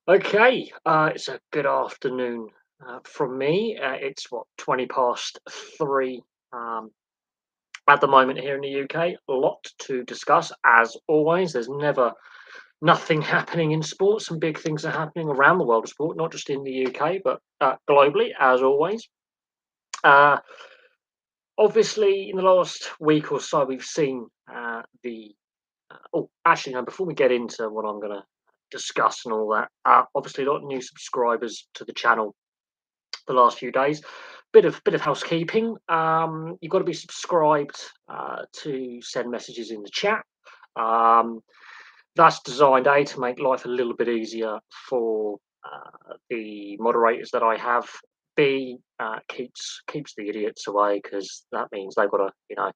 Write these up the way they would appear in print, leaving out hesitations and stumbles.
Okay, it's a good afternoon from me. It's what 3:20 at the moment here in the UK. A lot to discuss, as always. There's never nothing happening in sports. Some big things are happening around the world of sport, not just in the UK, but globally, as always. Uh, Obviously, in the last week or so, we've seen the oh, actually, no, before we get into what I'm going to discuss and all that, obviously, a lot of new subscribers to the channel the last few days. Bit of housekeeping. You've got to be subscribed to send messages in the chat. Um, that's designed to make life a little bit easier for the moderators that I have. B keeps the idiots away because that means they've got to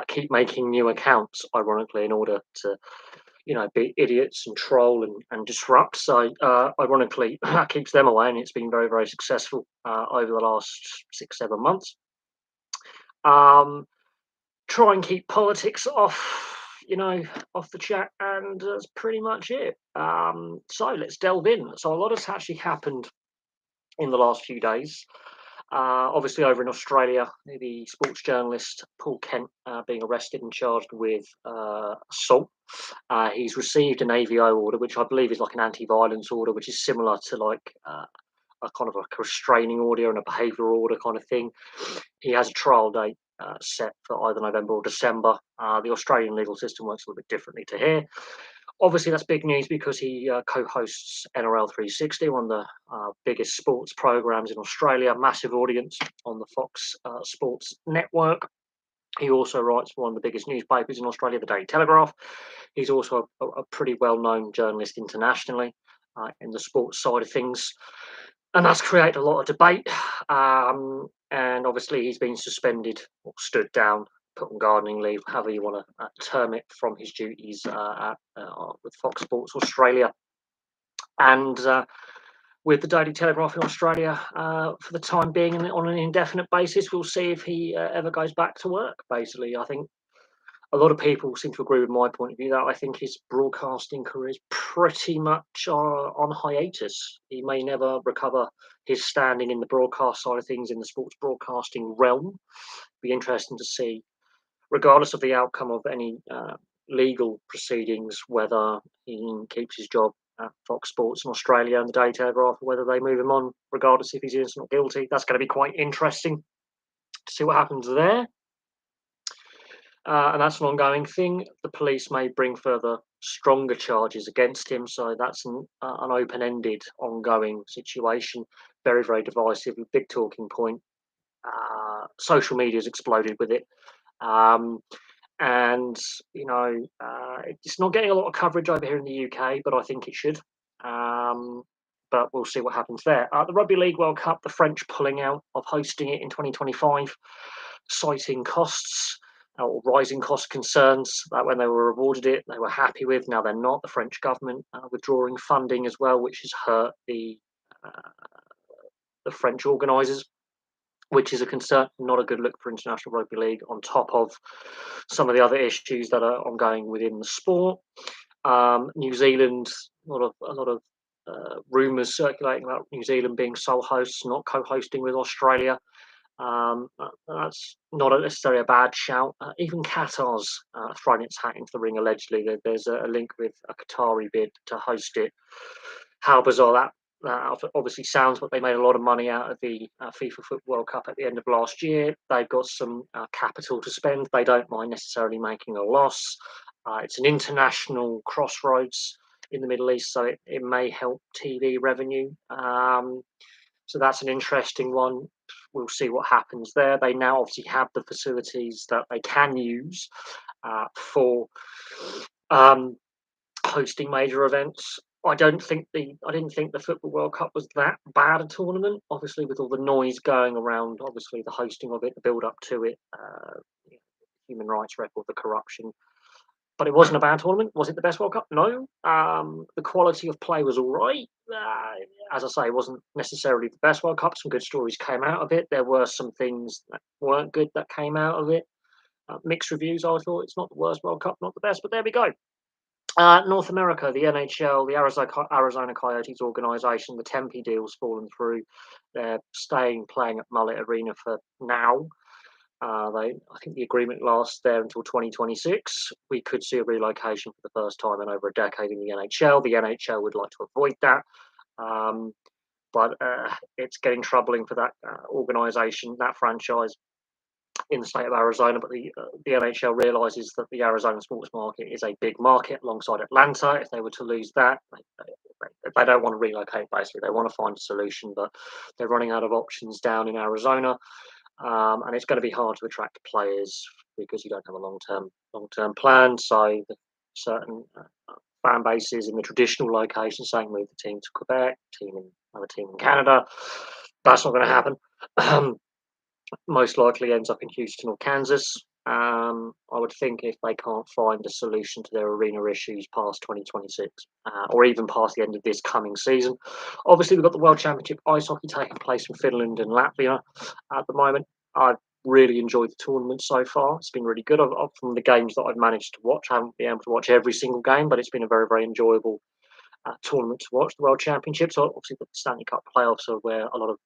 keep making new accounts, ironically, in order to be idiots and troll and disrupt. So, ironically, that keeps them away, and it's been very, very successful over the last 6, 7 months. Um, Try and keep politics off the chat, and that's pretty much it. So let's delve in. So a lot has actually happened in the last few days. Obviously, over in Australia, the sports journalist Paul Kent being arrested and charged with assault. He's received an AVO order, which I believe is like an anti-violence order, which is similar to like a kind of like a restraining order and a behavioural order kind of thing. He has a trial date set for either November or December. The Australian legal system works a little bit differently to here. Obviously, that's big news because he co-hosts NRL 360, one of the biggest sports programs in Australia, massive audience on the Fox Sports network. He also writes for one of the biggest newspapers in Australia, the Daily Telegraph. He's also a pretty well-known journalist internationally in the sports side of things, and that's created a lot of debate. And obviously, he's been suspended or stood down, put on gardening leave, however you want to term it, from his duties with Fox Sports Australia. And with the Daily Telegraph in Australia, for the time being, on an indefinite basis, we'll see if he ever goes back to work. Basically, I think a lot of people seem to agree with my point of view that I think his broadcasting career is pretty much on hiatus. He may never recover his standing in the broadcast side of things in the sports broadcasting realm. Be interesting to see, regardless of the outcome of any legal proceedings, whether he keeps his job at Fox Sports in Australia and the Daily Telegraph, or whether they move him on, regardless if he's innocent or guilty. That's going to be quite interesting to see what happens there. And that's an ongoing thing. The police may bring further stronger charges against him, so that's an open-ended, ongoing situation. Very, very divisive, a big talking point. Social media's exploded with it, and it's not getting a lot of coverage over here in the UK, but I think it should. But we'll see what happens there. The Rugby League World Cup, the French pulling out of hosting it in 2025, citing costs or rising cost concerns that when they were awarded it, they were happy with. Now they're not. The French government withdrawing funding as well, which has hurt the French organisers, which is a concern. Not a good look for International Rugby League, on top of some of the other issues that are ongoing within the sport. New Zealand, a lot of rumours circulating about New Zealand being sole hosts, not co-hosting with Australia. That's not necessarily a bad shout. Even Qatar's thrown its hat into the ring, allegedly. There's a link with a Qatari bid to host it. How bizarre that obviously sounds, but they made a lot of money out of the FIFA Foot World Cup at the end of last year. They've got some capital to spend. They don't mind necessarily making a loss. It's an international crossroads in the Middle East, so it may help TV revenue. So that's an interesting one. We'll see what happens there. They now obviously have the facilities that they can use for hosting major events. I didn't think the Football World Cup was that bad a tournament. Obviously, with all the noise going around, obviously the hosting of it, the build up to it, human rights record, the corruption. But it wasn't a bad tournament. Was it the best World Cup? No. The quality of play was all right. As I say, it wasn't necessarily the best World Cup. Some good stories came out of it. There were some things that weren't good that came out of it. Mixed reviews. I thought it's not the worst World Cup, not the best, but there we go. North America, the NHL, the Arizona Coyotes organization, the Tempe deal's fallen through. They're staying playing at Mullet Arena for now. I think the agreement lasts there until 2026. We could see a relocation for the first time in over a decade in the NHL. The NHL would like to avoid that, um, but it's getting troubling for that organisation, that franchise in the state of Arizona. But the NHL realizes that the Arizona sports market is a big market alongside Atlanta. If they were to lose that, they don't want to relocate. Basically, they want to find a solution, but they're running out of options down in Arizona. And it's going to be hard to attract players because you don't have a long term plan. So the certain fan bases in the traditional locations saying move the team to Quebec, another team in Canada. That's not going to happen. Most likely ends up in Houston or Kansas. I would think if they can't find a solution to their arena issues past 2026, or even past the end of this coming season. Obviously, we've got the World Championship ice hockey taking place in Finland and Latvia at the moment. I've really enjoyed the tournament so far. It's been really good. From the games that I've managed to watch, I haven't been able to watch every single game, but it's been a very, very enjoyable tournament to watch. The World Championships, obviously, the Stanley Cup playoffs are where a lot of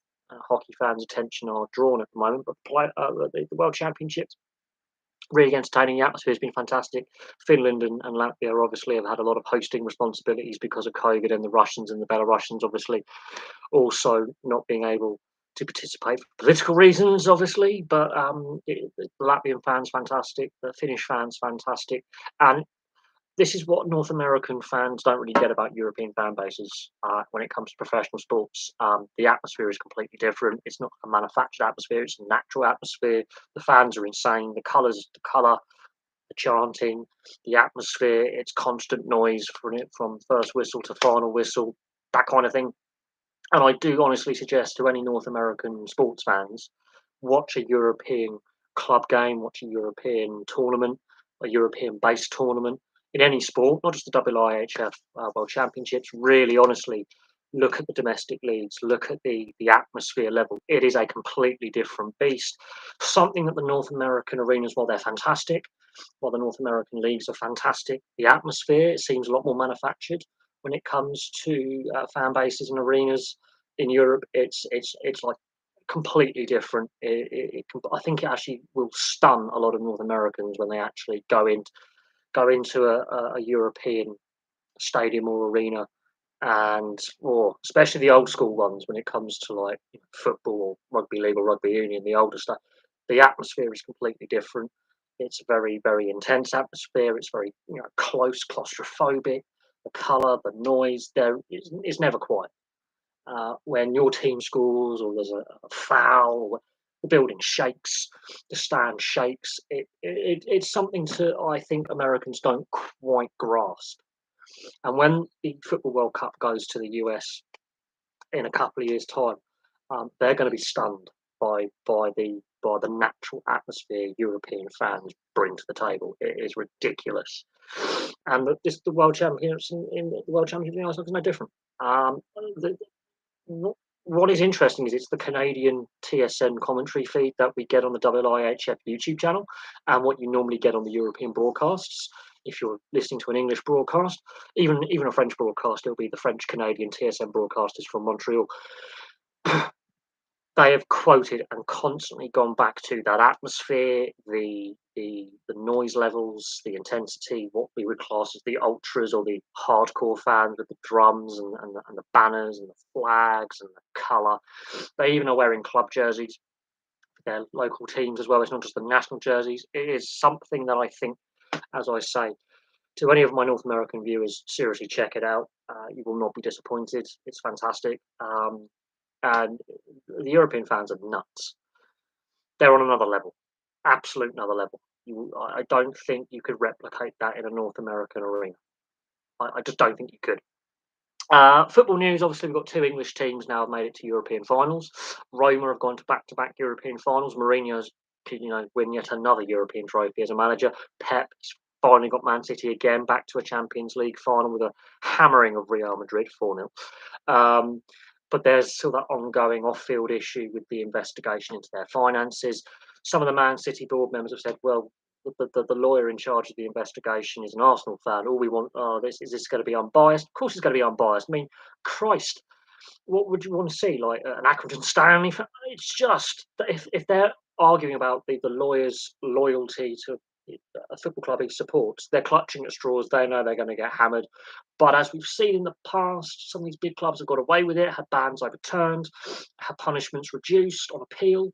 hockey fans' attention are drawn at the moment. But the World Championships, really entertaining. The atmosphere has been fantastic. Finland and Latvia obviously have had a lot of hosting responsibilities because of COVID, and the Russians and the Belarusians obviously also not being able to participate for political reasons, obviously. But the Latvian fans fantastic, the Finnish fans fantastic, and this is what North American fans don't really get about European fan bases when it comes to professional sports. The atmosphere is completely different. It's not a manufactured atmosphere, it's a natural atmosphere. The fans are insane. The colours, the colour, the chanting, the atmosphere, it's constant noise from first whistle to final whistle, that kind of thing. And I do honestly suggest to any North American sports fans, watch a European club game, watch a European tournament, a European based tournament in any sport, not just the IIHF World Championships. Really, honestly, look at the domestic leagues, look at the atmosphere level. It is a completely different beast. Something that the North American arenas, while they're fantastic, while the North American leagues are fantastic, the atmosphere seems a lot more manufactured when it comes to fan bases and arenas in Europe. It's like completely different. I think it actually will stun a lot of North Americans when they actually go into a European stadium or arena, and or especially the old school ones when it comes to like football or rugby league or rugby union, the older stuff. The atmosphere is completely different. It's a very, very intense atmosphere. It's very, close, claustrophobic. The colour, the noise, there is never quiet. When your team scores or there's a foul, the building shakes, the stand shakes. It's something to I think Americans don't quite grasp. And when the Football World Cup goes to the US in a couple of years' time, they're going to be stunned by the natural atmosphere European fans bring to the table. It is ridiculous, and the World Championships in the World Championships in the is no different. The, what is interesting is it's the Canadian TSN commentary feed that we get on the IIHF YouTube channel, and what you normally get on the European broadcasts. If you're listening to an English broadcast, even a French broadcast, it'll be the French Canadian TSN broadcasters from Montreal. They have quoted and constantly gone back to that atmosphere, the noise levels, the intensity, what we would class as the ultras or the hardcore fans with the drums and the banners and the flags and the colour. They even are wearing club jerseys for their local teams as well. It's not just the national jerseys. It is something that I think, as I say, to any of my North American viewers, seriously check it out. You will not be disappointed. It's fantastic. And the European fans are nuts. They're on another level, absolute another level. I don't think you could replicate that in a North American arena. I just don't think you could. Football news. Obviously, we've got two English teams now have made it to European finals. Roma have gone to back-to-back European finals. Mourinho's, win yet another European trophy as a manager. Pep finally got Man City again back to a Champions League final with a hammering of Real Madrid 4-0. But there's still that ongoing off-field issue with the investigation into their finances. Some of the Man City board members have said, well, the lawyer in charge of the investigation is an Arsenal fan. All we want, oh, this is this going to be unbiased? Of course, it's going to be unbiased. I mean, Christ, what would you want to see? Like an Accrington Stanley fan? It's just that if they're arguing about the lawyer's loyalty to a football club he supports, they're clutching at straws. They know they're going to get hammered. But as we've seen in the past, some of these big clubs have got away with it, had bans overturned, had punishments reduced on appeal.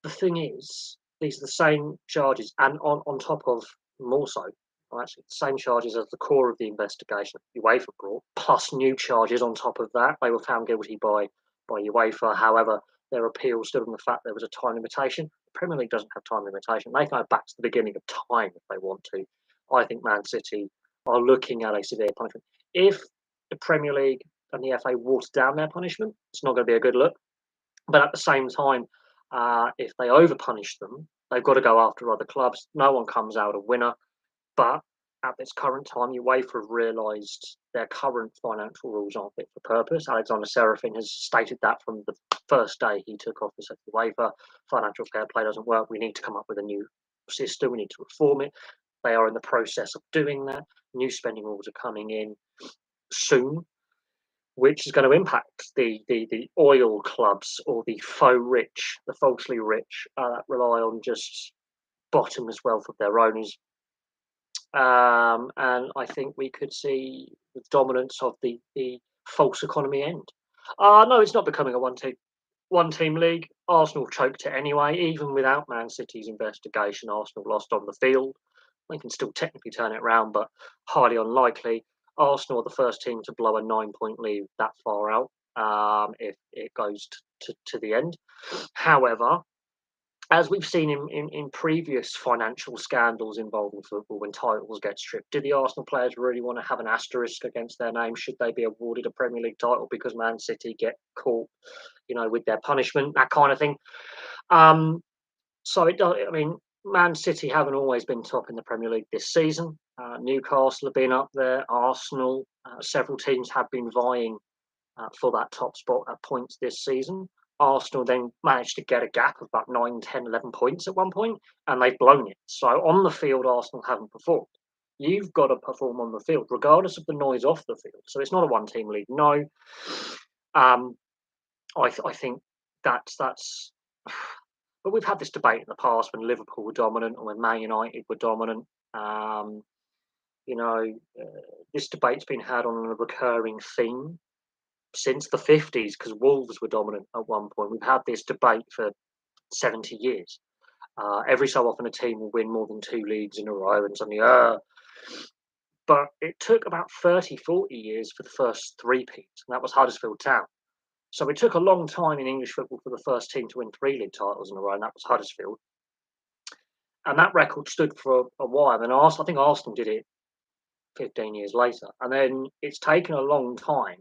The thing is, these are the same charges, and on top of more so, well, actually, the same charges as the core of the investigation UEFA brought, plus new charges on top of that. They were found guilty by UEFA. However, their appeal stood on the fact there was a time limitation. The Premier League doesn't have time limitation. They can go back to the beginning of time if they want to. I think Man City are looking at a severe punishment. If the Premier League and the FA water down their punishment, it's not going to be a good look. But at the same time, if they overpunish them, they've got to go after other clubs. No one comes out a winner. But at this current time, UEFA have realised their current financial rules aren't fit for purpose. Alexander Serafin has stated that from the first day he took office at UEFA. Financial fair play doesn't work. We need to come up with a new system. We need to reform it. They are in the process of doing that. New spending rules are coming in soon, which is going to impact the oil clubs or the faux rich, the falsely rich that rely on just bottomless wealth of their owners. And I think we could see the dominance of the false economy end. No, it's not becoming a one team league. Arsenal choked it anyway, even without Man City's investigation. Arsenal lost on the field. They can still technically turn it around, but highly unlikely. Arsenal are the first team to blow a 9-point lead that far out, if it goes to the end. However, as we've seen in previous financial scandals involving football, when titles get stripped, do the Arsenal players really want to have an asterisk against their name? Should they be awarded a Premier League title because Man City get caught, with their punishment, that kind of thing? So it does. I mean, Man City haven't always been top in the Premier League this season. Newcastle have been up there. Arsenal, several teams have been vying for that top spot at points this season. Arsenal then managed to get a gap of about 9, 10, 11 points at one point, and they've blown it. So on the field, Arsenal haven't performed. You've got to perform on the field, regardless of the noise off the field. So it's not a one-team league. No, I think that's. But we've had this debate in the past when Liverpool were dominant and when Man United were dominant. You know, this debate's been had on a recurring theme since the 50s because Wolves were dominant at one point. We've had this debate for 70 years. Every so often a team will win more than 2 leagues in a row and suddenly, but it took about 30, 40 years for the first three-peat, and that was Huddersfield Town. So it took a long time in English football for the first team to win 3 league titles in a row, and that was Huddersfield. And that record stood for a while. And I think Arsenal did it 15 years later. And then it's taken a long time,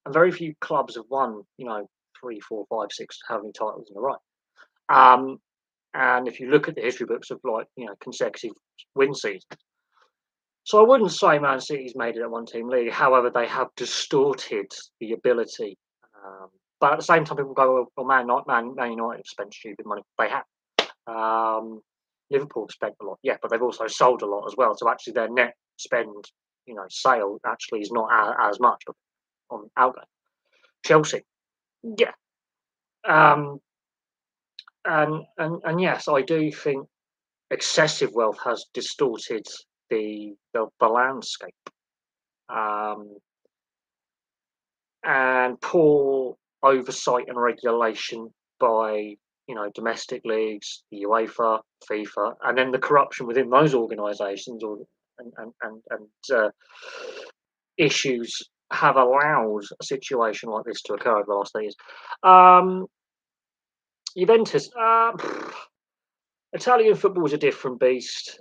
and very few clubs have won, 3, 4, 5, 6, how many titles in a row. And if you look at the history books of consecutive win seasons, so I wouldn't say Man City's made it a one-team league. However, they have distorted the ability. But at the same time, people go, "Well, Man United have spent stupid money." They have. Liverpool have spent a lot, yeah, but they've also sold a lot as well. So actually, their net spend, sale actually is not as much on outgo. Chelsea, yeah, and yes, I do think excessive wealth has distorted the landscape, and poor oversight and regulation by domestic leagues, the UEFA, FIFA, and then the corruption within those organisations and issues have allowed a situation like this to occur over the last 3 years. Juventus, Italian football is a different beast.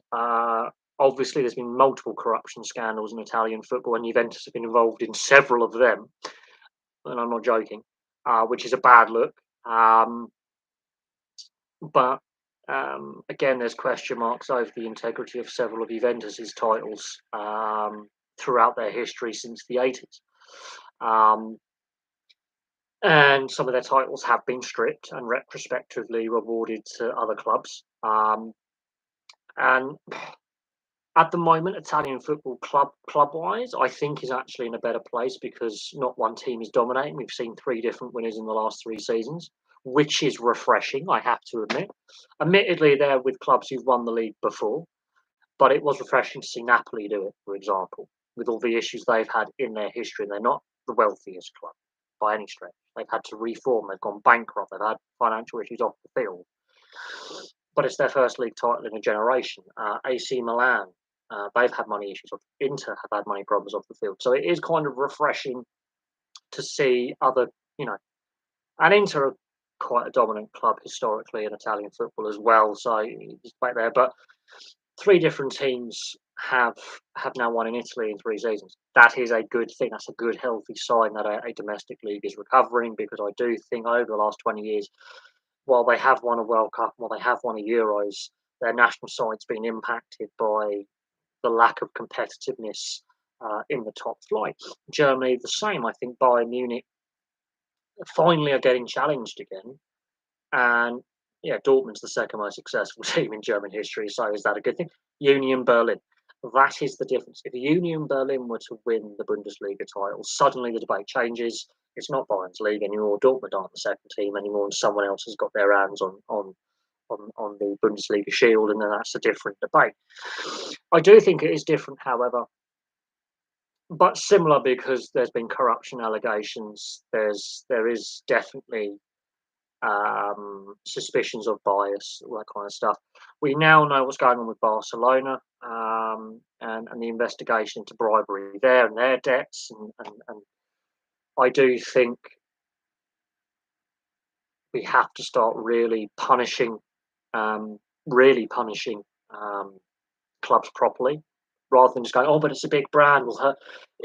Obviously, there's been multiple corruption scandals in Italian football, and Juventus have been involved in several of them. And I'm not joking, which is a bad look. But again, there's question marks over the integrity of several of Juventus's titles throughout their history since the 80s. And some of their titles have been stripped and retrospectively rewarded to other clubs. And at the moment, Italian football club-wise, I think is actually in a better place because not one team is dominating. We've seen 3 different winners in the last 3 seasons, which is refreshing, I have to admit. Admittedly, they're with clubs who've won the league before, but it was refreshing to see Napoli do it, for example, with all the issues they've had in their history. And they're not the wealthiest club by any stretch. They've had to reform, they've gone bankrupt, they've had financial issues off the field, but it's their first league title in a generation. AC Milan, they've had money issues. Inter have had money problems off the field. So it is kind of refreshing to see other, you know, and Inter are quite a dominant club historically in Italian football as well. So it's back there. But 3 different teams have now won in Italy in 3 seasons. That is a good thing. That's a good, healthy sign that a domestic league is recovering because I do think over the last 20 years, while they have won a World Cup, while they have won a Euros, their national side's been impacted by the lack of competitiveness in the top flight. Germany, the same. I think Bayern Munich finally are getting challenged again. And yeah, Dortmund's the second most successful team in German history. So is that a good thing? Union Berlin. That is the difference. If Union Berlin were to win the Bundesliga title, suddenly the debate changes. It's not Bayern's league anymore. Dortmund aren't the second team anymore, and someone else has got their hands on the Bundesliga shield, and then that's a different debate. I do think it is different, however, but similar because there's been corruption allegations. There is definitely suspicions of bias, all that kind of stuff. We now know what's going on with Barcelona and the investigation into bribery there and their debts. And I do think we have to start really punishing um, clubs properly, rather than just going, oh, but it's a big brand, will hurt.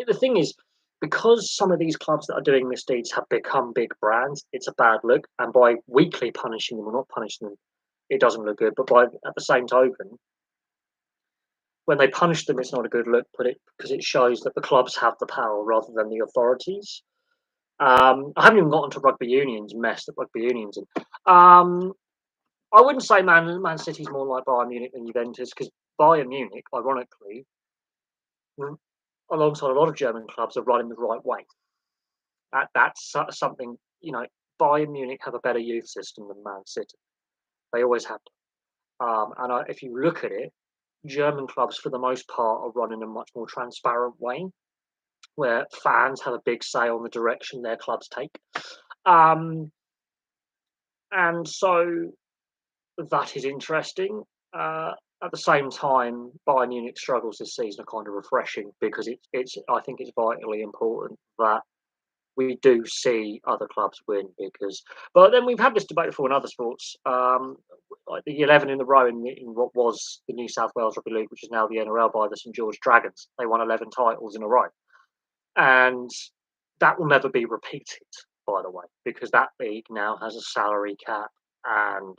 The thing is, because some of these clubs that are doing misdeeds have become big brands, it's a bad look. And by weekly punishing them or not punishing them, it doesn't look good. But by at the same token, when they punish them, it's not a good look. But it because it shows that the clubs have the power rather than the authorities. I haven't even gotten to rugby unions mess that rugby unions in. I wouldn't say Man City's more like Bayern Munich than Juventus because Bayern Munich, ironically, alongside a lot of German clubs, are running the right way. That's something, Bayern Munich have a better youth system than Man City. They always have. If you look at it, German clubs, for the most part, are run in a much more transparent way, where fans have a big say on the direction their clubs take. Um, and so that is interesting. At the same time, Bayern Munich struggles this season are kind of refreshing because I think it's vitally important that we do see other clubs win but then we've had this debate before in other sports, like the 11 in a row in what was the New South Wales Rugby League, which is now the NRL, by the St George Dragons. They won 11 titles in a row, and that will never be repeated, by the way, because that league now has a salary cap and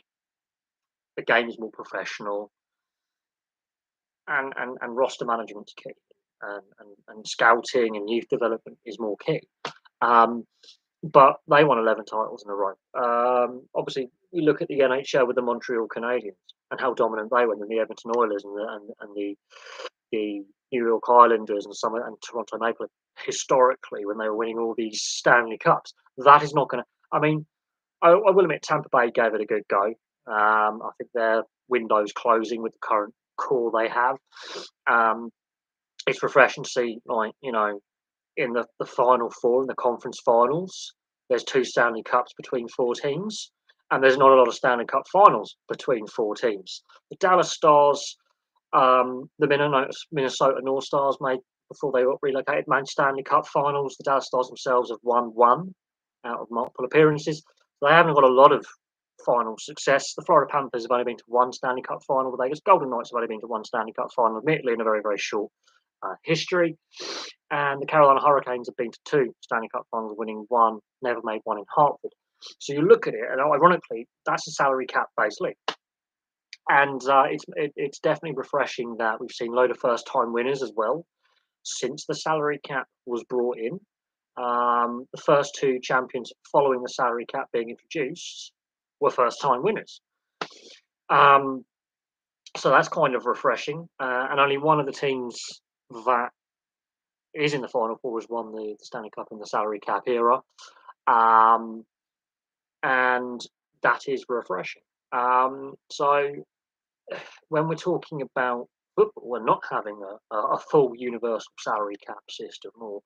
the game is more professional, and roster management's key, and scouting and youth development is more key. Um, but they won 11 titles in a row. Obviously, you look at the NHL with the Montreal Canadiens and how dominant they were, and the Edmonton Oilers and the New York Islanders and Toronto Maple Leafs historically when they were winning all these Stanley Cups. That is not going to. I mean, I will admit Tampa Bay gave it a good go. I think their window's closing with the current core they have. Um, it's refreshing to see, in the final four in the conference finals, there's 2 Stanley Cups between 4 teams, and there's not a lot of Stanley Cup finals between 4 teams. The Dallas Stars, the Minnesota North Stars made before they got relocated, made Stanley Cup finals. The Dallas Stars themselves have won 1 out of multiple appearances. They haven't got a lot of final success. The Florida Panthers have only been to 1 Stanley Cup final. The Vegas Golden Knights have only been to 1 Stanley Cup final, admittedly in a very, very short history. And the Carolina Hurricanes have been to 2 Stanley Cup finals, winning 1, never made 1 in Hartford. So you look at it, and ironically, that's a salary cap based league. And it's definitely refreshing that we've seen a load of first time winners as well since the salary cap was brought in. The first 2 champions following the salary cap being introduced were first time winners. So that's kind of refreshing. And only one of the teams that is in the Final Four has won the Stanley Cup in the salary cap era. Um, and that is refreshing. So when we're talking about football and not having a full universal salary cap system, or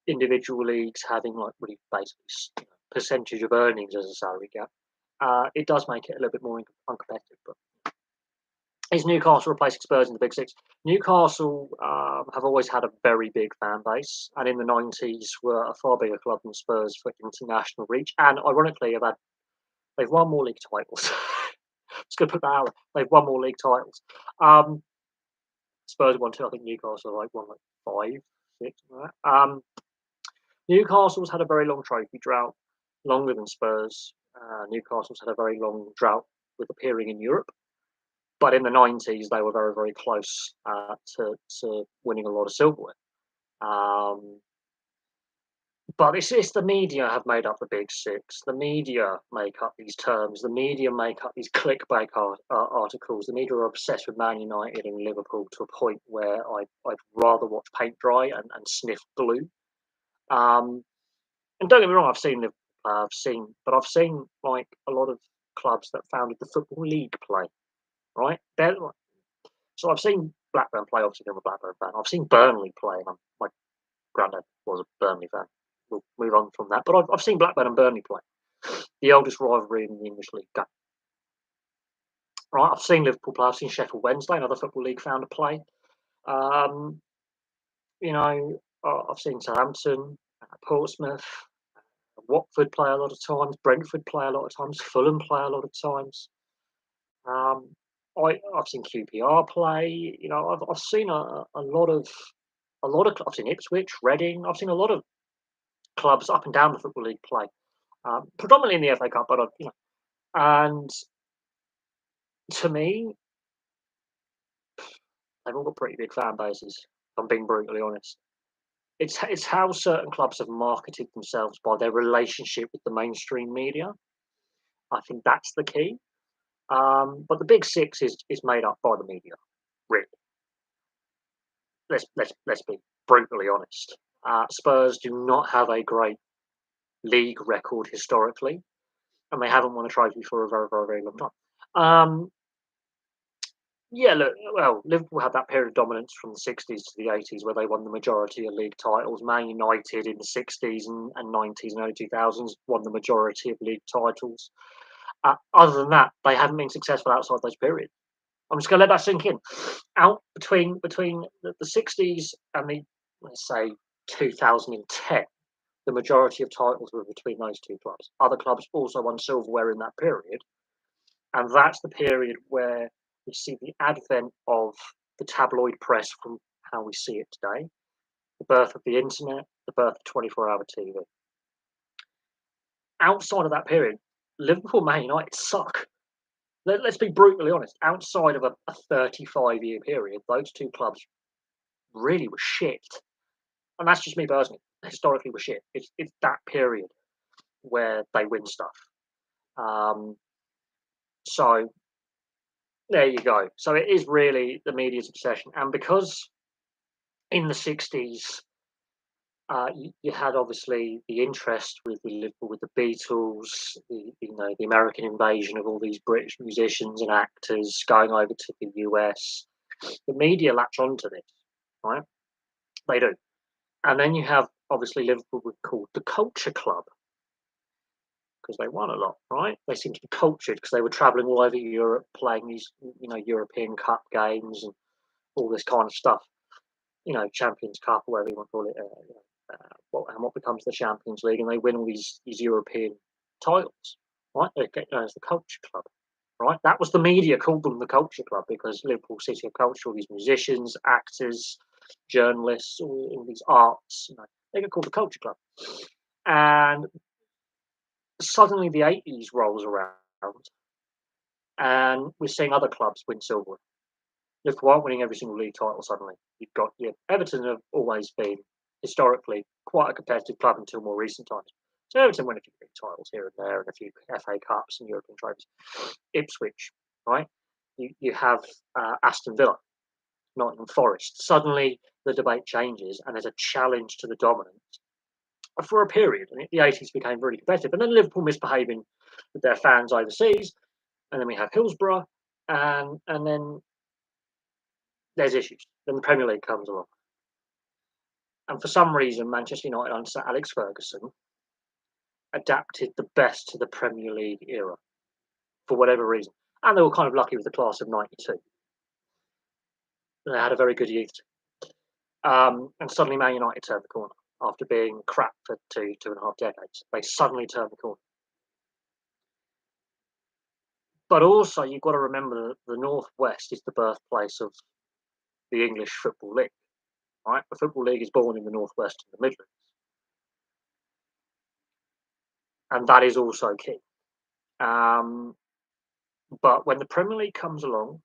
individual leagues having like really basically percentage of earnings as a salary cap, it does make it a little bit more uncompetitive. But is Newcastle replacing Spurs in the Big Six? Newcastle have always had a very big fan base, and in the 90s were a far bigger club than Spurs for international reach. And ironically, they've won more league titles. Just gonna put that out there. They've won more league titles. Um, Spurs won two. I think Newcastle like won like five, six. Like that. Newcastle's had a very long trophy drought, longer than Spurs. Newcastle's had a very long drought with appearing in Europe. But in the 90s, they were very, very close to winning a lot of silverware. Um, but it's the media have made up the Big Six. The media make up these terms. The media make up these clickbait articles. The media are obsessed with Man United and Liverpool to a point where I'd rather watch paint dry and sniff glue. Um, and don't get me wrong, I've seen like a lot of clubs that founded the Football League play, right? So I've seen Blackburn play. Obviously, I'm a Blackburn fan. I've seen Burnley play. And my granddad was a Burnley fan. We'll move on from that. But I've seen Blackburn and Burnley play, the oldest rivalry in the English league. Right, I've seen Liverpool play. I've seen Sheffield Wednesday, another Football League founder, play. Um, I've seen Southampton, Portsmouth, Watford play a lot of times. Brentford play a lot of times. Fulham play a lot of times. Um, I've seen QPR play. I've seen a lot of I've seen Ipswich, Reading. I've seen a lot of clubs up and down the Football League play, predominantly in the FA Cup. But and to me, they've all got pretty big fan bases. If I'm being brutally honest. It's how certain clubs have marketed themselves by their relationship with the mainstream media. I think that's the key. But the Big Six is made up by the media. Really, let's be brutally honest. Spurs do not have a great league record historically, and they haven't won a trophy for a very, very, very long time. Yeah, look, well, Liverpool had that period of dominance from the 60s to the 80s where they won the majority of league titles. Man United in the 60s and 90s and early 2000s won the majority of league titles. Other than that, they haven't been successful outside those periods. I'm just going to let that sink in. Out between the 60s and the, let's say, 2010, the majority of titles were between those two clubs. Other clubs also won silverware in that period. And that's the period where we see the advent of the tabloid press from how we see it today, the birth of the internet, the birth of 24-hour TV. Outside of that period, Liverpool, Man United suck. Let's be brutally honest. Outside of a 35-year period, those two clubs really were shit. And that's just me personally. Historically, were shit. It's that period where they win stuff. Um, so there you go. So it is really the media's obsession, and because in the 60s, you had obviously the interest with Liverpool, with the Beatles, the American invasion of all these British musicians and actors going over to the US. The media latch onto this, right? They do. And then you have obviously Liverpool were called the Culture Club because they won a lot, right? They seemed to be cultured because they were traveling all over Europe, playing these, European Cup games and all this kind of stuff. Champions Cup, or whatever you want to call it. What becomes the Champions League, and they win all these European titles, right? They get known as the Culture Club, right? That was the media called them the Culture Club because Liverpool City of Culture, all these musicians, actors, journalists, all these arts, they get called the Culture Club. And suddenly the 80s rolls around, and we're seeing other clubs win silver. Liverpool aren't winning every single league title suddenly. You've got Everton have always been historically quite a competitive club until more recent times. So Everton win a few big titles here and there and a few FA Cups and European trophies. Ipswich, right? you have Aston Villa, Nottingham Forest. Suddenly, the debate changes, and there's a challenge to the dominance for a period. And the 80s became really competitive, and then Liverpool misbehaving with their fans overseas, and then we have Hillsborough, and then there's issues. Then the Premier League comes along, and for some reason, Manchester United under Sir Alex Ferguson adapted the best to the Premier League era for whatever reason, and they were kind of lucky with the class of '92. They had a very good youth, and suddenly Man United turned the corner after being crap for 2.5 decades. They suddenly turned the corner. But also, you've got to remember that the Northwest is the birthplace of the English Football League, right? The Football League is born in the Northwest and the Midlands, and that is also key. Um, but when the Premier League comes along,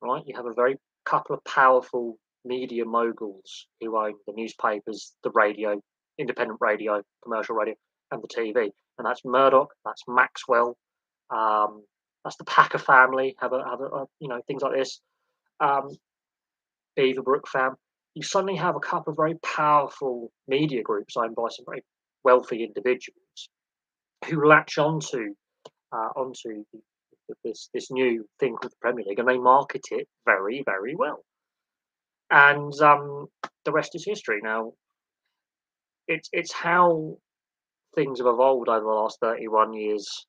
right, you have a very couple of powerful media moguls who own the newspapers, the radio, independent radio, commercial radio, and the TV, and that's Murdoch, that's Maxwell, um, that's the Packer family. Things like this. Um, Beaverbrook fam, you suddenly have a couple of very powerful media groups owned by some very wealthy individuals who latch onto this new thing called the Premier League, and they market it very, very well. And the rest is history. Now, it's how things have evolved over the last 31 years.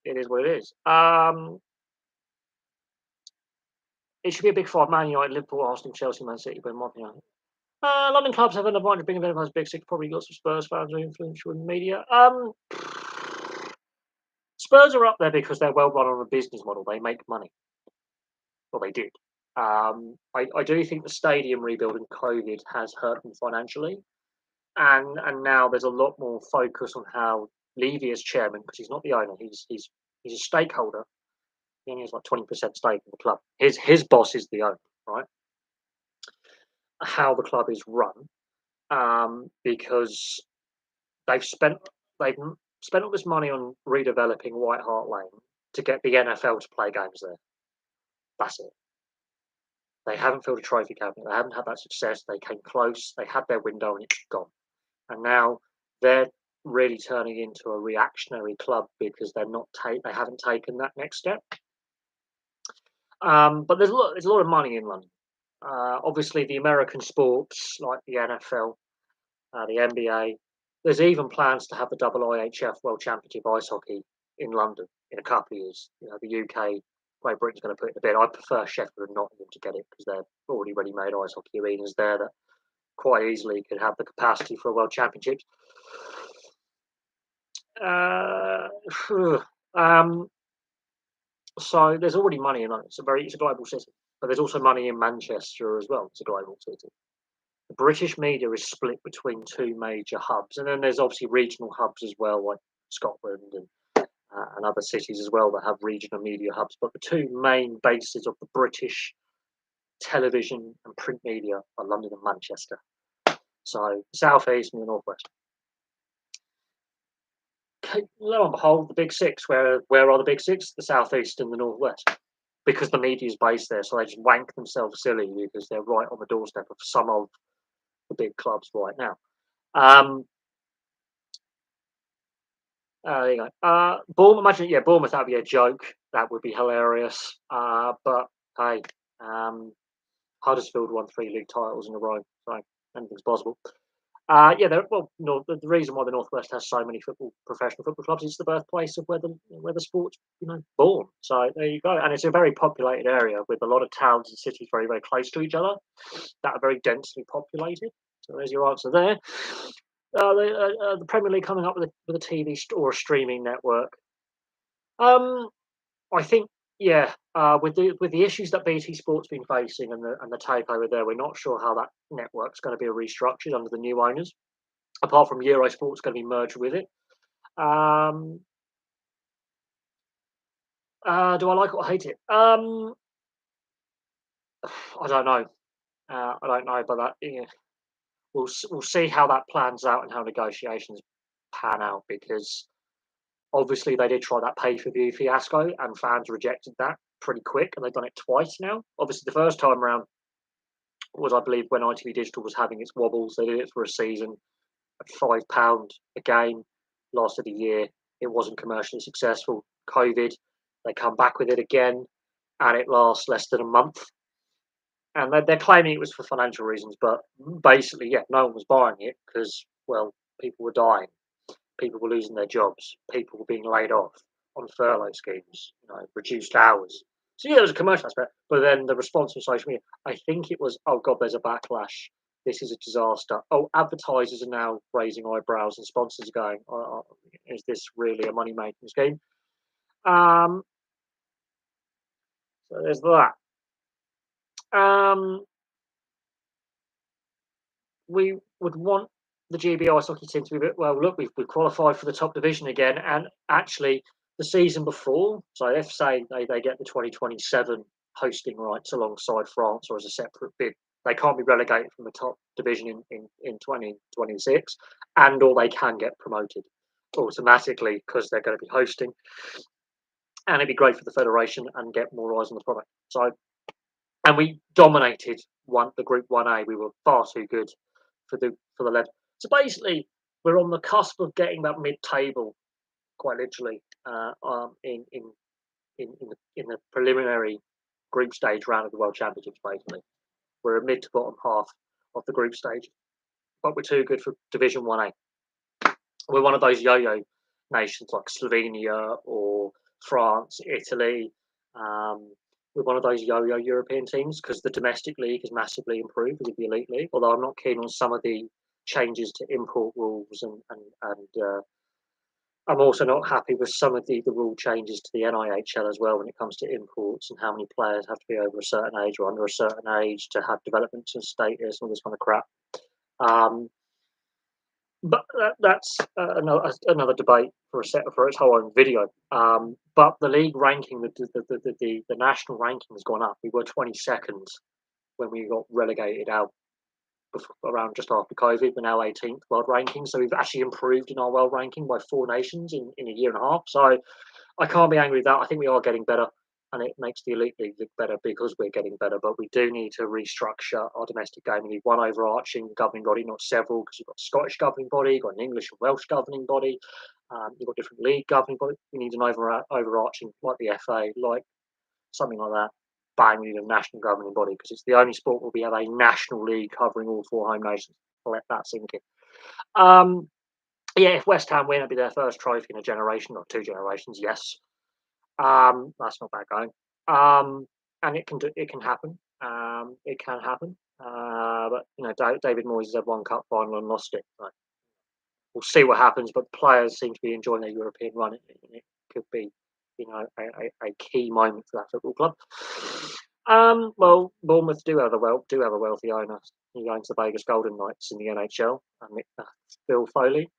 It is what it is. It should be a big five: Man United, Liverpool, Arsenal, Chelsea, Man City, but in my opinion, London clubs have an advantage of being available as Big Six. Probably got some Spurs fans who are influential in the media. Spurs are up there because they're well run on a business model. They make money. Well, they did. I do think the stadium rebuild and COVID has hurt them financially, and now there's a lot more focus on how Levy as chairman, because he's not the owner, he's a stakeholder. He only has like 20% stake in the club. His boss is the owner, right? How the club is run, because they've spent they've spent all this money on redeveloping White Hart Lane to get the NFL to play games there. That's it. They haven't filled a trophy cabinet. They haven't had that success. They came close. They had their window and it's gone. And now they're really turning into a reactionary club because they haven't taken that next step. But there's a lot of money in London. Obviously, the American sports like the NFL, the NBA. There's even plans to have the IIHF World Championship Ice Hockey in London in a couple of years. You know, the UK, Great Britain's going to put it in a bid. I prefer Sheffield and Nottingham to get it because they're already ready-made ice hockey arenas there that quite easily could have the capacity for a World Championships. Uh, so there's already money in London. It's a global city, but there's also money in Manchester as well. It's a global city. The British media is split between two major hubs, and then there's obviously regional hubs as well, like Scotland and other cities as well that have regional media hubs. But the two main bases of the British television and print media are London and Manchester. So South East and the Northwest. Lo and behold, the Big Six. Where are the Big Six? The South East and the Northwest. Because the media is based there, so they just wank themselves silly because they're right on the doorstep of some of the big clubs right now. There you go. Bournemouth, Bournemouth, that'd be a joke. That would be hilarious. But hey, Huddersfield won 3 league titles in a row, so anything's possible. The reason why the Northwest has so many professional football clubs is the birthplace of where the sport's born. So there you go, and it's a very populated area with a lot of towns and cities very very close to each other that are very densely populated. So there's your answer there. The Premier League coming up with a TV or a streaming network. I think with the issues that BT Sport's been facing and the takeover there, we're not sure how that network's going to be restructured under the new owners. Apart from Eurosport's going to be merged with it. Do I like it or hate it? I don't know. But we'll see how that plans out and how negotiations pan out because Obviously, they did try that pay-per-view fiasco, and fans rejected that pretty quick, and they've done it twice now. Obviously, the first time around was, I believe, when ITV Digital was having its wobbles. They did it for a season at £5 a game, lasted a year. It wasn't commercially successful. COVID, they come back with it again, and it lasts less than a month. And they're claiming it was for financial reasons, but basically, yeah, no one was buying it because, well, people were dying, people were losing their jobs, people were being laid off on furlough schemes, reduced hours. So yeah, there was a commercial aspect, but then the response from social media, I think it was, oh god, there's a backlash. This is a disaster. Oh, advertisers are now raising eyebrows and sponsors are going, is this really a money making scheme? Um, so there's that. Um, we would want the GBI hockey team to be a bit, well, look, we've qualified for the top division again. And actually, the season before, so if say they get the 2027 hosting rights alongside France or as a separate bid, they can't be relegated from the top division in 2026, and or they can get promoted automatically because they're going to be hosting. And it'd be great for the federation and get more eyes on the product. So, and we dominated the Group 1A. We were far too good for the lead. So basically, we're on the cusp of getting that mid-table, quite literally, in the preliminary group stage round of the World Championships. Basically, we're a mid to bottom half of the group stage, but we're too good for Division 1A. We're one of those yo-yo nations like Slovenia or France, Italy. Um, we're one of those yo-yo European teams because the domestic league has massively improved with the elite league. Although I'm not keen on some of the changes to import rules, and I'm also not happy with some of the rule changes to the NIHL as well when it comes to imports and how many players have to be over a certain age or under a certain age to have development and status and all this kind of crap. Um, but that's another debate for its whole own video. But the league ranking, the national ranking has gone up. We were 22nd when we got relegated out around just after COVID. We're now 18th world ranking, so we've actually improved in our world ranking by 4 nations in a year and a half. So I can't be angry with that. I think we are getting better, and it makes the elite league look better because we're getting better. But we do need to restructure our domestic game. We need one overarching governing body, not several, because you've got a Scottish governing body, you've got an English and Welsh governing body, you've got different league governing body. We need an overarching, like the FA, like something like that. Bang, we need a national governing body because it's the only sport where we have a national league covering all 4 home nations. I'll let that sink in. Yeah, if West Ham win, it'll be their first trophy in a generation or 2 generations. Yes, that's not bad going. And it can happen. It can happen. But David Moyes has had one cup final and lost it. Right. We'll see what happens. But players seem to be enjoying their European run. It could be, a key moment for that football club. Well, Bournemouth do have a wealthy owner. He owns the Vegas Golden Knights in the NHL, and Bill Foley,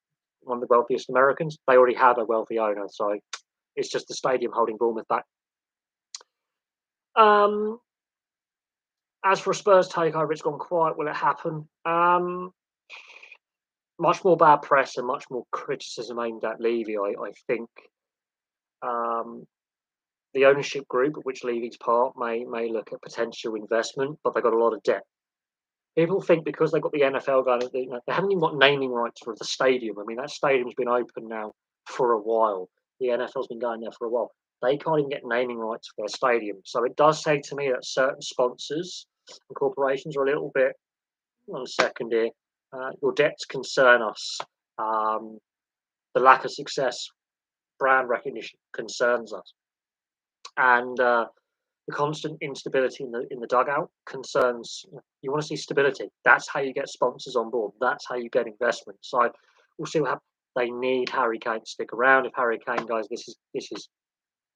one of the wealthiest Americans. They already had a wealthy owner, so it's just the stadium holding Bournemouth back. As for a Spurs takeover, it's gone quiet. Will it happen? Much more bad press and much more criticism aimed at Levy. I think the ownership group, of which Levy's part, may look at potential investment, but they've got a lot of debt. People think because they've got the NFL going, they haven't even got naming rights for the stadium. I mean, that stadium's been open now for a while. The NFL's been going there for a while. They can't even get naming rights for their stadium. So it does say to me that certain sponsors and corporations are a little bit on a second here. Your debts concern us. The lack of success, brand recognition concerns us. And the constant instability in the dugout concerns. You want to see stability. That's how you get sponsors on board. That's how you get investment. So we'll see what happens. They need Harry Kane to stick around. If Harry Kane goes, this is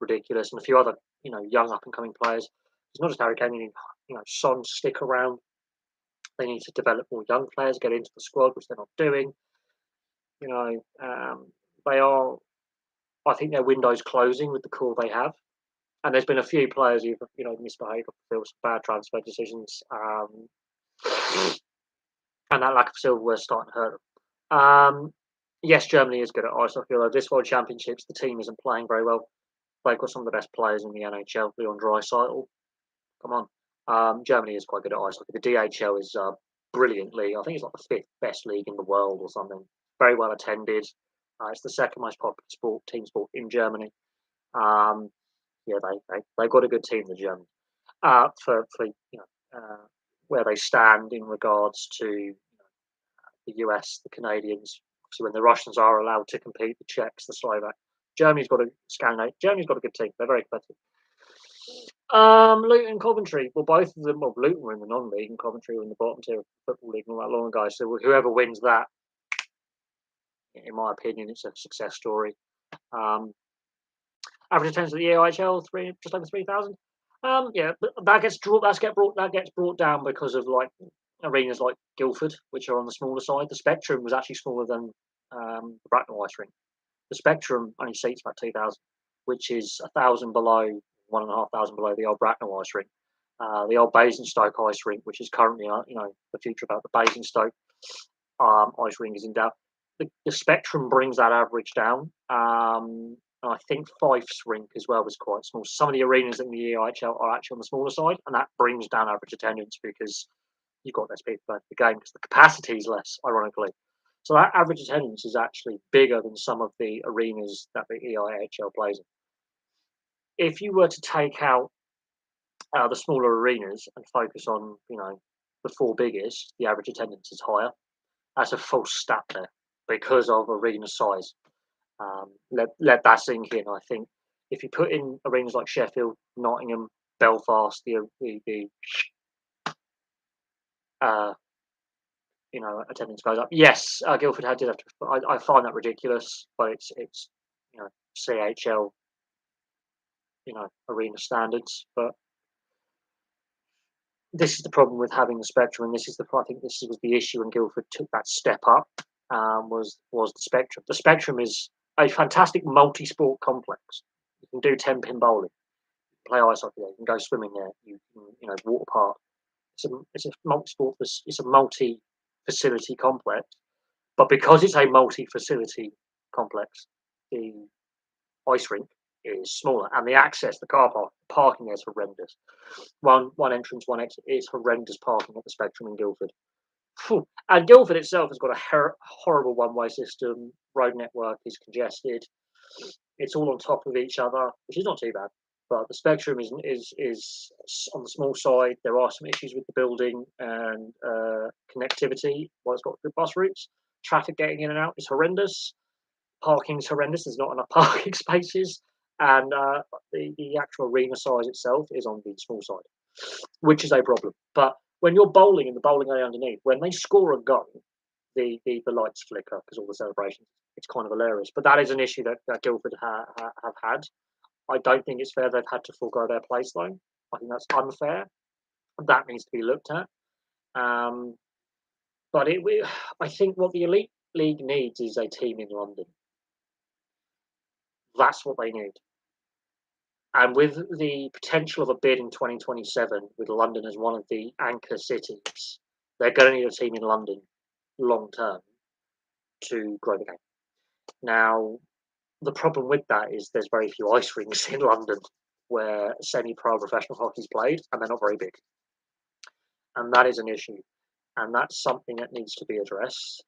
ridiculous, and a few other young up and coming players. It's not just Harry Kane. You need Son to stick around. They need to develop more young players, get into the squad, which they're not doing. They are. I think their window's closing with the core they have. And there's been a few players who've misbehaved, some bad transfer decisions, and that lack of silverware is starting to hurt them. Yes, Germany is good at ice hockey, although this World Championships, the team isn't playing very well. They've got some of the best players in the NHL, Leon Draisaitl. Come on. Germany is quite good at ice hockey. The DHL is a brilliant league. I think it's like the fifth best league in the world or something. Very well attended. It's the second most popular team sport in Germany. Um, yeah, they've got a good team, the Germans. For where they stand in regards to the US, the Canadians. So when the Russians are allowed to compete, the Czechs, the Slovak, Germany's got a good team. They're very competitive. Luton, Coventry. Well, both of them. Well, Luton were in the non-league, and Coventry were in the bottom tier of the football league not that long ago. So whoever wins that, in my opinion, it's a success story. Um, Average attendance at the EIHL just over 3,000. Yeah, but that gets brought down because of like arenas like Guildford, which are on the smaller side. The Spectrum was actually smaller than the Bracknell Ice Rink. The Spectrum only seats about 2,000, which is 1,000 below, 1,500 below the old Bracknell Ice Rink. The old Basingstoke Ice Rink, which is currently, the future about the Basingstoke ice rink is in doubt. The Spectrum brings that average down. I think Fife's rink as well was quite small. Some of the arenas in the EIHL are actually on the smaller side, and that brings down average attendance because you've got less people going to the game because the capacity is less, ironically. So that average attendance is actually bigger than some of the arenas that the EIHL plays in. If you were to take out the smaller arenas and focus on, the four biggest, the average attendance is higher. That's a false stat there because of arena size. Let that sink in. I think if you put in arenas like Sheffield, Nottingham, Belfast, the uh, attendance goes up. Yes, Guildford did have to. I find that ridiculous, but it's CHL arena standards. But this is the problem with having the Spectrum, and I think this was the issue when Guildford took that step up. Was the Spectrum? The Spectrum is a fantastic multi-sport complex. You can do 10-pin bowling, play ice hockey there, you can go swimming there, you can water park. It's a multi-sport. It's a multi-facility complex, but because it's a multi-facility complex, the ice rink is smaller, and the access, the car parking there is horrendous. One entrance, one exit. It's horrendous parking at the Spectrum in Guildford. Phew. And Guildford itself has got a horrible one-way system. Road network is congested. It's all on top of each other, which is not too bad. But the Spectrum is on the small side. There are some issues with the building and connectivity. Well, it's got good bus routes. Traffic getting in and out is horrendous. Parking's horrendous. There's not enough parking spaces, and the actual arena size itself is on the small side, which is a problem. But when you're bowling in the bowling area underneath, when they score a goal, the lights flicker because all the celebrations. It's kind of hilarious. But that is an issue that Guildford have had. I don't think it's fair they've had to forego their place though. I think that's unfair. That needs to be looked at. Um, but I think what the elite league needs is a team in London. That's what they need. And with the potential of a bid in 2027, with London as one of the anchor cities, they're going to need a team in London long term to grow the game. Now, the problem with that is there's very few ice rinks in London where semi-pro professional hockey is played, and they're not very big. And that is an issue. And that's something that needs to be addressed.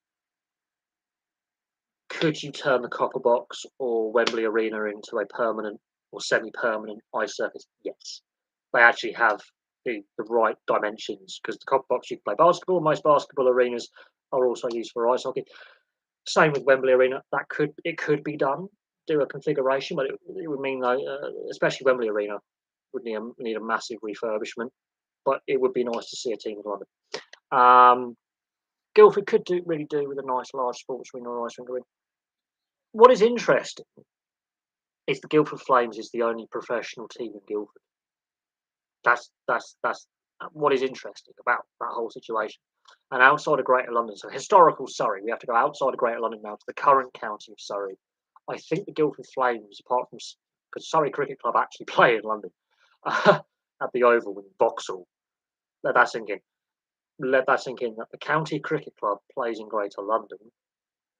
Could you turn the Copper Box or Wembley Arena into a permanent or semi-permanent ice surface? Yes. They actually have the right dimensions because the Copper Box you can play basketball. Most basketball arenas are also used for ice hockey. Same with Wembley Arena. It could be done. Do a configuration, but it would mean though, especially Wembley Arena would need a massive refurbishment. But it would be nice to see a team in London. Guildford could really do with a nice large sports arena or ice rink arena. What is interesting is the Guildford Flames is the only professional team in Guildford. That's what is interesting about that whole situation. And outside of Greater London, so historical Surrey, we have to go outside of Greater London now to the current county of Surrey. I think the Guildford Flames, apart from because Surrey Cricket Club actually play in London at the Oval in Vauxhall. Let that sink in. Let that sink in. That the County Cricket Club plays in Greater London,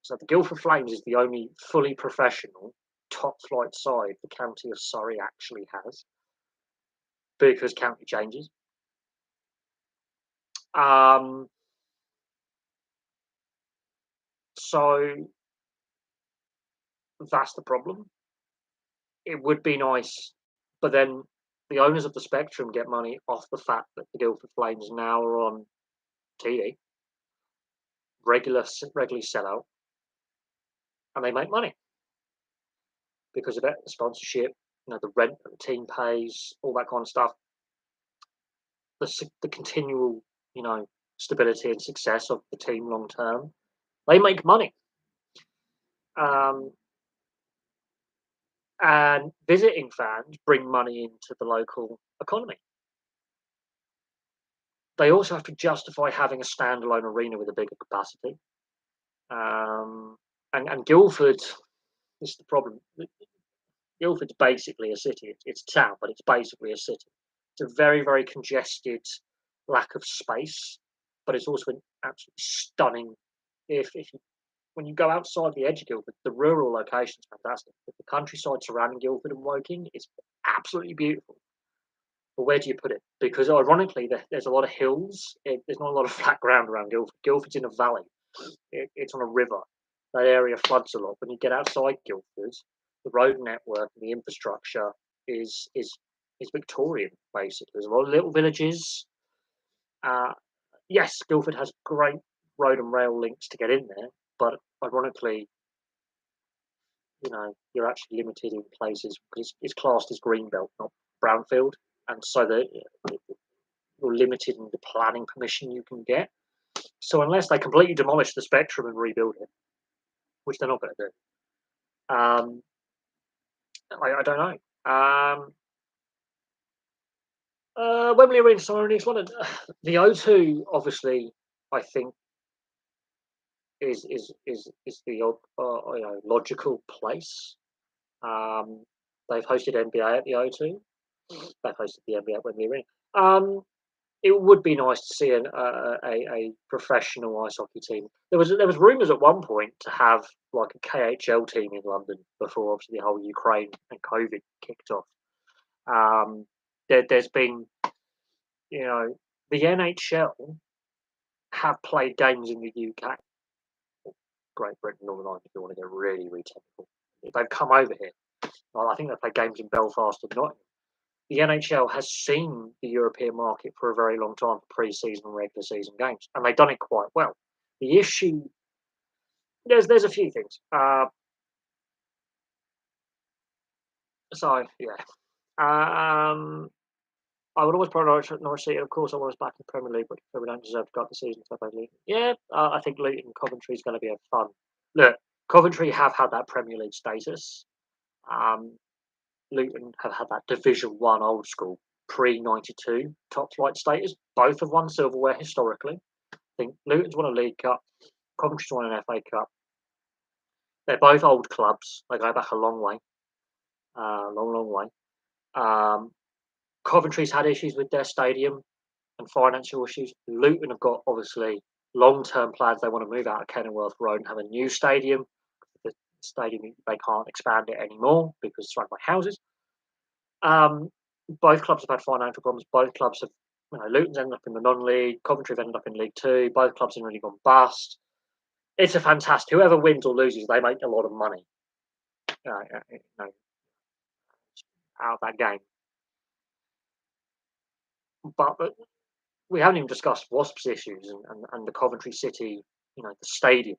So the Guildford Flames is the only fully professional top flight side the county of Surrey actually has, because county changes. Um, so that's the problem. It would be nice, but then the owners of the Spectrum get money off the fact that the Guildford Flames now are on TV, regularly sell out, and they make money because of it. The sponsorship, the rent that the team pays, all that kind of stuff. The continual, stability and success of the team long term. They make money, um, and visiting fans bring money into the local economy. They also have to justify having a standalone arena with a bigger capacity. Um, and Guildford, this is the problem. Guildford's basically a city. It's a town, but it's basically a city. It's a very, very congested, lack of space, but it's also an absolutely stunning. If you when you go outside the edge of Guildford, the rural location is fantastic. The countryside surrounding Guildford and Woking is absolutely beautiful. But where do you put it? Because ironically, there's a lot of hills. There's not a lot of flat ground around Guildford. Guildford's in a valley. It's on a river. That area floods a lot. When you get outside Guildford, the road network and the infrastructure is Victorian, basically. There's a lot of little villages. Uh, yes, Guildford has great road and rail links to get in there, but ironically, you're actually limited in places because it's classed as greenbelt, not brownfield, and so you're limited in the planning permission you can get. So unless they completely demolish the Spectrum and rebuild it, which they're not going to do, I don't know. Wembley Arena, somewhere in East London. The O2, obviously, I think is the logical place. Um, they've hosted NBA at the O2. They've hosted the NBA at Wembley Arena. It would be nice to see a professional ice hockey team. There was rumours at one point to have like a KHL team in London before obviously the whole Ukraine and COVID kicked off. There's been, you know, the NHL have played games in the UK, Great Britain, Northern Ireland, if you want to get really, really technical. They've come over here. Well, I think they played games in Belfast and Nottingham. The NHL has seen the European market for a very long time for pre-season and regular season games, and they've done it quite well. The issue, there's a few things. So yeah, um, I would always prioritise Norwich City. Of course, I was back in the Premier League, but we don't deserve to go up the season. So yeah, I think Luton and Coventry is going to be a fun. Look, Coventry have had that Premier League status. Um, Luton have had that Division One old school pre-92 top flight status. Both have won silverware historically. I think Luton's won a League Cup, Coventry's won an FA Cup. They're both old clubs. They go back a long way, long way. Coventry's had issues with their stadium and financial issues. Luton have got obviously long-term plans. They want to move out of Kenilworth Road and have a new stadium. The stadium, they can't expand it anymore because it's surrounded by houses. Both clubs have had financial problems. Both clubs have, Luton's ended up in the non-league. Coventry have ended up in League Two. Both clubs have really gone bust. It's a fantastic. Whoever wins or loses, they make a lot of money out of that game. But we haven't even discussed Wasps' issues and the Coventry City, the stadium.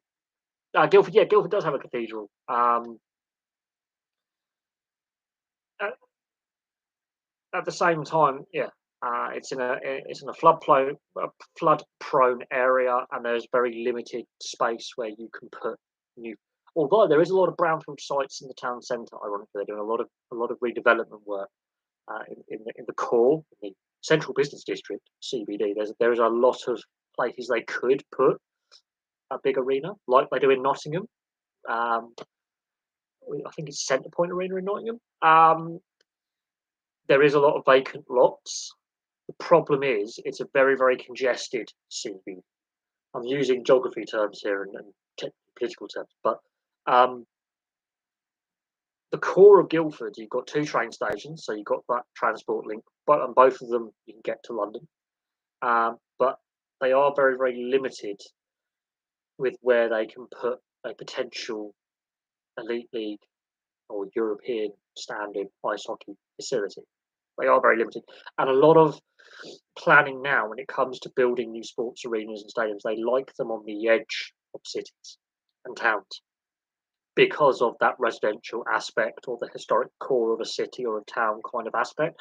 Guildford, yeah, Guildford does have a cathedral. At the same time, yeah, it's in a flood prone area, and there's very limited space where you can put new. Although there is a lot of brownfield sites in the town centre, ironically, they're doing a lot of redevelopment work in the core, in the central business district (CBD). There is a lot of places they could put a big arena, like they do in Nottingham. Um, I think it's Centre Point Arena in Nottingham. There is a lot of vacant lots. The problem is it's a very, very congested CBD. I'm using geography terms here and political terms. But um, the core of Guildford, you've got two train stations, so you've got that transport link, but on both of them you can get to London. But they are very, very limited with where they can put a potential elite league or European standard ice hockey facility. They are very limited, and a lot of planning now when it comes to building new sports arenas and stadiums, they like them on the edge of cities and towns because of that residential aspect or the historic core of a city or a town kind of aspect.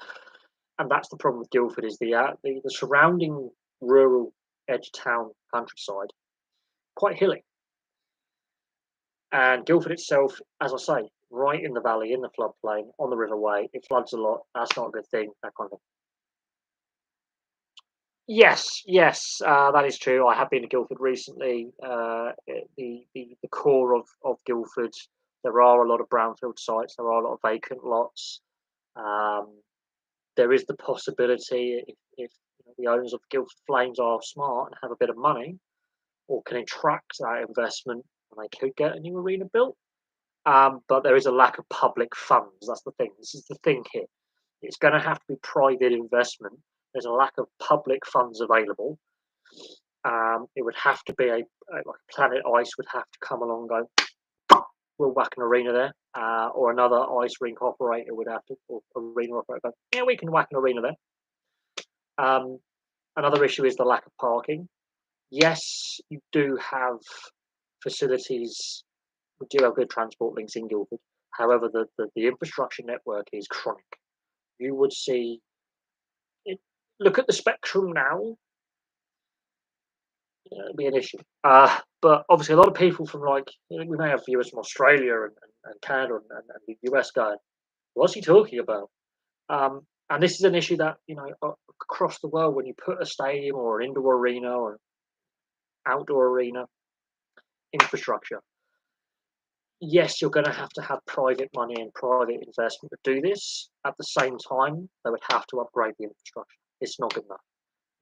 And that's the problem with Guildford is the surrounding rural edge town countryside quite hilly. And Guildford itself, as I say, right in the valley, in the floodplain, on the riverway, it floods a lot. That's not a good thing. That kind of thing. Yes, yes, that is true. I have been to Guildford recently. The core of Guildford, there are a lot of brownfield sites. There are a lot of vacant lots. Um, there is the possibility if the owners of Guildford Flames are smart and have a bit of money, or can attract that investment, and they could get a new arena built. But there is a lack of public funds. That's the thing. This is the thing here. It's going to have to be private investment. There's a lack of public funds available. It would have to be like Planet Ice would have to come along and go, we'll whack an arena there, or another ice rink operator would have to, or arena operator, go, yeah, we can whack an arena there. Another issue is the lack of parking. Yes, you do have facilities. We do have good transport links in Guildford. However, the infrastructure network is chronic. You would see it, look at the spectrum now, it'd be an issue. But obviously, a lot of people from we may have viewers from Australia and Canada and the US going, "What's he talking about?" And this is an issue that across the world, when you put a stadium or an indoor arena or outdoor arena infrastructure, yes, you're going to have private money and private investment to do this. At the same time, they would have to upgrade the infrastructure. It's not good enough.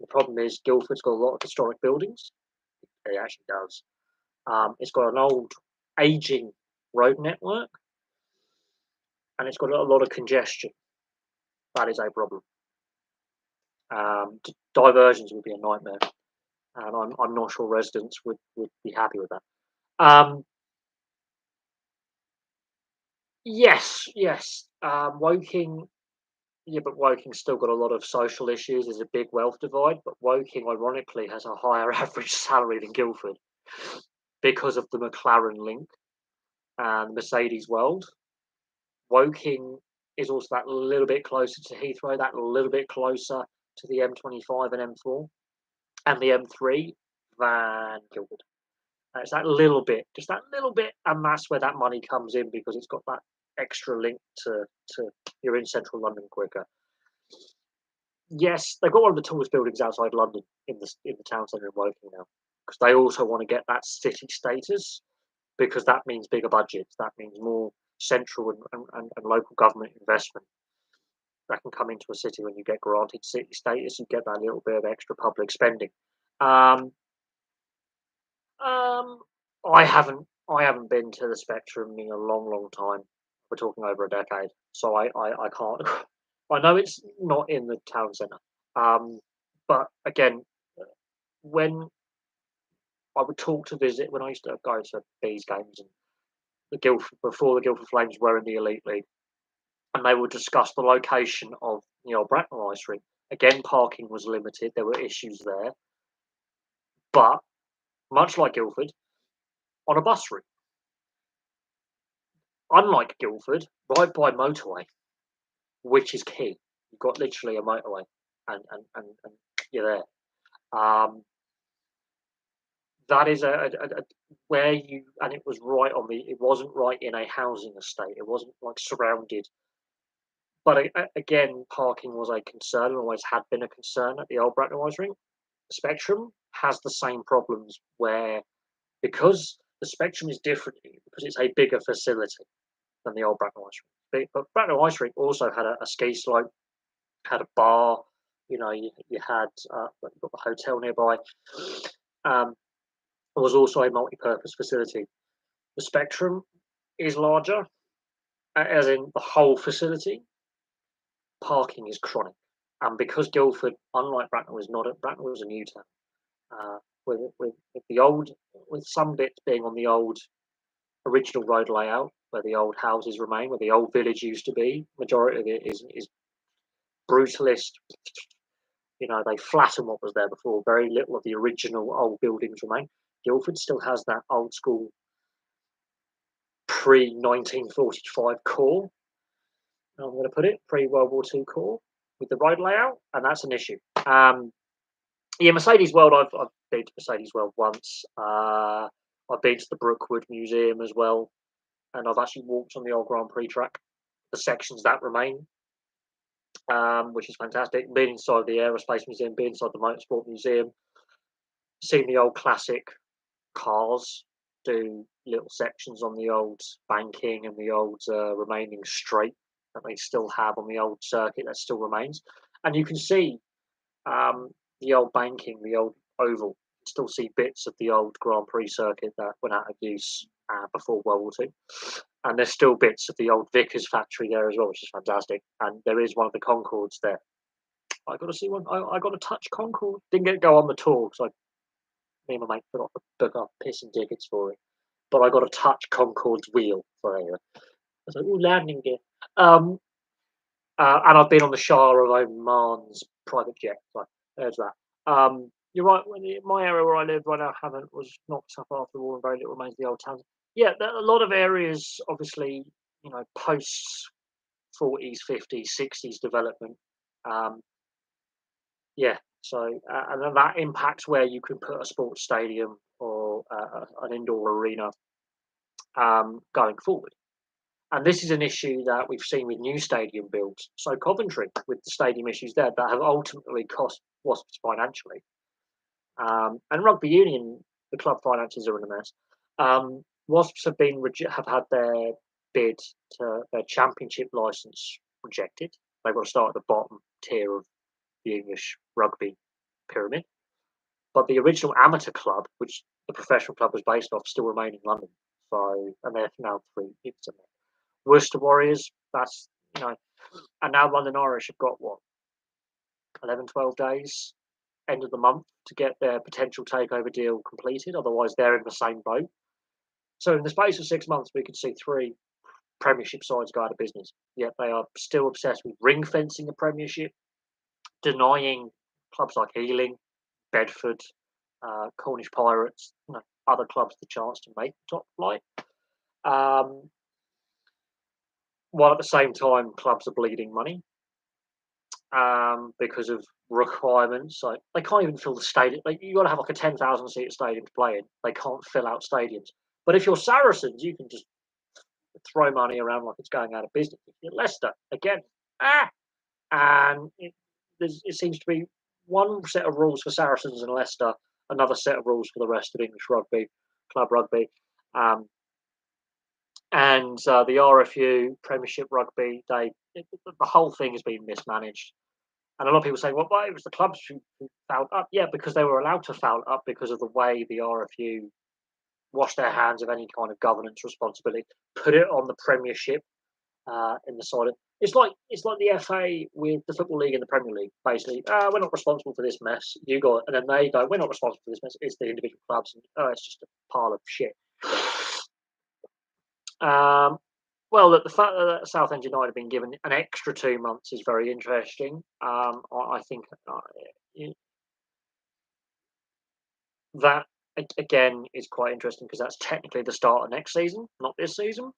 The problem is Guildford's got a lot of historic buildings. It actually does. It's got an old, aging road network, and it's got a lot of congestion. That is a problem. Diversions would be a nightmare, and I'm not sure residents would be happy with that. Yes, yes. Woking, yeah, but Woking's still got a lot of social issues. There's a big wealth divide, but Woking, ironically, has a higher average salary than Guildford because of the McLaren link and Mercedes World. Woking is also that little bit closer to Heathrow, that little bit closer to the M25 and M4 and the M3 than Guildford. It's that little bit, just that little bit, and that's where that money comes in because it's got that extra link to you're in central London quicker. Yes, they've got one of the tallest buildings outside London in the town centre in Woking now because they also want to get that city status because that means bigger budgets, that means more central and local government investment that can come into a city when you get granted city status. You get that little bit of extra public spending. Um, um, I haven't been to the Spectrum in a long, long time. We're talking over a decade, so I can't. I know it's not in the town centre, but again, when I would talk to visit when I used to go to these games and the Guildford before the Guildford Flames were in the Elite League, and they would discuss the location of the old Bracknell ice rink. Again, parking was limited. There were issues there, but much like Guildford, on a bus route. Unlike Guildford, right by motorway, which is key. You've got literally a motorway, and you're there. That is a where you and it was right on the. It wasn't right in a housing estate. It wasn't like surrounded. But again, parking was a concern and always had been a concern at the old Bracknell ice rink. Spectrum has the same problems where because the Spectrum is different because it's a bigger facility than the old Bracknell ice rink. But Bracknell ice rink also had a ski slope, had a bar. You had you've got the hotel nearby. It was also a multi-purpose facility. The spectrum is larger, as in the whole facility. Parking is chronic, and because Guildford, unlike Bracknell, is not a Bracknell is a new town. With the old, with some bits being on the old original road layout where the old houses remain, where the old village used to be. Majority of it is brutalist. They flatten what was there before. Very little of the original old buildings remain. Guildford still has that old school pre 1945 core. I'm going to put it pre World War II core with the road layout, and that's an issue. Yeah, Mercedes World. I've been to Mercedes World once. I've been to the Brookwood Museum as well, and I've actually walked on the old Grand Prix track, the sections that remain, which is fantastic. Been inside the Aerospace Museum, been inside the Motorsport Museum, seen the old classic cars, do little sections on the old banking and the old remaining straight that they still have on the old circuit that still remains. And you can see the old banking, the old oval, still see bits of the old Grand Prix circuit that went out of use before World War II. And there's still bits of the old Vickers factory there as well, which is fantastic. And there is one of the Concords there. I got to see one. I got to touch Concorde. Didn't get to go on the tour because me and my mate forgot to book our pissing tickets for it. But I got to touch Concorde's wheel for it. I was like, "Ooh, landing gear." And I've been on the Shah of Oman's private jet. So there's that. You're right. My area where I live right now haven't was knocked up after the war, and very little remains of the old towns. Yeah, a lot of areas, obviously, post 40s, 50s, 60s development. Um, yeah, so and then that impacts where you can put a sports stadium or an indoor arena going forward. And this is an issue that we've seen with new stadium builds. So Coventry, with the stadium issues there, that have ultimately cost Wasps financially. And Rugby Union, the club finances are in a mess. Wasps have had their bid to their championship license rejected. They've got to start at the bottom tier of the English rugby pyramid. But the original amateur club, which the professional club was based off, still remain in London. So, and they're now 3 years in there. Worcester Warriors, that's, and now London Irish have got what, 11, 12 days, end of the month, to get their potential takeover deal completed. Otherwise, they're in the same boat. So, in the space of 6 months, we could see 3 Premiership sides go out of business. Yet they are still obsessed with ring fencing the Premiership, denying clubs like Ealing, Bedford, Cornish Pirates, other clubs the chance to make top flight. While at the same time, clubs are bleeding money because of requirements. Like they can't even fill the stadium. Like you got to have like a 10,000 seat stadium to play in. They can't fill out stadiums. But if you're Saracens, you can just throw money around like it's going out of business. If you're Leicester, again, and it seems to be one set of rules for Saracens and Leicester, another set of rules for the rest of English rugby, club rugby. And the RFU Premiership Rugby, the whole thing has been mismanaged. And a lot of people say, well, it was the clubs who fouled up. Yeah, because they were allowed to foul up because of the way the RFU washed their hands of any kind of governance responsibility, put it on the Premiership in the side of. It's like the FA with the Football League and the Premier League. Basically, we're not responsible for this mess. You got, and then they go, we're not responsible for this mess. It's the individual clubs, and it's just a pile of shit. Well, the fact that Southend United have been given an extra 2 months is very interesting. I think that again is quite interesting because that's technically the start of next season, not this season,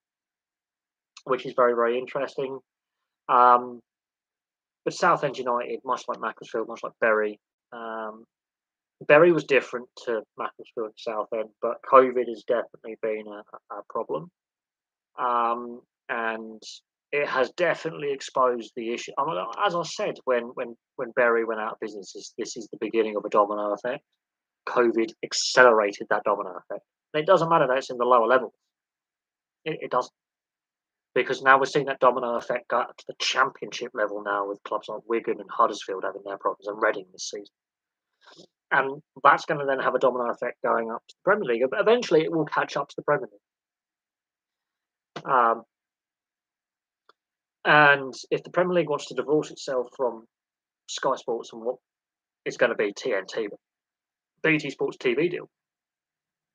which is very, very interesting. But Southend United, much like Macclesfield, much like Bury, Bury was different to Macclesfield and Southend, but COVID has definitely been a problem. And it has definitely exposed the issue. I mean, as I said, when Bury went out of business, this is the beginning of a domino effect. COVID accelerated that domino effect. And it doesn't matter that it's in the lower levels. It doesn't. Because now we're seeing that domino effect go up to the championship level now with clubs like Wigan and Huddersfield having their problems and Reading this season. And that's going to then have a domino effect going up to the Premier League. But eventually it will catch up to the Premier League. Um, and if the Premier League wants to divorce itself from Sky Sports and what is going to be TNT, BT Sports TV deal,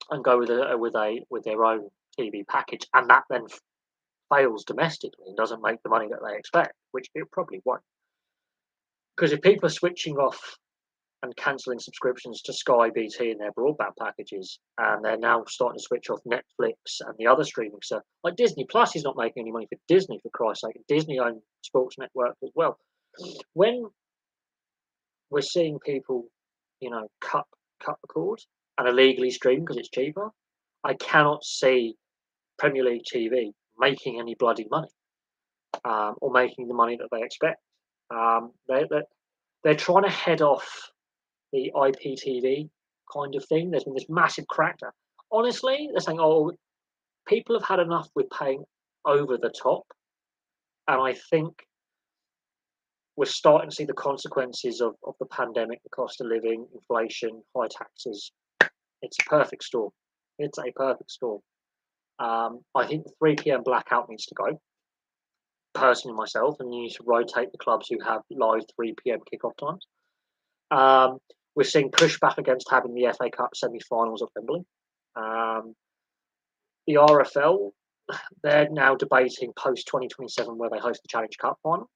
and go with their own TV package, and that then fails domestically and doesn't make the money that they expect, which it probably won't. Because if people are switching off and cancelling subscriptions to Sky, BT, and their broadband packages, and they're now starting to switch off Netflix and the other streaming stuff, like Disney Plus is not making any money for Disney, for Christ's sake. Disney own sports network as well. When we're seeing people, cut the cord and illegally stream because it's cheaper, I cannot see Premier League TV making any bloody money, or making the money that they expect. They're trying to head off the IPTV kind of thing. There's been this massive crackdown. Honestly, they're saying, "Oh, people have had enough with paying over the top," and I think we're starting to see the consequences of the pandemic, the cost of living, inflation, high taxes. It's a perfect storm. It's a perfect storm. I think the 3 p.m. blackout needs to go, personally myself, and you need to rotate the clubs who have live 3 p.m. kickoff times. We're seeing pushback against having the FA Cup semi-finals at Wembley. Um, the RFL, they're now debating post 2027 where they host the Challenge Cup final.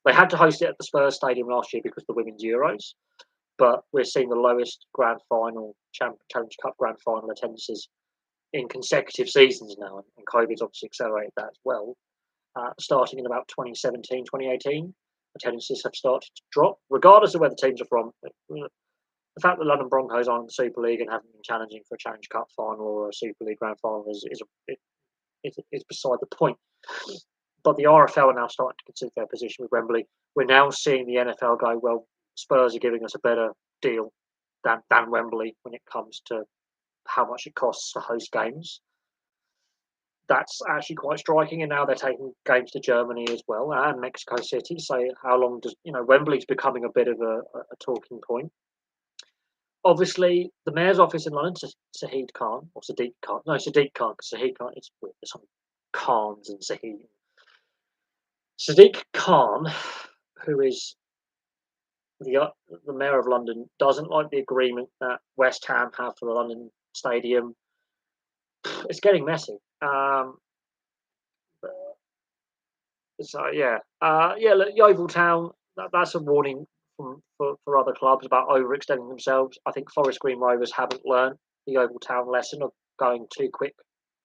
They had to host it at the Spurs Stadium last year because of the Women's Euros, but we're seeing the lowest grand final, Challenge Cup grand final attendances in consecutive seasons now, and COVID's obviously accelerated that as well. Starting in about 2017, 2018, attendances have started to drop, regardless of where the teams are from. The fact that London Broncos aren't in the Super League and haven't been challenging for a Challenge Cup final or a Super League grand final is beside the point. But the RFL are now starting to consider their position with Wembley. We're now seeing the NFL go, well, Spurs are giving us a better deal than Wembley when it comes to how much it costs to host games. That's actually quite striking, and now they're taking games to Germany as well and Mexico City. So how long does Wembley's becoming a bit of a talking point. Obviously, the mayor's office in London, Sadiq Khan, or Sadiq Khan, no, Sadiq Khan, because Sadiq Khan, it's weird. There's some Khans and Sadiq. Sadiq Khan, who is the mayor of London, doesn't like the agreement that West Ham have for the London Stadium. It's getting messy. So yeah. Look, Yeovil Town. That's a warning for other clubs about overextending themselves. I think Forest Green Rovers haven't learned the Yeovil Town lesson of going too quick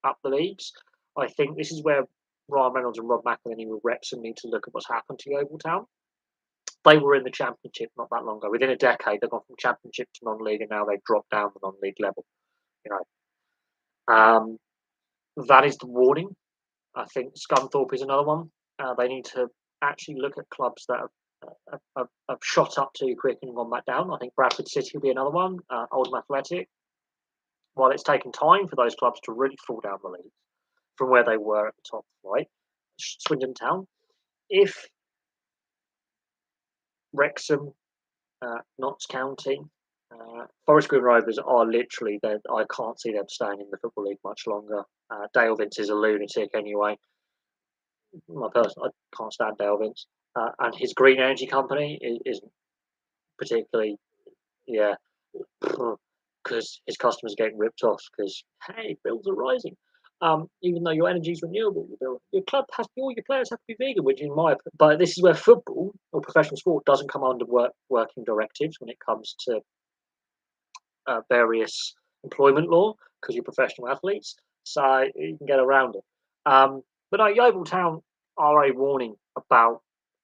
up the leagues. I think this is where Ryan Reynolds and Rob McElhenney with Wrexham need to look at what's happened to Yeovil Town. They were in the Championship not that long ago. Within a decade, they've gone from Championship to non-league, and now they've dropped down the non-league level. You that is the warning. I think Scunthorpe is another one. They need to actually look at clubs that have shot up too quick and gone back down. I think Bradford City will be another one. Oldham Athletic. While it's taken time for those clubs to really fall down the league from where they were at the top, right? Swindon Town. If Wrexham, Notts County, Forest Green Rovers are literally there. I can't see them staying in the Football League much longer. Dale Vince is a lunatic anyway. My person, I can't stand Dale Vince, and his green energy company isn't particularly, yeah, because his customers are getting ripped off because hey, bills are rising. Even though your energy is renewable, your club has all your players have to be vegan, which in my but this is where football or professional sport doesn't come under working directives when it comes to various employment law because you're professional athletes, so you can get around it. But no, Yeovil Town are a warning about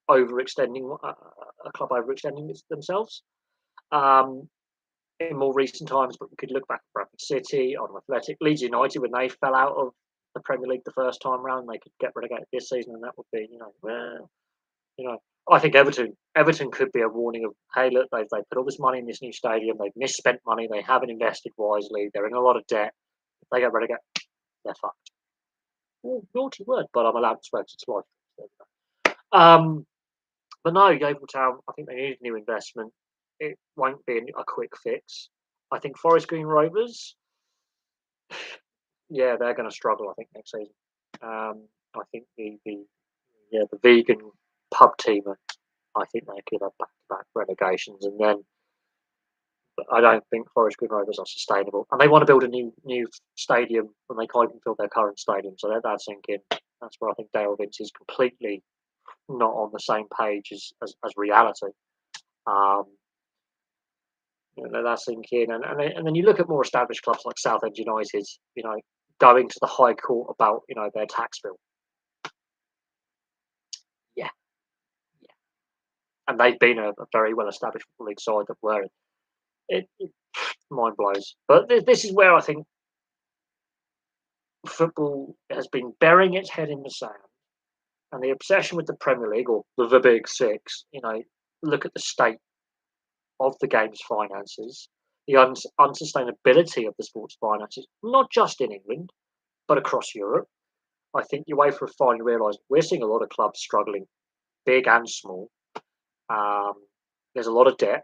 overextending a club overextending themselves. In more recent times, but we could look back at Bradford City, Oldham Athletic, Leeds United when they fell out of the Premier League the first time round, they could get relegated this season, and that would be, I think Everton could be a warning of, hey, look, they put all this money in this new stadium, they've misspent money, they haven't invested wisely, they're in a lot of debt. If they get relegated, they're fucked. Oh, naughty word, but I'm allowed to swear 'cause it's life. But no, Yeovil Town, I think they need new investment. It won't be a quick fix. I think Forest Green Rovers, yeah, they're going to struggle, I think, next season. I think the vegan pub team, I think they could have back-to-back relegations, and then but I don't think Forest Green Rovers are sustainable. And they want to build a new stadium, and they can't even fill their current stadium, so that's thinking. That's where I think Dale Vince is completely not on the same page as reality. Um, that's thinking, and then you look at more established clubs like Southend United, going to the High Court about their tax bill. Yeah, yeah, and they've been a very well established league side that were it mind blows. But this is where I think football has been burying its head in the sand, and the obsession with the Premier League or the Big Six. Look at the state of the game's finances, the unsustainability of the sports finances, not just in England but across Europe. I think UEFA have finally realised we're seeing a lot of clubs struggling, big and small. Um, there's a lot of debt.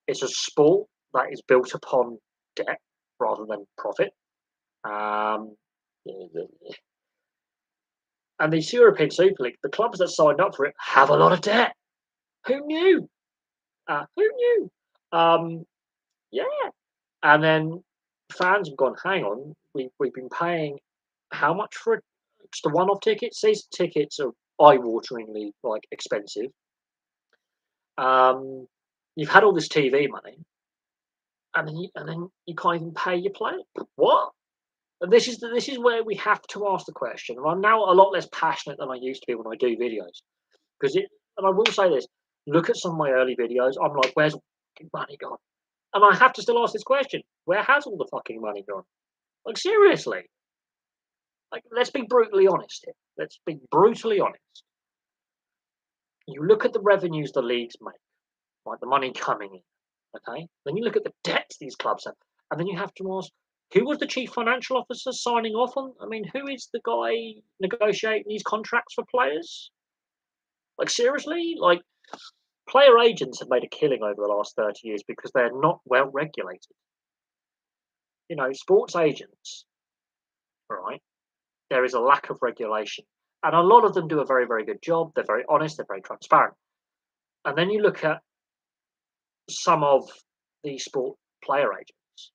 It's a sport that is built upon debt rather than profit. Um, and this European Super League, the clubs that signed up for it have a lot of debt. Who knew? Who knew? Um, yeah. And then fans have gone, hang on, we've been paying how much for it? It's the one-off tickets. Season tickets are eye-wateringly expensive. Um, you've had all this TV money, and then you can't even pay your players. What? And this is where we have to ask the question. And I'm now a lot less passionate than I used to be when I do videos because it. And I will say this: look at some of my early videos. I'm like, where's all the fucking money gone? And I have to still ask this question: where has all the fucking money gone? Like seriously? Like let's be brutally honest here. Let's be brutally honest. You look at the revenues the leagues make, like the money coming in. Okay, then you look at the debts these clubs have, and then you have to ask, who was the chief financial officer signing off on? I mean, who is the guy negotiating these contracts for players? Like seriously, player agents have made a killing over the last 30 years because they're not well regulated. Sports agents, right? There is a lack of regulation, and a lot of them do a very, very good job. They're very honest. They're very transparent. And then you look at some of the sport player agents,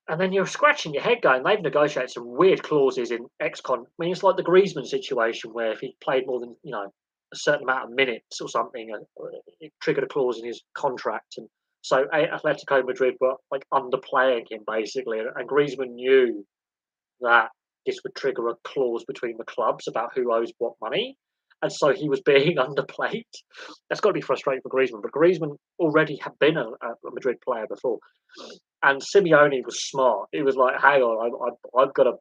and then you're scratching your head going, they've negotiated some weird clauses in ex-con. I mean, it's like the Griezmann situation where if he played more than, a certain amount of minutes or something, it triggered a clause in his contract. And so Atletico Madrid were underplaying him basically. And Griezmann knew that this would trigger a clause between the clubs about who owes what money. And so he was being underplayed. That's got to be frustrating for Griezmann. But Griezmann already had been a Madrid player before. And Simeone was smart. He was like, hang on, I've got to,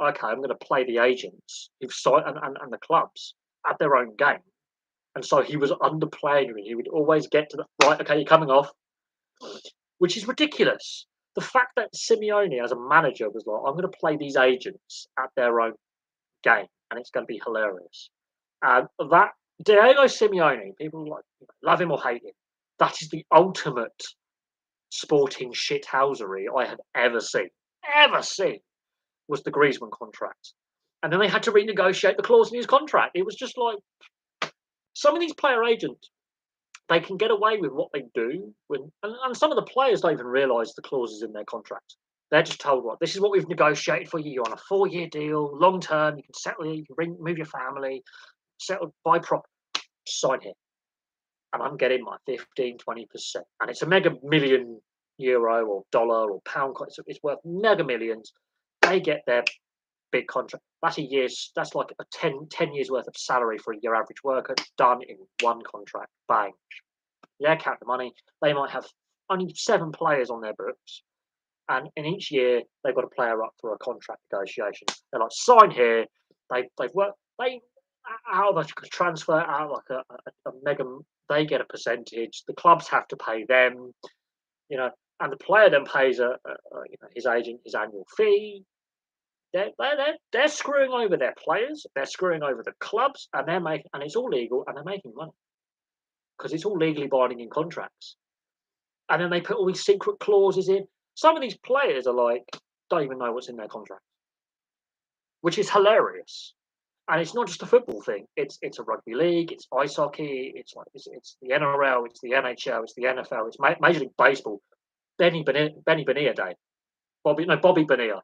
okay, I'm going to play the agents who've signed and the clubs at their own game. And so he was underplaying me. He would always get to the right, okay, you're coming off, which is ridiculous. The fact that Simeone as a manager was like, I'm going to play these agents at their own game and it's going to be hilarious. And that Diego Simeone, people love him or hate him, that is the ultimate sporting shithousery I have ever seen, was the Griezmann contract. And then they had to renegotiate the clause in his contract. It was just like some of these player agents, they can get away with what they do and some of the players don't even realise the clauses in their contract. They're just told, what, this is what we've negotiated for you. You're on a 4-year deal, long term. You can settle, you can move your family, settle, buy prop, sign here. And I'm getting my 15-20%. And it's a mega million euro or dollar or pound. It's worth mega millions. They get their big contract. That's like a 10 years worth of salary for your average worker done in one contract. Bang. Yeah, count the money. They might have only 7 players on their books. And in each year, they've got a player up for a contract negotiation. They're like, sign here. They've worked. They out of a transfer, out of a mega, they get a percentage. The clubs have to pay them, and the player then pays his agent his annual fee. They're screwing over their players. They're screwing over the clubs, and it's all legal, and they're making money because it's all legally binding in contracts. And then they put all these secret clauses in. Some of these players are don't even know what's in their contract. which is hilarious. And it's not just a football thing. It's a rugby league, it's ice hockey, it's the NRL, it's the NHL, it's the NFL, it's Major League Baseball. Benny Bonilla Day, Bobby Bonilla,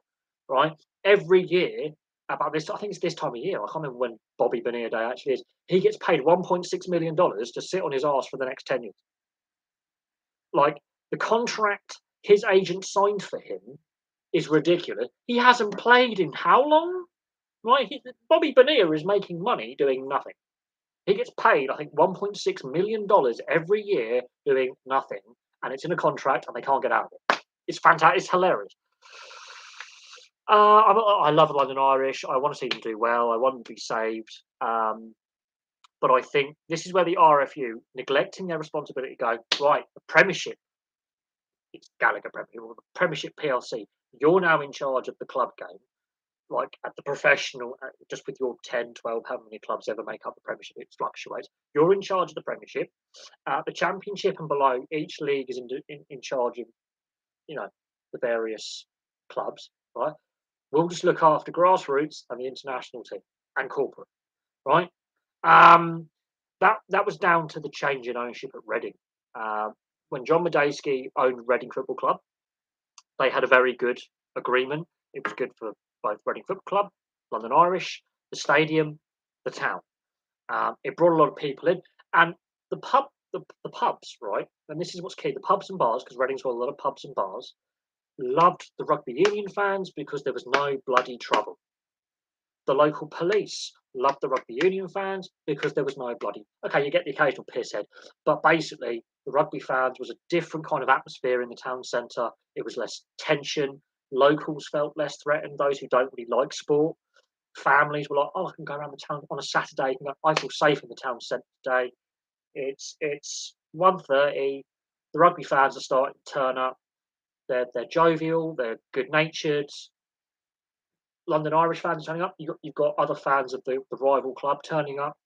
right? Every year about this, I think it's this time of year. I can't remember when Bobby Bonilla Day actually is. He gets paid $1.6 million to sit on his ass for the next 10 years. Like the contract his agent signed for him is ridiculous. He hasn't played in how long? Right? Bobby Bonilla is making money doing nothing. He gets paid, I think, $1.6 million every year doing nothing, and it's in a contract, and they can't get out of it. It's fantastic. It's hilarious. I love the London Irish. I want to see them do well. I want them to be saved. But I think this is where the RFU, neglecting their responsibility, go right. The Premiership, it's Gallagher Premiership, or the Premiership PLC. You're now in charge of the club game, like at the professional, just with your 10, 12, how many clubs ever make up the Premiership, it fluctuates. You're in charge of the Premiership. The Championship and below, each league is in charge of, the various clubs, right? We'll just look after grassroots and the international team and corporate, right? That was down to the change in ownership at Reading. When John Medeski owned Reading Football Club, they had a very good agreement. It was good for both Reading Football Club, London Irish, the stadium, the town. It brought a lot of people in, and the pubs, right? And this is what's key: the pubs and bars, because Reading's got a lot of pubs and bars. Loved the rugby union fans because there was no bloody trouble. The local police loved the rugby union fans because there was no bloody. Okay, you get the occasional pisshead, but basically the rugby fans was a different kind of atmosphere in the town centre. It was less tension. Locals felt less threatened. Those who don't really like sport, families were like, "Oh, I can go around the town on a Saturday. I feel safe in the town centre today." It's 1:30. The rugby fans are starting to turn up. They're jovial. They're good natured. London Irish fans turning up. You've got other fans of the rival club turning up,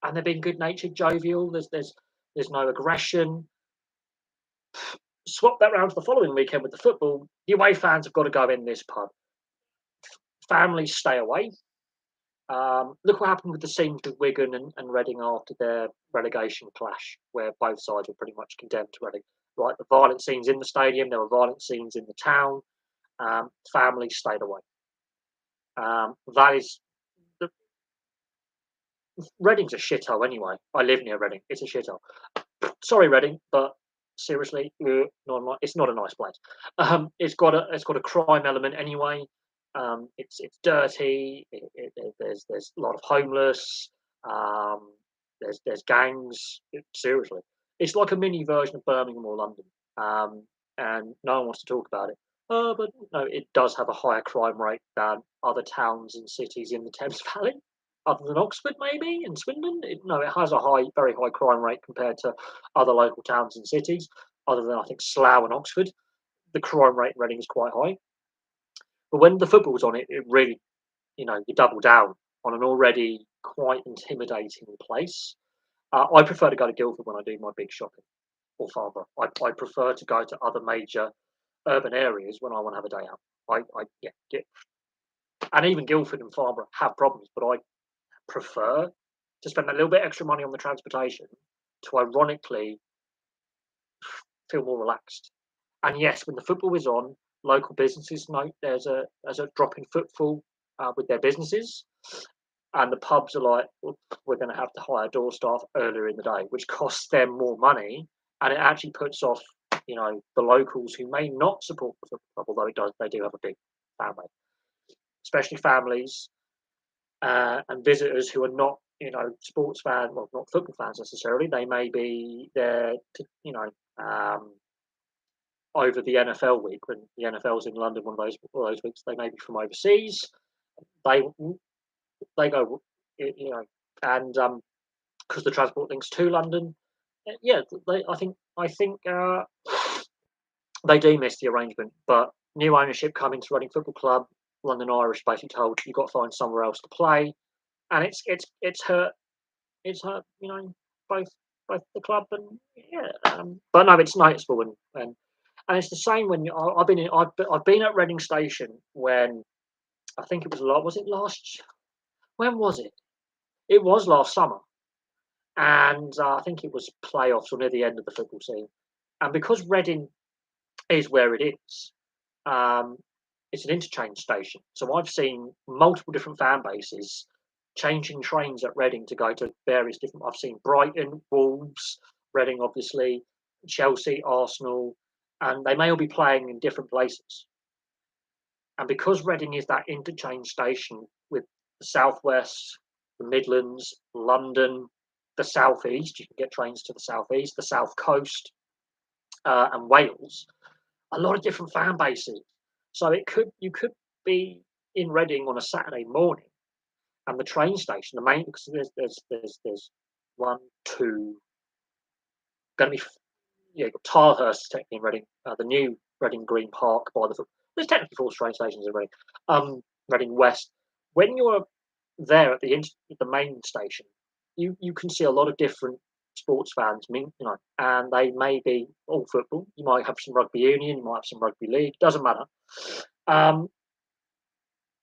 and they're being good natured, jovial. There's no aggression. Swap that round to the following weekend with the football. The away fans have got to go in this pub. Families stay away. Look what happened with the scenes with Wigan and Reading after their relegation clash, where both sides were pretty much condemned to Reading. Right, the violent scenes in the stadium, there were violent scenes in the town. Families stayed away. That is the, Reading's a shithole anyway. I live near Reading. It's a shithole. Sorry, Reading, but seriously, it's not a nice place. It's got a crime element anyway. It's dirty. There's a lot of homeless. Um, there's gangs. Seriously, it's like a mini version of Birmingham or London. And no one wants to talk about it. But no, it does have a higher crime rate than other towns and cities in the Thames Valley, other than Oxford maybe and Swindon. It has a very high crime rate compared to other local towns and cities. Other than I think Slough and Oxford, the crime rate in Reading is quite high. But when the football's on, it really, you double down on an already quite intimidating place. I prefer to go to Guildford when I do my big shopping, or Farnborough. I prefer to go to other major urban areas when I want to have a day out. And even Guildford and Farnborough have problems, but I prefer to spend a little bit extra money on the transportation to ironically feel more relaxed. And yes, when the football is on, local businesses note there's a drop in footfall with their businesses, and the pubs are like, "Well, we're going to have to hire door staff earlier in the day, which costs them more money, and it actually puts off the locals who may not support the football club, although they do have a big fan base, especially families and visitors who are not sports fans, well, not football fans necessarily. They may be there to over the NFL week when the NFL's in London. One of those weeks, they may be from overseas. They go, and because the transport links to London, yeah, I think they do miss the arrangement. But new ownership coming to Reading Football Club, London Irish basically told you've got to find somewhere else to play, and it's hurt both the club and but no, it's noticeable and it's the same when I've been at Reading Station when I think it was was it last? When was it? It was last summer, and I think it was playoffs or near the end of the football season. And because Reading is where it is, um, it's an interchange station. So I've seen multiple different fan bases changing trains at Reading to go to various different. I've seen Brighton, Wolves, Reading, obviously, Chelsea, Arsenal, and they may all be playing in different places. And because Reading is that interchange station with the Southwest, the Midlands, London, the Southeast, you can get trains to the Southeast, the South Coast, and Wales, a lot of different fan bases. So you could be in Reading on a Saturday morning, and the train station, the main because there's one, two, going to be yeah, you've got Tilehurst technically in Reading, the new Reading Green Park by there's technically four train stations in Reading, Reading West. When you're there at the main station, you can see a lot of different sports fans, and they may be all football. You might have some rugby union, you might have some rugby league, doesn't matter. Um,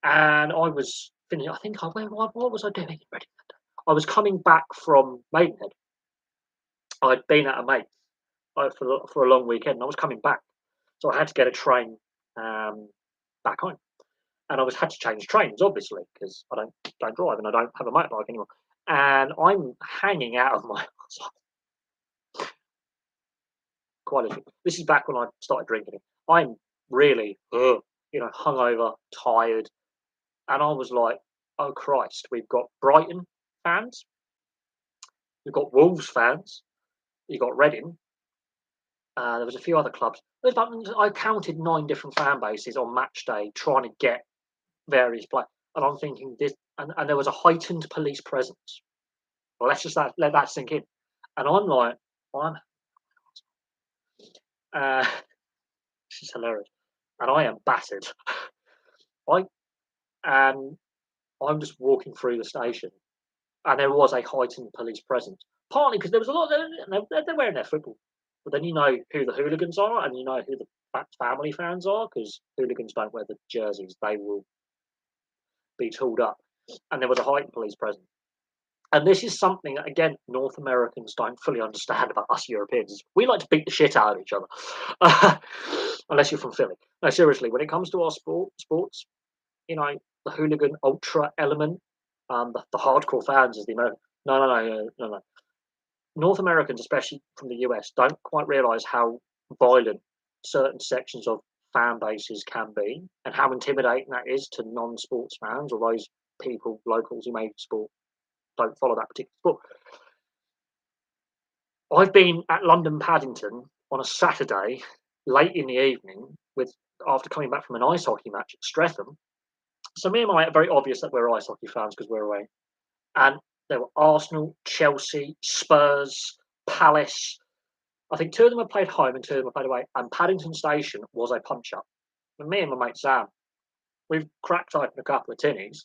and I was thinking, I think what was I doing in Reading that day? I was coming back from Maidenhead. I'd been at a mate for a long weekend. And I was coming back, so I had to get a train back home, and had to change trains obviously because I don't drive and I don't have a motorbike anymore. And I'm hanging out of my quite literally. This is back when I started drinking. I'm really, hungover, tired, and I was like, "Oh Christ, we've got Brighton fans, we've got Wolves fans, you've got Reading." There was a few other clubs. I counted 9 different fan bases on match day trying to get various players, and I'm thinking this, and there was a heightened police presence. Well, let's just let that sink in. And I'm like, I'm, this is hilarious, and I am battered. I and I'm just walking through the station, and there was a heightened police presence. Partly because there was a lot. They're wearing their football, but then you know who the hooligans are, and you know who the family fans are, because hooligans don't wear the jerseys; they will be tooled up. And there was a heightened police presence. And this is something that, again, North Americans don't fully understand about us Europeans. We like to beat the shit out of each other, unless you're from Philly. No, seriously, when it comes to our sports, the hooligan ultra element, the hardcore fans is the American. No. North Americans, especially from the US, don't quite realize how violent certain sections of fan bases can be and how intimidating that is to non-sports fans or those people, locals who may don't follow that particular sport. I've been at London Paddington on a Saturday late in the evening after coming back from an ice hockey match at Streatham. So me and my mate are very obvious that we're ice hockey fans because we're away. And there were Arsenal, Chelsea, Spurs, Palace. I think 2 of them had played home and 2 of them had played away. And Paddington Station was a punch-up. And me and my mate Sam, we've cracked open a couple of tinnies.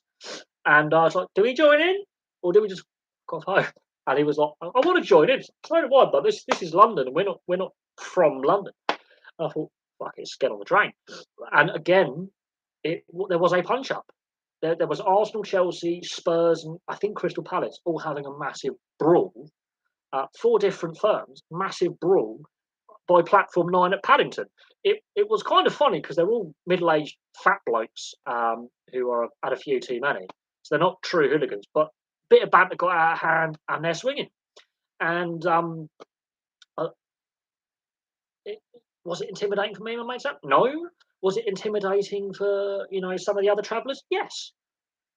And I was like, do we join in? Or do we just go home? And he was like, I want to join in. So do I, but this is London and we're not from London. And I thought, fuck it, let's get on the train. And again, there was a punch up. There was Arsenal, Chelsea, Spurs, and I think Crystal Palace all having a massive brawl. 4 different firms, massive brawl by platform 9 at Paddington. It was kind of funny because they're all middle-aged fat blokes who are had a few too many. So they're not true hooligans, but a bit of banter got out of hand and they're swinging. And was it intimidating for me and my mates? No. Was it intimidating for some of the other travellers? Yes.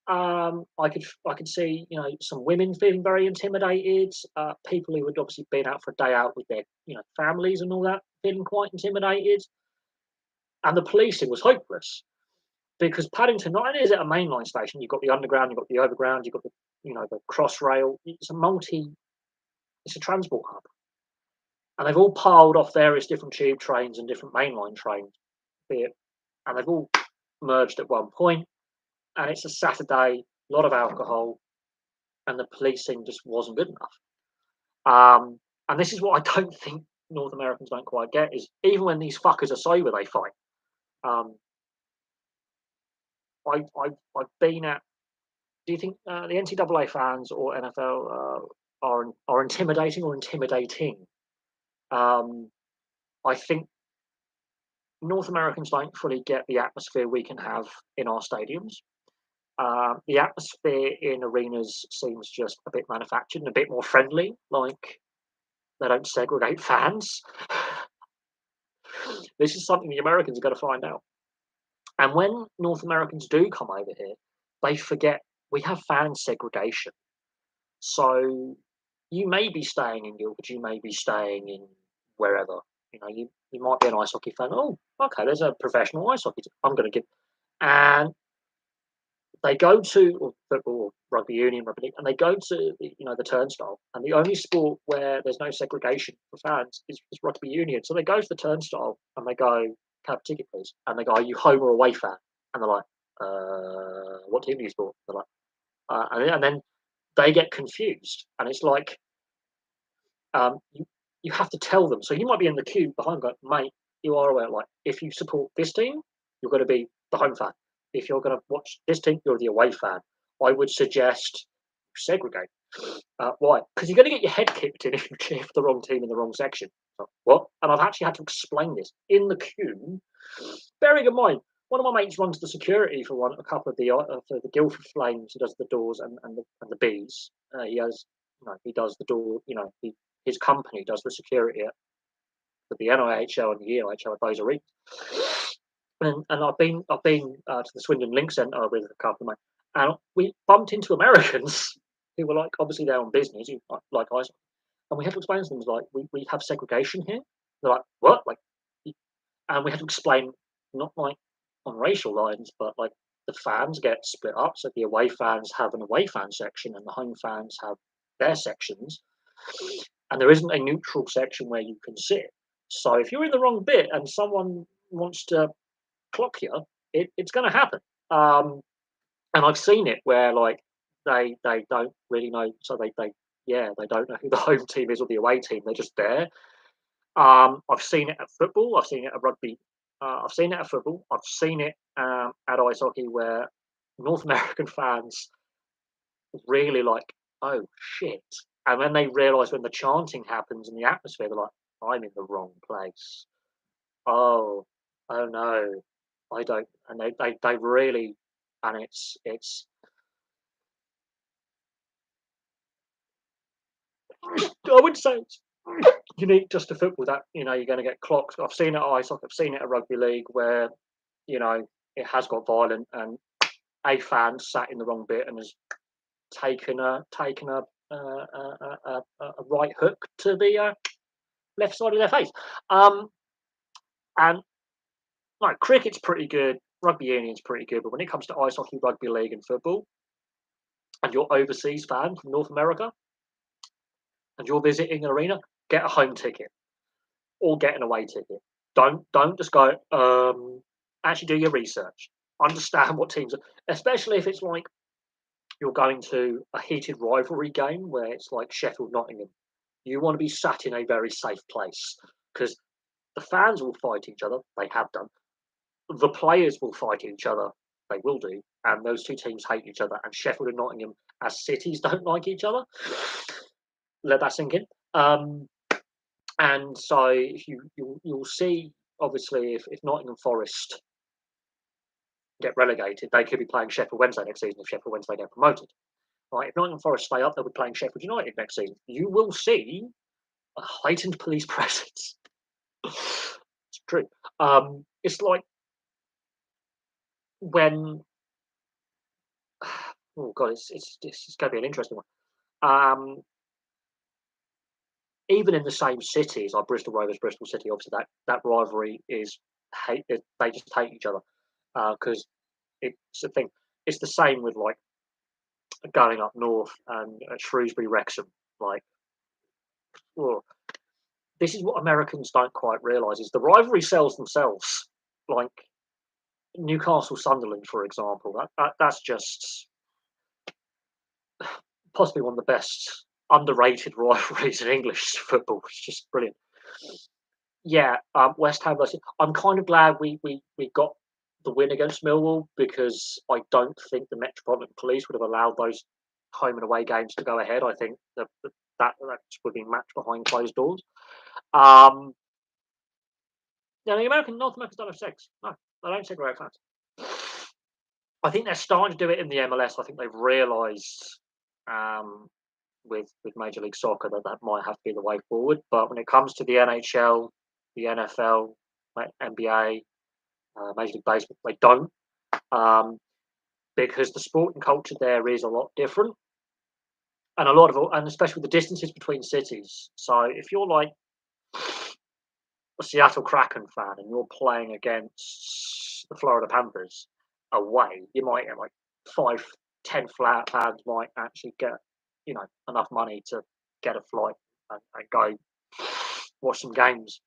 I could see some women feeling very intimidated. People who had obviously been out for a day out with their families and all that feeling quite intimidated. And the policing was hopeless because Paddington, not only is it a mainline station, you've got the underground, you've got the overground, you've got the crossrail. It's a transport hub, and they've all piled off various different tube trains and different mainline trains, and they've all merged at one point. And it's a Saturday, a lot of alcohol, and the policing just wasn't good enough. And this is what I don't think North Americans don't quite get is even when these fuckers are sober, they fight. I've been at. Do you think the NCAA fans or NFL are intimidating or intimidating? Um, I think North Americans don't fully get the atmosphere we can have in our stadiums. The atmosphere in arenas seems just a bit manufactured and a bit more friendly. Like they don't segregate fans. This is something the Americans are going to find out. And when North Americans do come over here, they forget we have fan segregation. So you may be staying in Guildford, you may be staying in wherever. You might be an ice hockey fan. Oh, okay, there's a professional ice hockey team. I'm going to give, and they go to or football, or rugby union, rugby league, and they go to the turnstile. And the only sport where there's no segregation for fans is rugby union. So they go to the turnstile and they go, "Can I have a ticket, please?" And they go, "Are you home or away fan?" And they're like, "What team do you support?" They're like, and then they get confused, and it's like you have to tell them. So you might be in the queue behind, going, "Mate, you are aware. Like, if you support this team, you're going to be the home fan. If you're going to watch this team, you're the away fan." I would suggest segregate. Why? Because you're going to get your head kicked in if you cheer for the wrong team in the wrong section. Like, what? And I've actually had to explain this in the queue. Bearing in mind, one of my mates runs the security for a couple of for the Guildford Flames. He does the doors and the bees. He does the door. His company does the security for the NIHL and the EIHL at those arenas. And I've been to the Swindon Link Centre with a couple of my, and we bumped into Americans who were like obviously there on business, who like us, and we had to explain to them like we have segregation here. They're like, what? Like, and we had to explain not like on racial lines, but like the fans get split up. So the away fans have an away fan section, and the home fans have their sections, and there isn't a neutral section where you can sit. So if you're in the wrong bit and someone wants to clock you, it's going to happen. And I've seen it where like they don't really know, so they don't know who the home team is or the away team. They're just there. I've seen it at football. I've seen it at rugby. I've seen it at football. I've seen it at ice hockey where North American fans really like, oh shit, and then they realise when the chanting happens and the atmosphere, they're like, I'm in the wrong place. Oh, oh no, I don't, and they really, and it's I wouldn't say it's unique just to football that you're going to get clocked. I've seen it at ice hockey, I've seen it at rugby league where it has got violent and a fan sat in the wrong bit and has taken a right hook to the left side of their face. And like cricket's pretty good, rugby union's pretty good, but when it comes to ice hockey, rugby league, and football, and you're overseas fan from North America, and you're visiting an arena, get a home ticket or get an away ticket. Don't just go. Actually, do your research. Understand what teams are, especially if it's like you're going to a heated rivalry game where it's like Sheffield Nottingham. You want to be sat in a very safe place because the fans will fight each other. They have done. The players will fight each other. They will do. And those two teams hate each other. And Sheffield and Nottingham, as cities, don't like each other. Let that sink in. And so if you'll see, obviously, if Nottingham Forest get relegated, they could be playing Sheffield Wednesday next season if Sheffield Wednesday get promoted. Right? If Nottingham Forest stay up, they'll be playing Sheffield United next season. You will see a heightened police presence. It's true. It's like when oh god, it's going to be an interesting one. Even in the same cities, like Bristol Rovers, Bristol City, obviously that rivalry is hate. They just hate each other because it's a thing. It's the same with like going up north and Shrewsbury, Wrexham. Like, oh, this is what Americans don't quite realise is the rivalry sells themselves. Like Newcastle, Sunderland, for example. That's just possibly one of the best underrated rivalries in English football. It's just brilliant. Yeah, West Ham versus. I'm kind of glad we got the win against Millwall because I don't think the Metropolitan Police would have allowed those home and away games to go ahead. I think that would be matched behind closed doors. Um, yeah, the North Americans don't have sex. No, they don't segregate fans. I think they're starting to do it in the MLS. I think they've realised um, with Major League Soccer that might have to be the way forward. But when it comes to the NHL, the NFL, NBA, Major League Baseball, they don't. Um, because the sport and culture there is a lot different, and and especially with the distances between cities. So if you're like a Seattle Kraken fan and you're playing against the Florida Panthers away, you might get like 5, 10 fans might actually get enough money to get a flight and go watch some games.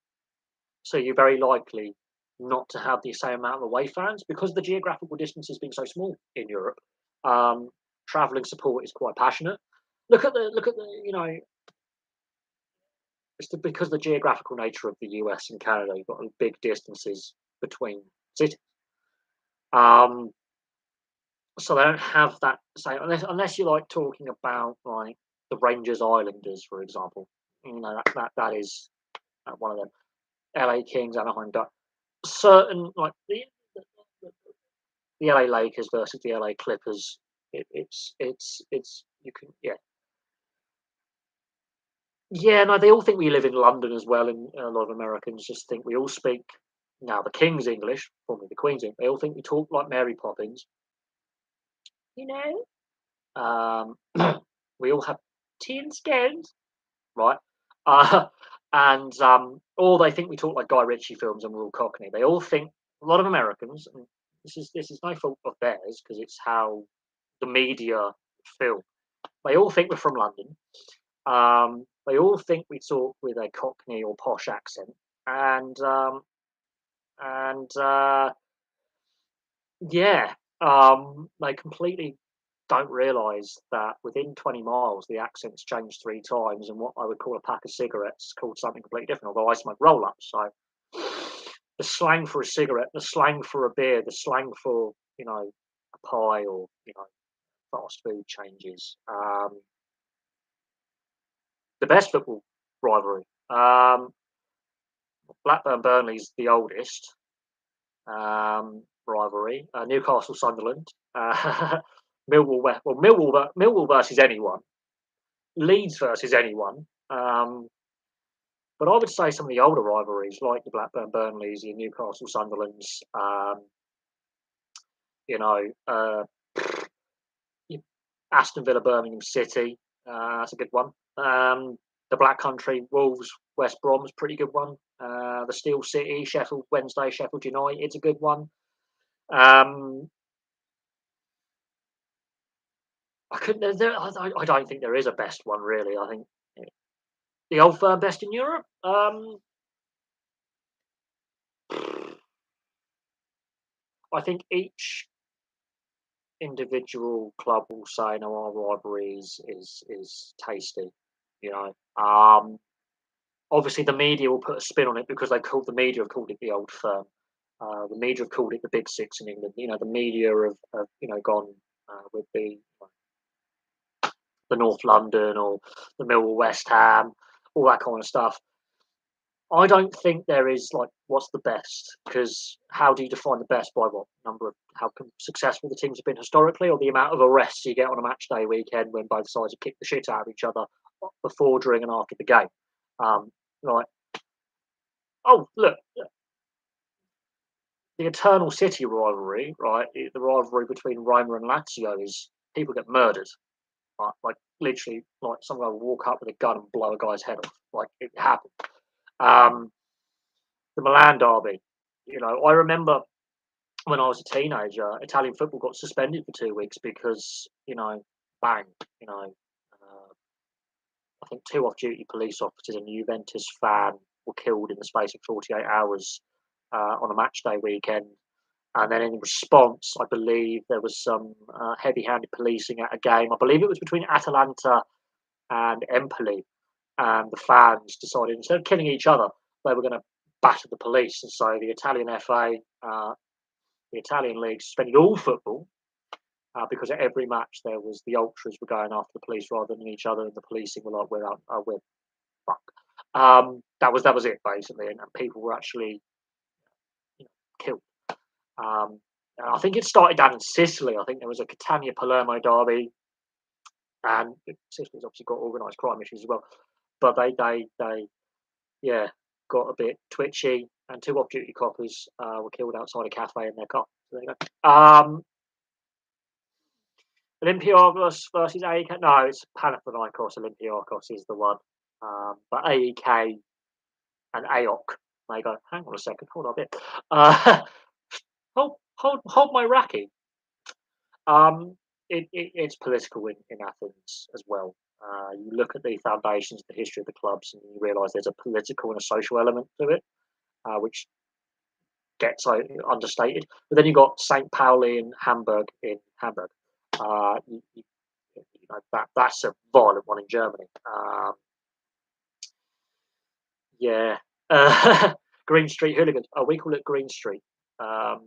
So you're very likely not to have the same amount of away fans because the geographical distances being so small in Europe. Um, Travelling support is quite passionate. Look at the because the geographical nature of the US and Canada, you've got big distances between cities. Um, so they don't have that same unless you're like talking about like the Rangers Islanders, for example. That is one of them. LA Kings, Anaheim Ducks. Certain like the LA Lakers versus the LA Clippers. It's you can yeah, no, they all think we live in London as well, and a lot of Americans just think we all speak now the King's English, formerly the Queen's English. They all think we talk like Mary Poppins, you know. We all have tea and scones, right? Uh, and or they think we talk like Guy Ritchie films and we're all Cockney. They all think a lot of Americans, and this is no fault of theirs because it's how the media feel. They all think we're from London. They all think we talk with a Cockney or posh accent, and and yeah, they completely don't realise that within 20 miles the accent's changed 3 times, and what I would call a pack of cigarettes is called something completely different. Although I smoke roll-ups, so the slang for a cigarette, the slang for a beer, the slang for a pie or fast food changes. The best football rivalry. Blackburn Burnley's the oldest rivalry. Newcastle Sunderland. Millwall versus anyone. Leeds versus anyone. But I would say some of the older rivalries, like the Blackburn Burnleys, the Newcastle Sunderlands. You know, uh, Aston Villa Birmingham City. That's a good one. The Black Country Wolves West Brom's pretty good one. The Steel City Sheffield Wednesday Sheffield United. It's a good one. Um, I couldn't. I don't think there is a best one really. I think the old firm best in Europe. I think each individual club will say, "No, our rivalry is tasty." You know, obviously the media will put a spin on it because the media have called it the old firm. The media have called it the Big Six in England. The media have gone with the North London or the Millwall West Ham, all that kind of stuff. I don't think there is like what's the best because how do you define the best by what number of successful the teams have been historically or the amount of arrests you get on a match day weekend when both sides have kicked the shit out of each other before, during, and after the game. Like, oh look, the eternal city rivalry, right? The rivalry between Roma and Lazio is people get murdered, right? Like literally, like some guy will walk up with a gun and blow a guy's head off. Like it happened. Um, the Milan derby. I remember when I was a teenager, Italian football got suspended for 2 weeks because bang, I think two off-duty police officers and a Juventus fan were killed in the space of 48 hours on a match day weekend. And then in response, I believe there was some heavy-handed policing at a game. I believe it was between Atalanta and Empoli, and the fans decided instead of killing each other, they were going to batter the police. And so the Italian FA the Italian league suspended all football because at every match there was the ultras were going after the police rather than each other, and the policing were like, we're fuck." That was it basically, and people were actually, you know, killed. Um, I think it started down in Sicily. I think there was a Catania Palermo derby, and Sicily's obviously got organised crime issues as well. But they yeah, got a bit twitchy, and two off-duty coppers were killed outside a cafe in their car. So there you go. Olympiacos versus AEK. No, it's Panathinaikos. Olympiacos is the one. But AEK and AOK. They go, hang on a second, hold on a bit. Uh, hold my racket. Um, it's political in Athens as well. You look at the foundations, the history of the clubs, and you realise there's a political and a social element to it, which gets understated. But then you got St. Pauli and Hamburg in Hamburg. You know that's a violent one in Germany. Yeah, Green Street hooligans. Oh, we call it Green Street. So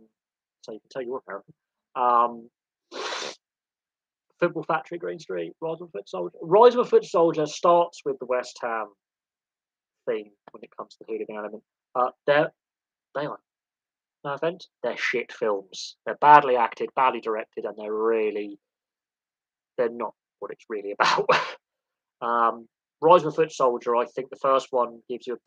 you can tell you're American. Um, Football Factory, Green Street, Rise of a Foot Soldier. Rise of a Foot Soldier starts with the West Ham theme when it comes to the hooligan element. They are, no offense, they're shit films. They're badly acted, badly directed, and they're not what it's really about. Rise of a Foot Soldier, I think the first one gives you a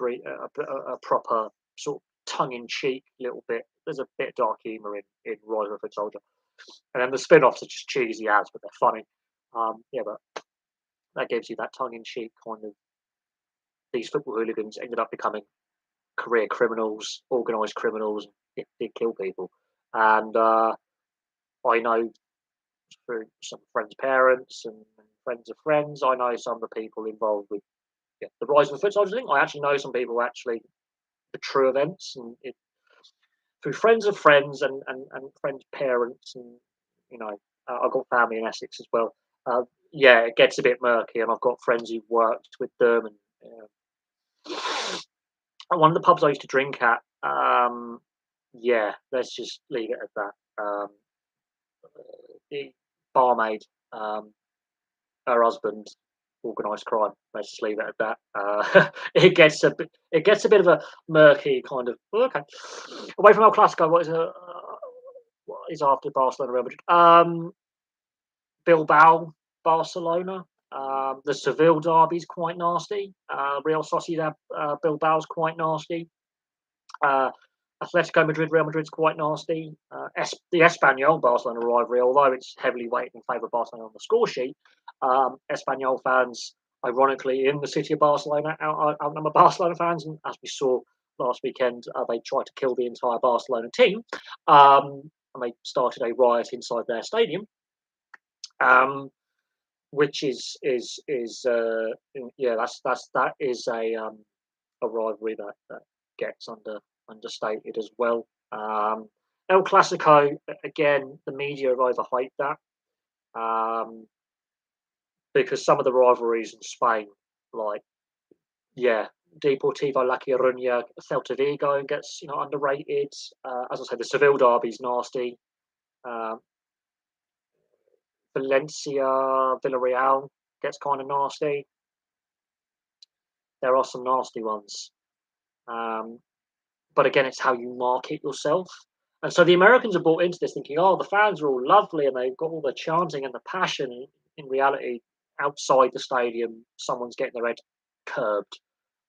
proper sort of tongue-in-cheek little bit. There's a bit of dark humour in Rise of a Foot Soldier, and then the spin-offs are just cheesy ads, but they're funny. Yeah, but that gives you that tongue-in-cheek kind of. These football hooligans ended up becoming career criminals, organised criminals, did kill people, and I know through some friends' parents and friends of friends, I know some of the people involved with the Rise of the Foot Soldier thing. I actually know some people actually the true events and through friends of friends and friends' parents and you know I've got family in Essex as well. Yeah, it gets a bit murky, and I've got friends who've worked with them, and one of the pubs I used to drink at. Yeah, let's just leave it at that. The barmaid, her husband, organised crime. Let's just leave it at that. It gets a bit of a murky kind of. Okay, away from El Clasico. What is after Barcelona Real Madrid? Bilbao, Barcelona. The Seville derby is quite nasty. Real Sociedad, Bilbao's quite nasty. Uh, Atletico Madrid, Real Madrid's quite nasty. The Espanyol Barcelona rivalry, although it's heavily weighted in favour of Barcelona on the score sheet, Espanyol fans, ironically, in the city of Barcelona, outnumber Barcelona fans. And as we saw last weekend, they tried to kill the entire Barcelona team, and they started a riot inside their stadium. Which yeah, that is a rivalry that gets understated as well. El Clasico, again, the media have overhyped that because some of the rivalries in Spain, like yeah, Deportivo La Coruña, Celta Vigo gets underrated. As I said, the Seville derby's nasty. Um, Valencia, Villarreal gets kind of nasty. There are some nasty ones. But again, it's how you market yourself. And so the Americans are bought into this thinking, oh, the fans are all lovely and they've got all the chanting and the passion. In reality, outside the stadium, someone's getting their head curbed.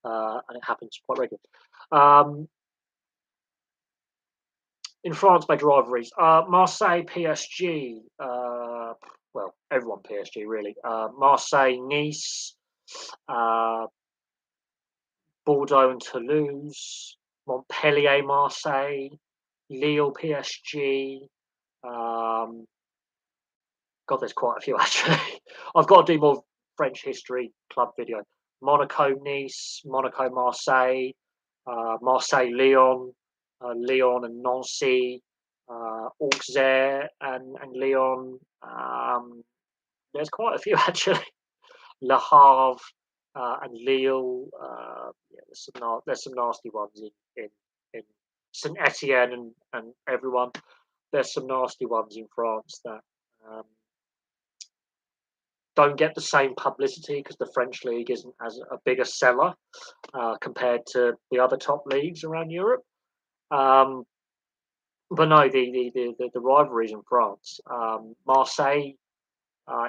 And it happens quite regularly. In France, major rivalries. Marseille, PSG. Well, everyone PSG, really. Marseille, Nice. Bordeaux and Toulouse, Montpellier, Marseille, Lille, PSG. God, there's quite a few actually. I've got to do more French history club video. Monaco, Nice, Monaco, Marseille, Marseille, Lyon, Lyon and Nancy, Auxerre and Lyon. There's quite a few actually. Le Havre and Lille. Yeah, there's some nasty ones in Saint Etienne and everyone. there's some nasty ones in France that um, don't get the same publicity because the French league isn't as a bigger seller compared to the other top leagues around Europe. Um, but no, the rivalries in France. Marseille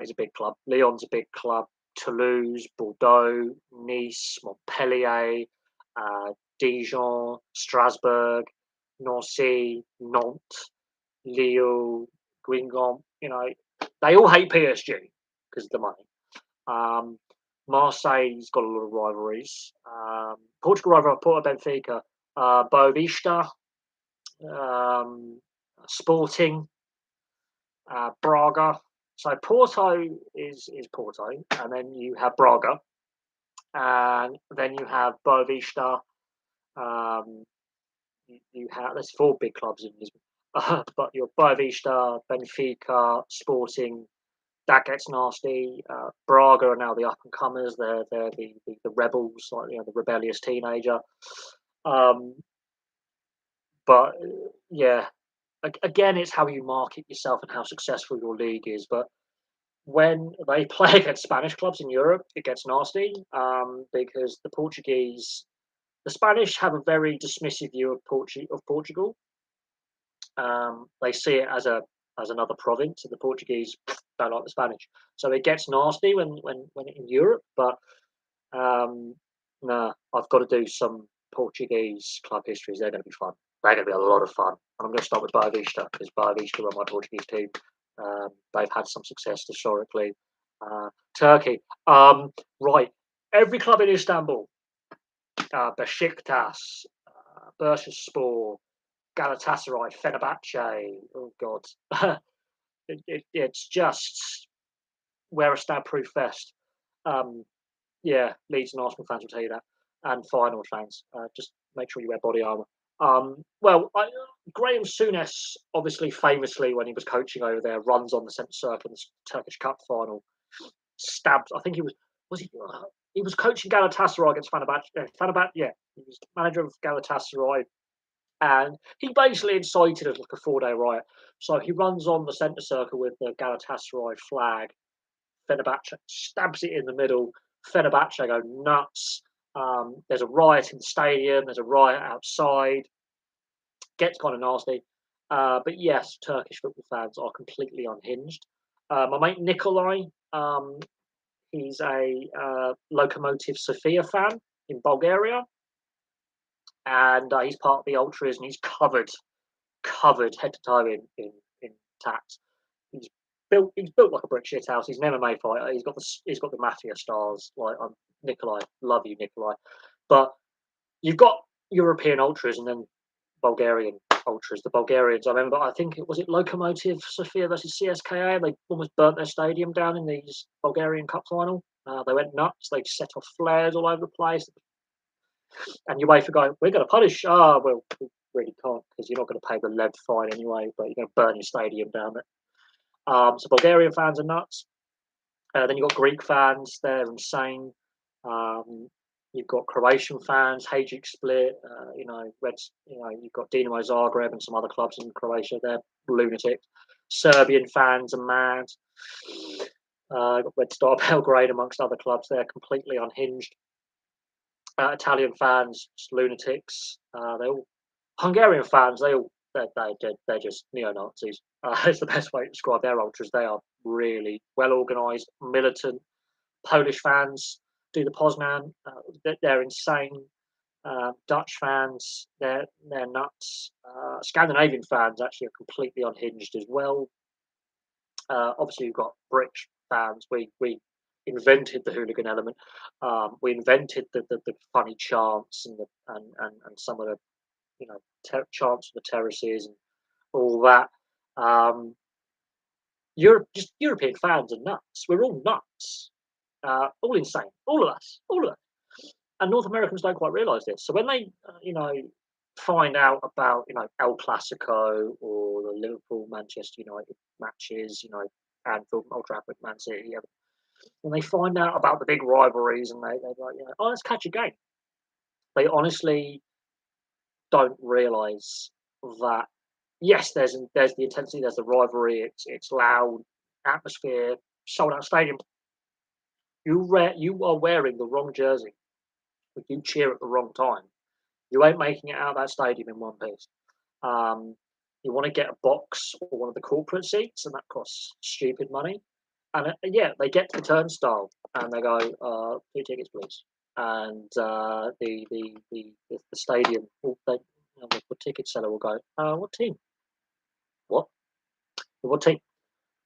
is a big club. Lyon's a big club. Toulouse, Bordeaux, Nice, Montpellier, uh, Dijon, Strasbourg, Nancy, Nantes, Lille, Guingamp. They all hate PSG because of the money. Um, Marseille's got a lot of rivalries. Portugal rival, Porto, Benfica, Boavista, um, Sporting, Braga. So Porto is Porto, and then you have Braga, and then you have Boavista. Um, you have there's four big clubs in Lisbon, but your Boavista, Benfica, Sporting. That gets nasty. Braga are now the up and comers. They're the rebels, like the rebellious teenager. Um, but yeah, again, it's how you market yourself and how successful your league is. But when they play against Spanish clubs in Europe, it gets nasty because the Spanish have a very dismissive view of Portugal. They see it as another province, and the Portuguese don't like the Spanish. So it gets nasty when in Europe. But um, no, I've got to do some Portuguese club histories. They're going to be fun. They're going to be a lot of fun. And I'm going to start with Boavista because Boavista are my Portuguese team. They've had some success historically. Turkey, right? Every club in Istanbul, Besiktas, Bursaspor, Galatasaray, Fenerbahce. Oh God, it's just wear a stab-proof vest. Um, yeah, Leeds and Arsenal fans will tell you that, and Feyenoord fans. Just make sure you wear body armour. Graham Souness, obviously, famously when he was coaching over there, runs on the centre circle in the Turkish Cup final. Stabbed. I think was he. He was coaching Galatasaray against Fenerbahce. Fenerbahce, yeah, he was manager of Galatasaray, and he basically incited like a 4-day riot. So he runs on the centre circle with the Galatasaray flag. Fenerbahce stabs it in the middle. Fenerbahce go nuts. There's a riot in the stadium. There's a riot outside. Gets kind of nasty. But yes, Turkish football fans are completely unhinged. My mate Nikolai, he's a Lokomotiv Sofia fan in Bulgaria, and he's part of the ultras, and he's covered head to toe in tats. He's built like a brick shit house. He's an MMA fighter. He's got the mafia stars. Like Nikolai, love you, Nikolai. But you've got European ultras and then Bulgarian ultras. The Bulgarians, I remember, I think it was Lokomotiv Sofia versus CSKA. They almost burnt their stadium down in the Bulgarian Cup final. They went nuts. They set off flares all over the place. And UEFA going, we're going to punish. Well, we really can't because you're not going to pay the lead fine anyway, but you're going to burn your stadium down. So Bulgarian fans are nuts. Then you've got Greek fans; they're insane. Um, you've got Croatian fans, Hajduk Split. Reds. You've got Dinamo Zagreb and some other clubs in Croatia. They're lunatics. Serbian fans are mad. Got Red Star Belgrade amongst other clubs. They're completely unhinged. Italian fans, just lunatics. They all Hungarian fans. They're just neo Nazis. It's the best way to describe their ultras. They are really well organised, militant. Polish fans do the Poznan. They're insane. Dutch fans, they're nuts. Scandinavian fans actually are completely unhinged as well. Obviously, you've got British fans. We invented the hooligan element. We invented the funny chants and some of the chants on the terraces and all that. European fans are nuts. We're all nuts, all insane, all of us. And North Americans don't quite realise this. So when they, find out about El Clasico or the Liverpool Manchester United matches, Anfield, Old Trafford, Man City, when they find out about the big rivalries and they're like, oh, let's catch a game. They honestly don't realise that yes, there's the intensity, there's the rivalry. It's loud, atmosphere, sold out stadium. You are wearing the wrong jersey. If you cheer at the wrong time, you ain't making it out of that stadium in one piece. Um, you want to get a box or one of the corporate seats, and that costs stupid money. And yeah, they get to the turnstile and they go, 2 tickets, please. And the stadium, the ticket seller will go, what team? What? What team?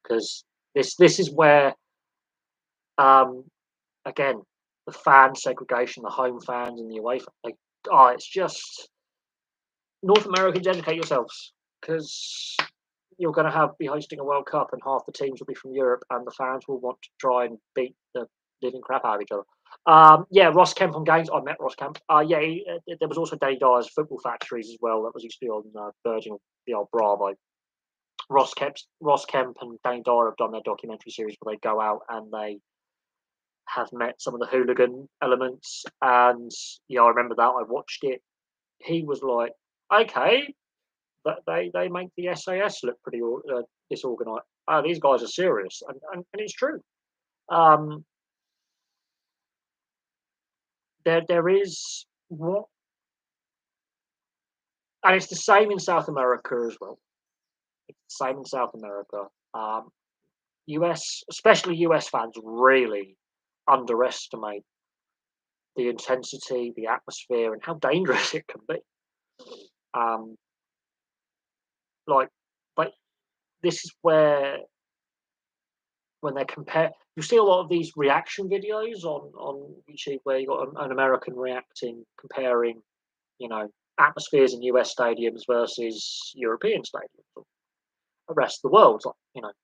Because this is where, um, again, the fan segregation, the home fans and the away fans, it's just North Americans, educate yourselves, because you're going to be hosting a World Cup, and half the teams will be from Europe, and the fans will want to try and beat the living crap out of each other. Yeah, Ross Kemp on games. I met Ross Kemp. Yeah, there was also Danny Dyer's Football Factories as well. That was used to be on Virgin, the old Bravo. Ross Kemp and Danny Dyer have done their documentary series where they go out and they have met some of the hooligan elements. And yeah, I remember that. I watched it. He was like, okay, that they make the SAS look pretty disorganized. Oh, these guys are serious, and it's true. Um, there is what, and it's the same in South America as well. It's the same in South America. US, especially US fans, really underestimate the intensity, the atmosphere, and how dangerous it can be. Um, like, like this is where when they compare, you see a lot of these reaction videos on YouTube where you got an American reacting, comparing, you know, atmospheres in US stadiums versus European stadiums, or the rest of the world, like,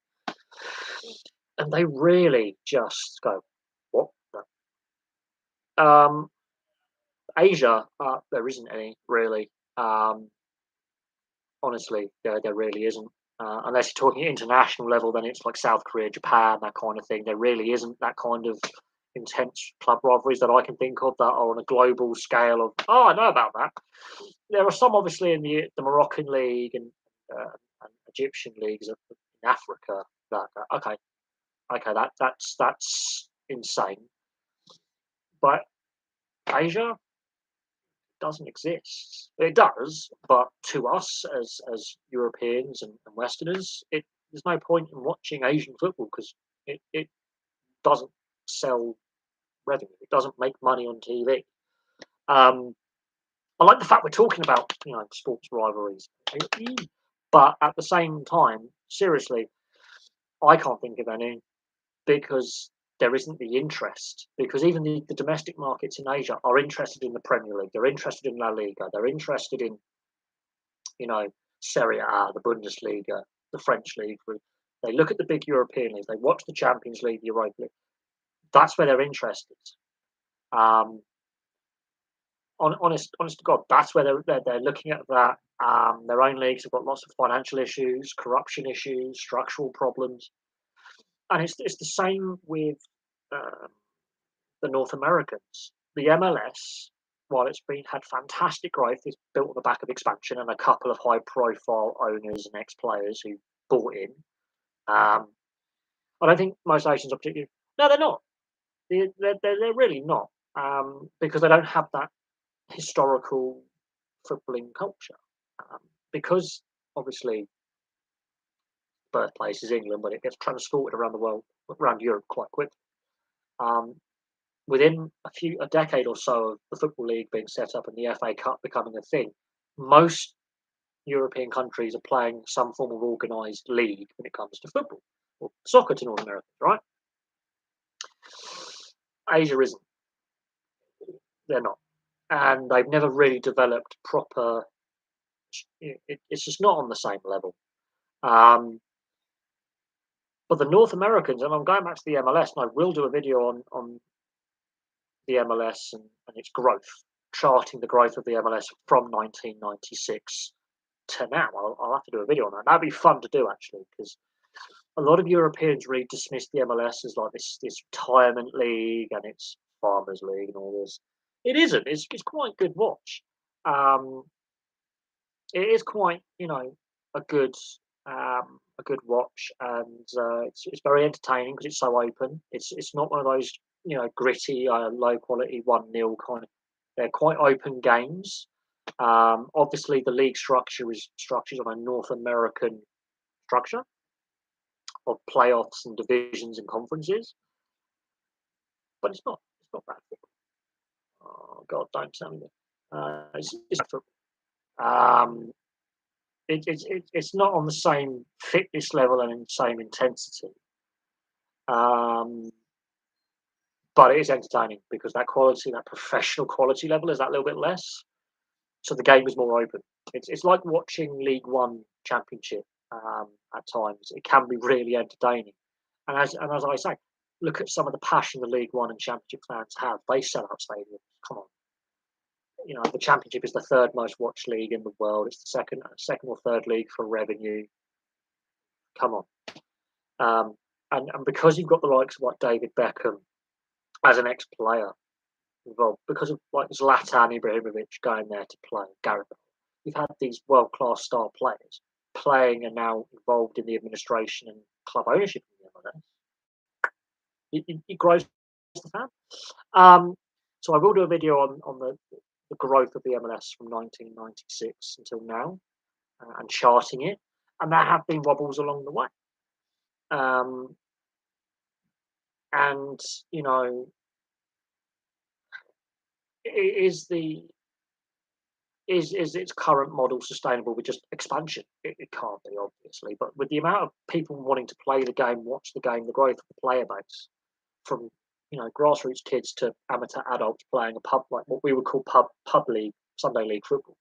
and they really just go, what? Um, Asia, there isn't any really. Honestly, there really isn't. Unless you're talking international level, then it's like South Korea, Japan, that kind of thing. There really isn't that kind of intense club rivalries that I can think of that are on a global scale of, oh, I know about that. There are some obviously in the Moroccan league and Egyptian leagues in Africa that, okay, that's insane. But Asia doesn't exist. It does, but to us as Europeans and Westerners, there's no point in watching Asian football because it doesn't sell revenue. It doesn't make money on TV. Um, I like the fact we're talking about sports rivalries, but at the same time, seriously, I can't think of any because there isn't the interest. Because even the domestic markets in Asia are interested in the Premier League. They're interested in La Liga. They're interested in you know, Serie A, the Bundesliga, the French league. They look at the big European leagues. They watch the Champions League, the Europa League. That's where their interest is. Um, honest to God, that's where they're looking at that. Their own leagues have got lots of financial issues, corruption issues, structural problems, and it's the same with um, the North Americans. The MLS, while it's been had fantastic growth, is built on the back of expansion and a couple of high-profile owners and ex-players who bought in. Um, I don't think most Asians are particularly. No, they're not. They're really not, because they don't have that historical footballing culture. Um, because obviously birthplace is England, but it gets transported around the world, around Europe quite quick. Um, within a decade or so of the football league being set up and the FA Cup becoming a thing, most European countries are playing some form of organised league when it comes to football or soccer to North America, right? Asia isn't. They're not, and they've never really developed proper. It's just not on the same level. Um, but the North Americans, and I'm going back to the MLS, and I will do a video on the MLS and its growth, charting the growth of the MLS from 1996 to now. I'll have to do a video on that. That'd be fun to do actually, because a lot of Europeans really dismiss the MLS as like this retirement league and it's farmers league and all this. It isn't. It's quite good watch. Um, it is quite a good watch, and it's very entertaining because it's so open. It's not one of those gritty, low quality 1-0 kind of. They're quite open games. Obviously, the league structure is structured on a North American structure of playoffs and divisions and conferences, but it's not bad football. Oh God, don't tell me that. It's bad football. Um, it's not on the same fitness level and same intensity, um, but it is entertaining because that quality, that professional quality level, is that little bit less. So the game is more open. It's like watching League One Championship at times. It can be really entertaining, and as I say, look at some of the passion the League One and Championship fans have. They sell out stadiums. Come on, the Championship is the third most watched league in the world. It's the second or third league for revenue. Come on. And because you've got the likes of like David Beckham as an ex-player involved, because of like Zlatan Ibrahimovic going there to play, Gareth Bale, you've had these world-class star players playing and now involved in the administration and club ownership in the MLS. It grows the fan. So I will do a video on the growth of the MLS from 1996 until now, and charting it, and there have been wobbles along the way. Um, and is its current model sustainable with just expansion? It can't be, obviously, but with the amount of people wanting to play the game, watch the game, the growth of the player base, from grassroots kids to amateur adults playing a pub, like what we would call pub league, Sunday league football.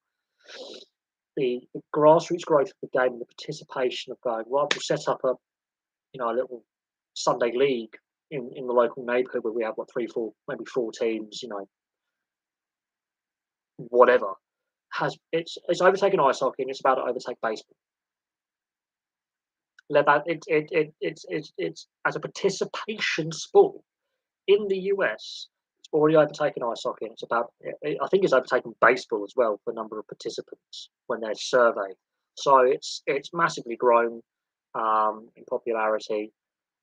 The grassroots growth of the game and the participation of going, well, we'll set up a little Sunday league in the local neighbourhood where we have what 3, 4, maybe 4 teams, whatever. It's overtaken ice hockey, and it's about to overtake baseball. Let that it's as a participation sport in the US. It's already overtaken ice hockey, and I think it's overtaken baseball as well for the number of participants when they're surveyed. So it's massively grown in popularity.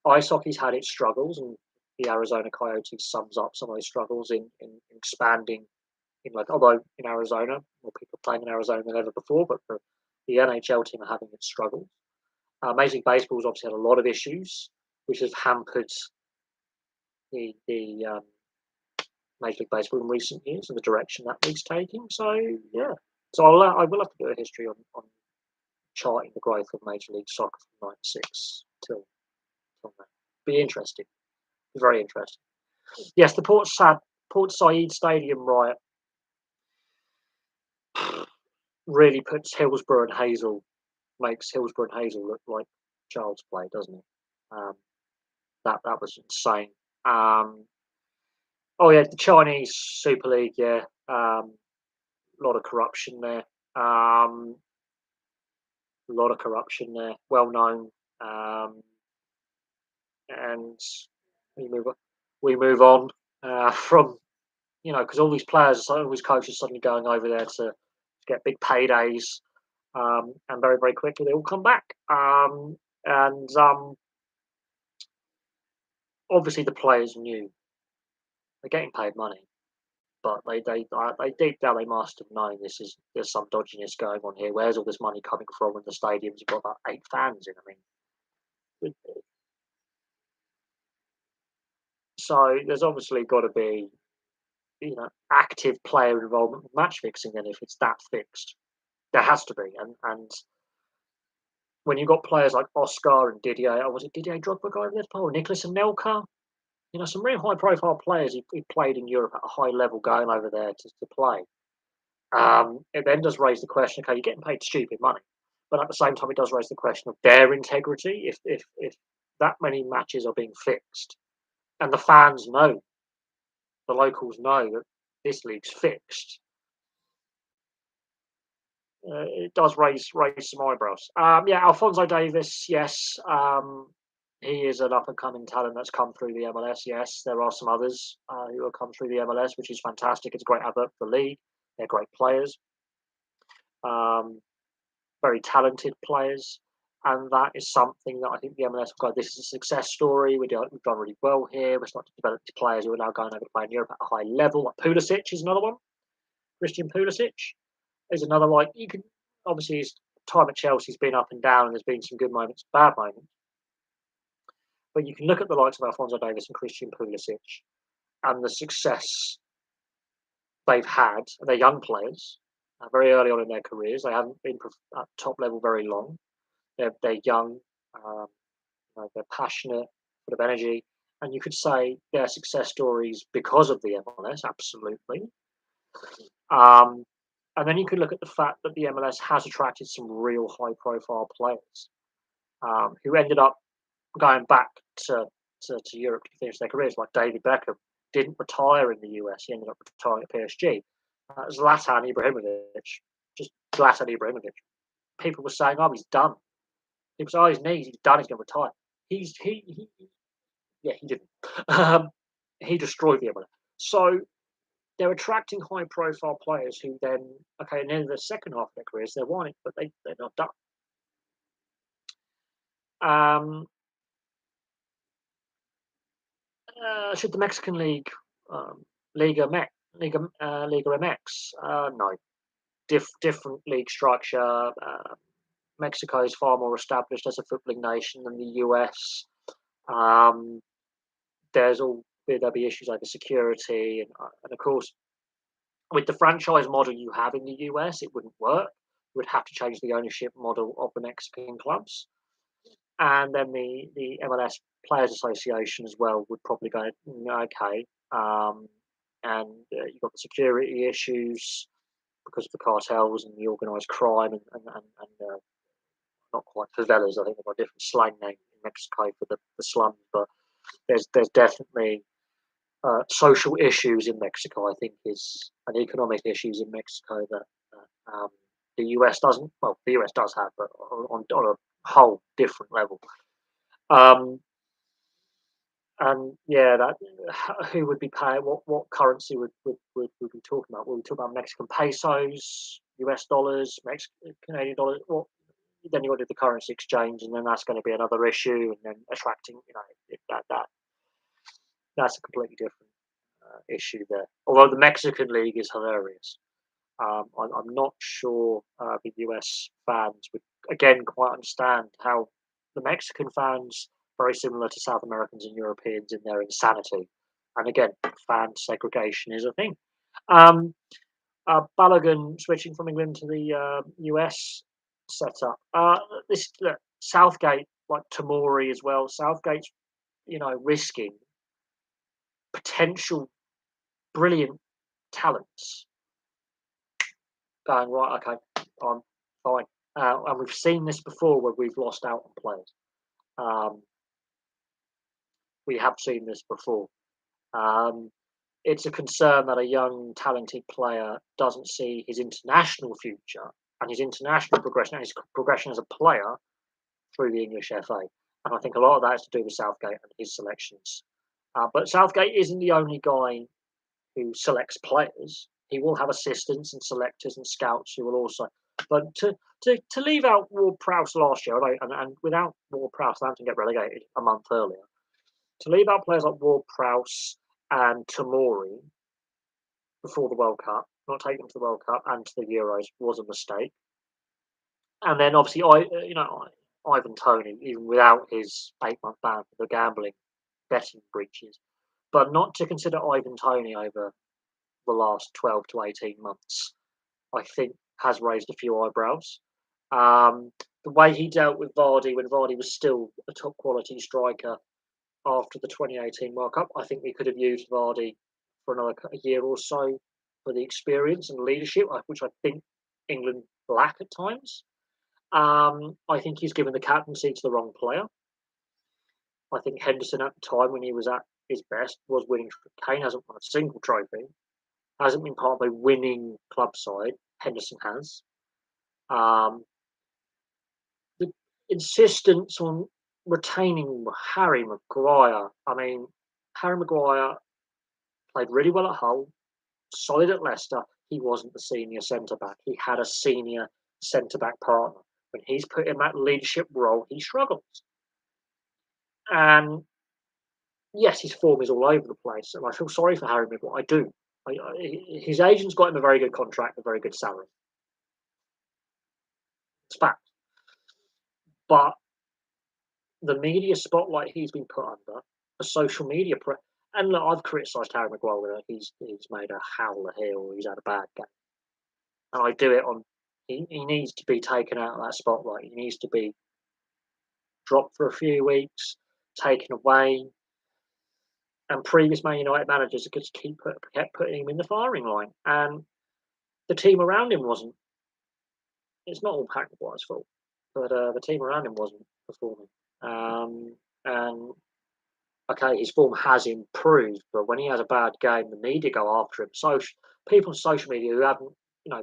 Ice hockey's had its struggles, and the Arizona Coyotes sums up some of those struggles in expanding. Although in Arizona, more people playing in Arizona than ever before, but for the NHL team are having its struggles. Major League Baseball's obviously had a lot of issues, which has hampered the Major League Baseball in recent years and the direction that league's taking. So yeah, so I will have to do a history on charting the growth of Major League Soccer from '96 till now. Be interesting, very interesting. Yes, the Port Said Stadium riot really puts Hillsborough and Hazel, makes Hillsborough and Hazel look like child's play, doesn't it? Um, that was insane. Oh yeah, the Chinese Super League, yeah, a lot of corruption there. A lot of corruption there, well known. And we move on. We move on from because all these players, all these coaches, suddenly going over there to get big paydays, and very very quickly they all come back. And obviously the players knew they're getting paid money, but they deep down they must have known there's some dodginess going on here. Where's all this money coming from? When the stadiums have got about 8 fans in. I mean, so there's obviously got to be active player involvement with match fixing. Then if it's that fixed, there has to be. And when you've got players like Oscar and Didier, or was it Didier Drogba going there? Or Nicholas and Nelka, some really high profile players who played in Europe at a high level going over there to play. It then does raise the question, okay, you're getting paid stupid money, but at the same time, it does raise the question of their integrity. If that many matches are being fixed, and the fans know, the locals know that this league's fixed, it does raise some eyebrows. Yeah, Alfonso Davis, yes, he is an up and coming talent that's come through the MLS. Yes, there are some others who have come through the MLS, which is fantastic. It's a great advert for the league. They're great players. very talented players, and that is something that I think the MLS have got. This is a success story. We've done really well here. We're starting to develop these players who are now going over to play in Europe at a high level. Like Pulisic is another one. Christian Pulisic is another, like, you can obviously his time at Chelsea's been up and down, and there's been some good moments, bad moments. But you can look at the likes of Alphonso Davies and Christian Pulisic and the success they've had. They're young players, very early on in their careers. They haven't been at top level very long. They're young, um, they're passionate, full of energy, and you could say they're success stories because of the MLS. Absolutely. Um, and then you could look at the fact that the MLS has attracted some real high-profile players who ended up going back to, to Europe to finish their careers, like David Beckham. Didn't retire in the US. He ended up retiring at PSG. Zlatan Ibrahimovic, just Zlatan Ibrahimovic. People were saying, "Oh, he's done." People say, "Oh, his knees, he's done. He's going to retire." He yeah, he didn't. Um, he destroyed the MLS. So they're attracting high-profile players who then, okay, and then the second half of their careers, they're wanting, but they're not done. Um, should the Mexican League, Liga MX? No, different league structure. Mexico is far more established as a footballing nation than the US. Um, there'll be issues over security, and of course, with the franchise model you have in the US, it wouldn't work. You would have to change the ownership model of the Mexican clubs, and then the MLS Players Association as well would probably go, okay, and you've got the security issues because of the cartels and the organised crime and not quite favelas. I think they've got a different slang name in Mexico for the slums, but there's definitely social issues in Mexico. I think is and economic issues in Mexico that the US doesn't. Well, the US does have, but on a whole different level. Um, and yeah, that who would be paying what currency would we be talking about? Would we talk about Mexican pesos, US dollars, Mexican Canadian dollars? Well, then you've got to do the currency exchange, and then that's going to be another issue, and then attracting, that's a completely different issue there. Although the Mexican league is hilarious, I'm not sure the US fans would again quite understand how the Mexican fans very similar to South Americans and Europeans in their insanity, and again, fan segregation is a thing. Um, Balogun switching from England to the US setup. This look, Southgate, like Tamori as well. Southgate's risking potential brilliant talents going right. Okay, I'm fine. And we've seen this before where we've lost out on players. Um, we have seen this before. Um, it's a concern that a young, talented player doesn't see his international future and his international progression and his progression as a player through the English FA. And I think a lot of that is to do with Southgate and his selections. But Southgate isn't the only guy who selects players. He will have assistants and selectors and scouts who will also. But to leave out Ward Prowse last year, and without Ward Prowse, Southampton get relegated a month earlier. To leave out players like Ward Prowse and Tamori before the World Cup, not take them to the World Cup and to the Euros was a mistake. And then obviously, Ivan Toney, even without his 8-month ban for the gambling betting breaches, but not to consider Ivan Toney over the last 12 to 18 months, I think has raised a few eyebrows. The way he dealt with Vardy when Vardy was still a top quality striker after the 2018 World Cup, I think we could have used Vardy for another year or so for the experience and leadership, which I think England lack at times. I think he's given the captaincy to the wrong player. I think Henderson at the time when he was at his best was winning. Kane hasn't won a single trophy, hasn't been part of a winning club side. Henderson has. The insistence on retaining Harry Maguire. I mean, Harry Maguire played really well at Hull, solid at Leicester. He wasn't the senior centre back. He had a senior centre back partner. When he's put in that leadership role, he struggles. And yes, his form is all over the place, and I feel sorry for Harry Maguire. I do. His agent's got him a very good contract, a very good salary. It's fact. But the media spotlight he's been put under, the social media and look, I've criticised Harry Maguire whether he's made a howler here or he's had a bad game, and I do it on. He needs to be taken out of that spotlight. He needs to be dropped for a few weeks, taken away. And previous Man United managers just kept putting him in the firing line, and the team around him wasn't. It's not all Harry Maguire's fault, but the team around him wasn't performing. And okay, his form has improved, but when he has a bad game, the media go after him. So people on social media who haven't,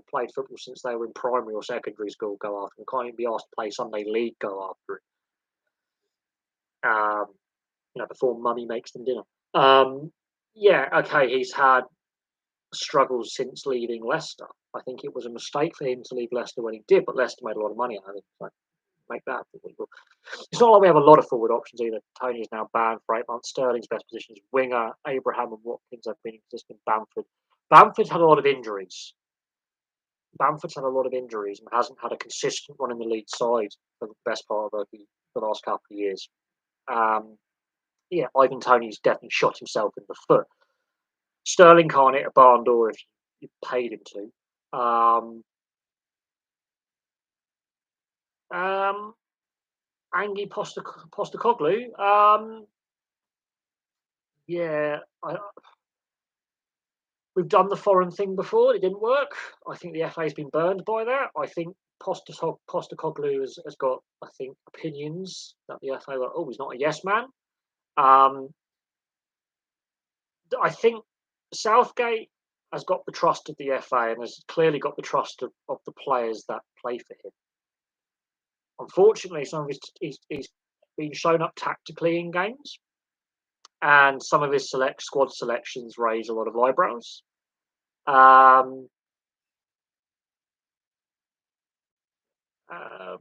played football since they were in primary or secondary school go after him. Can't even be asked to play Sunday league, go after him. Before mummy makes them dinner. Yeah, okay, he's had struggles since leaving Leicester. I think it was a mistake for him to leave Leicester when he did, but Leicester made a lot of money out of him. So make that illegal. It's not like we have a lot of forward options either. Tony is now banned for 8 months. Sterling's best position is winger. Abraham and Watkins have been inconsistent. Bamford's had a lot of injuries. Bamford's had a lot of injuries and hasn't had a consistent run in the lead side for the best part of the last couple of years. Yeah, Ivan Toney's definitely shot himself in the foot. Sterling can't hit a barn door if you paid him to. Ange Postecoglou. Yeah, we've done the foreign thing before. It didn't work. I think the FA's been burned by that. I think Postecoglou has got, I think, opinions that the FA were, he's not a yes man. I think Southgate has got the trust of the FA and has clearly got the trust of the players that play for him. Unfortunately, some of he's been shown up tactically in games, and some of his squad selections raise a lot of eyebrows.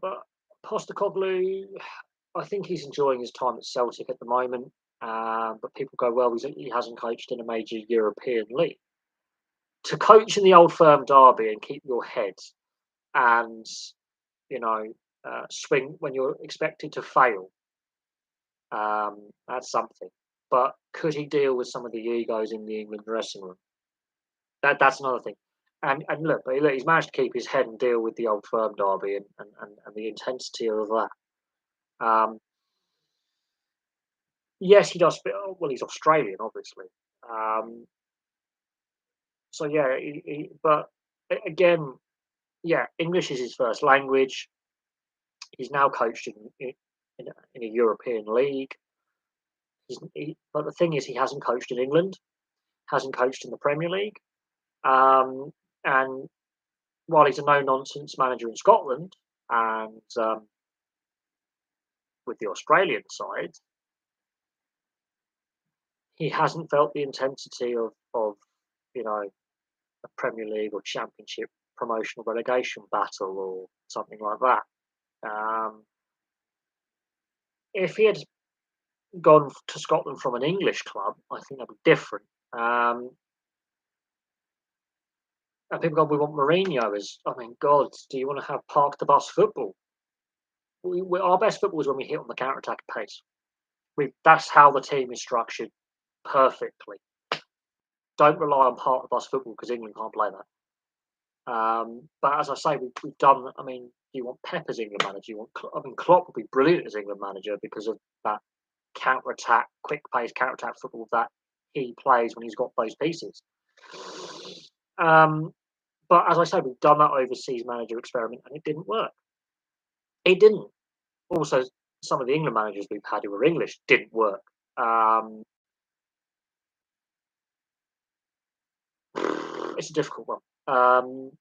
But Postecoglou, I think he's enjoying his time at Celtic at the moment. But people go, well, he hasn't coached in a major European league. To coach in the Old Firm derby and keep your head and, swing when you're expected to fail, that's something. But could he deal with some of the egos in the England dressing room? That's another thing. And look, he's managed to keep his head and deal with the Old Firm derby and the intensity of that. Yes, he does. Well, he's Australian, obviously. So yeah, but again, yeah, English is his first language. He's now coached in a European league. But the thing is, he hasn't coached in England, hasn't coached in the Premier League, and while he's a no-nonsense manager in Scotland and with the Australian side, he hasn't felt the intensity of a Premier League or Championship promotional relegation battle or something like that. If he had gone to Scotland from an English club, I think that'd be different. And people go, we want Mourinho as, God, do you want to have park the bus football? Our best football is when we hit on the counter attack pace. That's how the team is structured perfectly. Don't rely on park the bus football because England can't play that. But as I say, we've done. You want Pep as England manager? Klopp would be brilliant as England manager because of that counter attack, quick pace counter attack football that he plays when he's got those pieces. But as I say, we've done that overseas manager experiment and it didn't work. It didn't. Also, some of the England managers we've had who were English didn't work. It's a difficult one.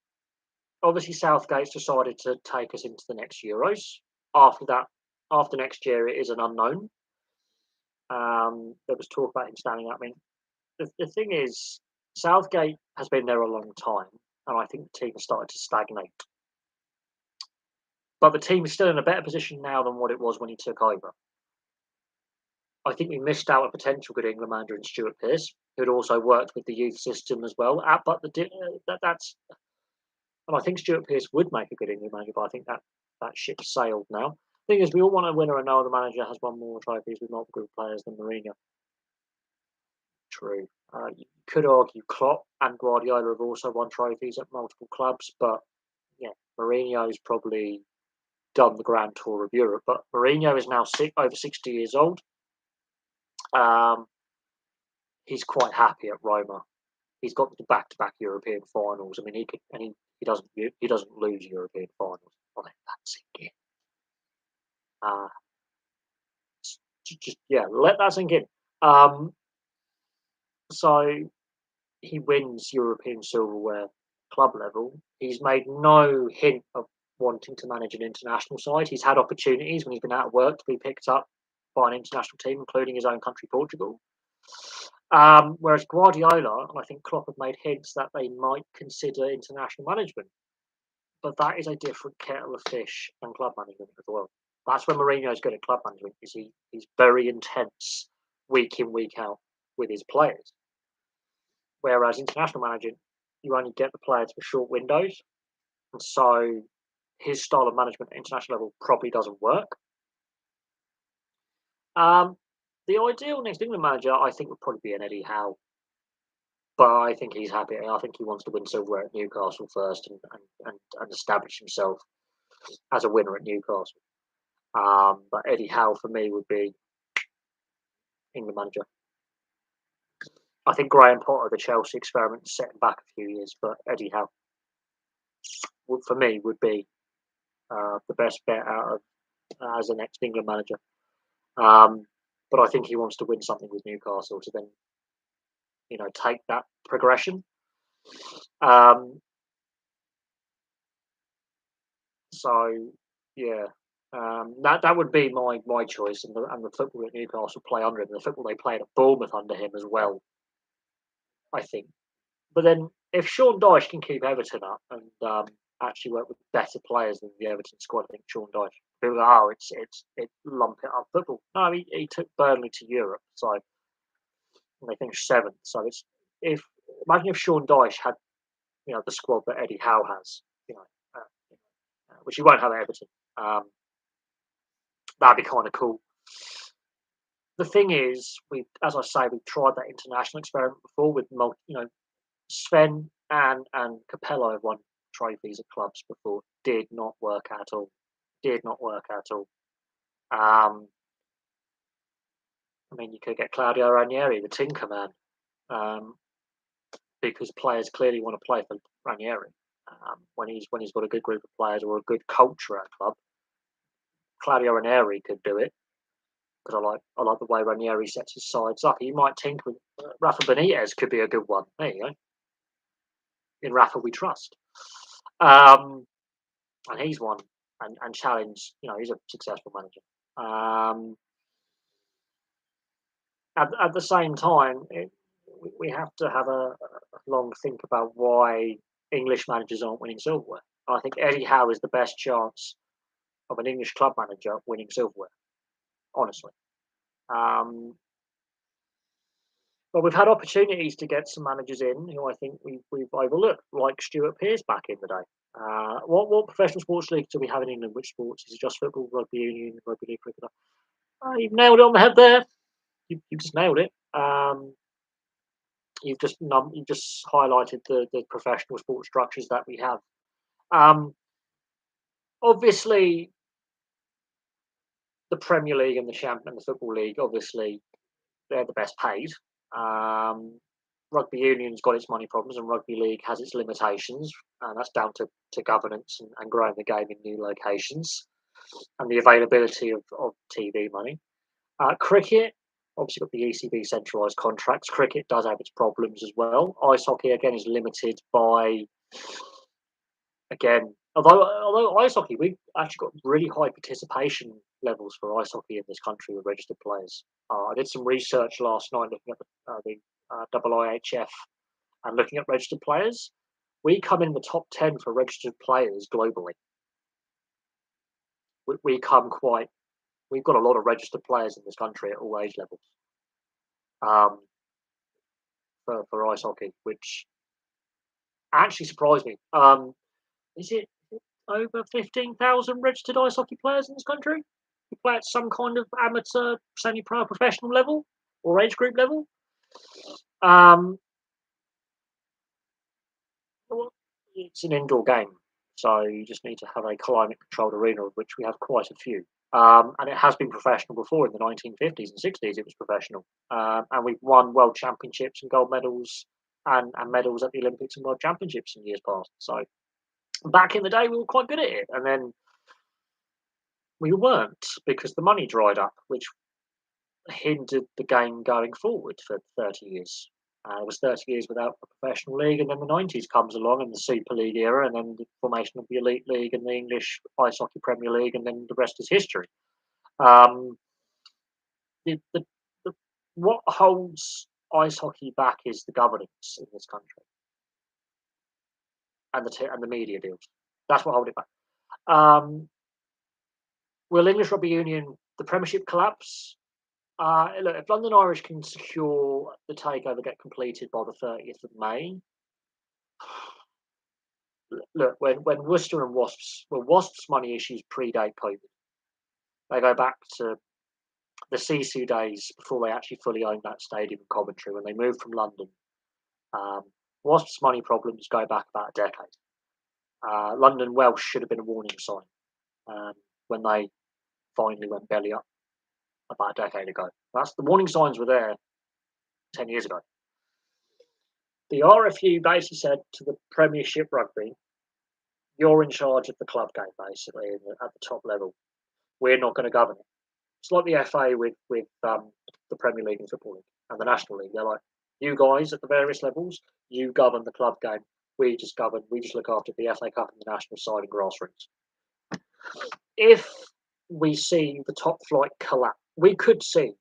Obviously, Southgate's decided to take us into the next Euros. After next year, it is an unknown. There was talk about him standing up. The thing is, Southgate has been there a long time, and I think the team has started to stagnate. but the team is still in a better position now than what it was when he took over. I think we missed out a potential good England manager in Stuart Pearce, who'd also worked with the youth system as well. But that's and I think Stuart Pearce would make a good England manager, but I think that ship sailed now. Thing is, we all want a winner, and no other manager has won more trophies with multiple group players than Mourinho. True. You could argue Klopp and Guardiola have also won trophies at multiple clubs, but yeah, Mourinho's probably done the Grand Tour of Europe. But Mourinho is now over 60 years old. Um, he's quite happy at Roma. He's got the back-to-back European finals. I mean, he doesn't lose European finals. I think that's it. Uh, just yeah, let that sink in. Um, so he wins European silverware club level. He's made no hint of wanting to manage an international side. He's had opportunities when he's been out of work to be picked up by an international team, including his own country, Portugal. Whereas Guardiola and I think Klopp have made hints that they might consider international management, but that is a different kettle of fish than club management as well. That's where Mourinho's good at club management. Is he's very intense week in week out with his players. Whereas international managing, you only get the players for short windows, and so his style of management at international level probably doesn't work. Um, the ideal next England manager, I think, would probably be an Eddie Howe, but I think he's happy. I think he wants to win silverware at Newcastle first and establish himself as a winner at Newcastle. But Eddie Howe for me would be England manager. I think Graham Potter, the Chelsea experiment, set him back a few years, but Eddie Howe, for me, would be the best bet out of as the next England manager. But I think he wants to win something with Newcastle to then, take that progression. Um, so yeah, that would be my choice, and the football at Newcastle play under him, the football they played at Bournemouth under him as well. I think, but then if Sean Dyche can keep Everton up and actually work with better players than the Everton squad, I think Sean Dyche. People go, oh, it's lump it up football. No, he took Burnley to Europe, so and they finished seventh. So it's if imagine if Sean Dyche had the squad that Eddie Howe has, which he won't have at Everton. That'd be kind of cool. The thing is, as I say, we've tried that international experiment before with Sven and Capello have won trophies at clubs before. Did not work at all. Did not work at all. I mean, you could get Claudio Ranieri, the Tinker Man, because players clearly want to play for Ranieri when he's got a good group of players or a good culture at a club. Claudio Ranieri could do it because I like the way Ranieri sets his sides up. He might tinker with Rafa Benitez could be a good one. There you go. In Rafa we trust. And he's won and challenged. He's a successful manager. At the same time, we have to have a long think about why English managers aren't winning silverware. I think Eddie Howe is the best chance of an English club manager winning silverware, honestly. But we've had opportunities to get some managers in who I think we've overlooked, like Stuart Pearce back in the day. What professional sports leagues do we have in England? Which sports? Is it just football, rugby union, rugby league, cricket? You've nailed it on the head there. You just nailed it. You've just highlighted the professional sports structures that we have. Obviously, the Premier League and the Football League, obviously, they're the best paid. Rugby union's got its money problems, and rugby league has its limitations, and that's down to governance and growing the game in new locations and the availability of TV money. Cricket, obviously got the ECB centralised contracts. Cricket does have its problems as well. Ice hockey again is limited by although ice hockey we've actually got really high participation levels for ice hockey in this country with registered players. I did some research last night looking at the IIHF and looking at registered players. We come in the top 10 for registered players globally. we come quite. We've got a lot of registered players in this country at all age levels um, for ice hockey, which actually surprised me. Is it over 15,000 registered ice hockey players in this country who play at some kind of amateur, semi-pro, professional level or age group level? Um, well, it's an indoor game, so you just need to have a climate-controlled arena, of which we have quite a few. And it has been professional before in the 1950s and 60s. It was professional, and we've won world championships and gold medals and medals at the Olympics and world championships in years past. So back in the day, we were quite good at it, and then we weren't because the money dried up, which hindered the game going forward for 30 years. It was 30 years without a professional league, and then the 90s comes along and the Super League era, and then the formation of the Elite League and the English Ice Hockey Premier League, and then the rest is history. Um, the, the, the, what holds ice hockey back is the governance in this country and the media deals. That's what holds it back. Will English Rugby Union, the Premiership collapse? Look, if London Irish can secure the takeover get completed by the 30th of May, look, when Worcester and Wasps' money issues predate COVID. They go back to the Sisu days before they actually fully owned that stadium in Coventry when they moved from London. Um, Wasps' money problems go back about a decade. London Welsh should have been a warning sign when they finally went belly up about a decade ago. The warning signs were there 10 years ago. The RFU basically said to the Premiership Rugby, you're in charge of the club game, basically, at the top level. We're not going to govern it. It's like the FA with the Premier League and Football League and the National League. They're like, you guys at the various levels, you govern the club game. We just look after the FA Cup and the national side and grassroots. If we see the top flight collapse, we could be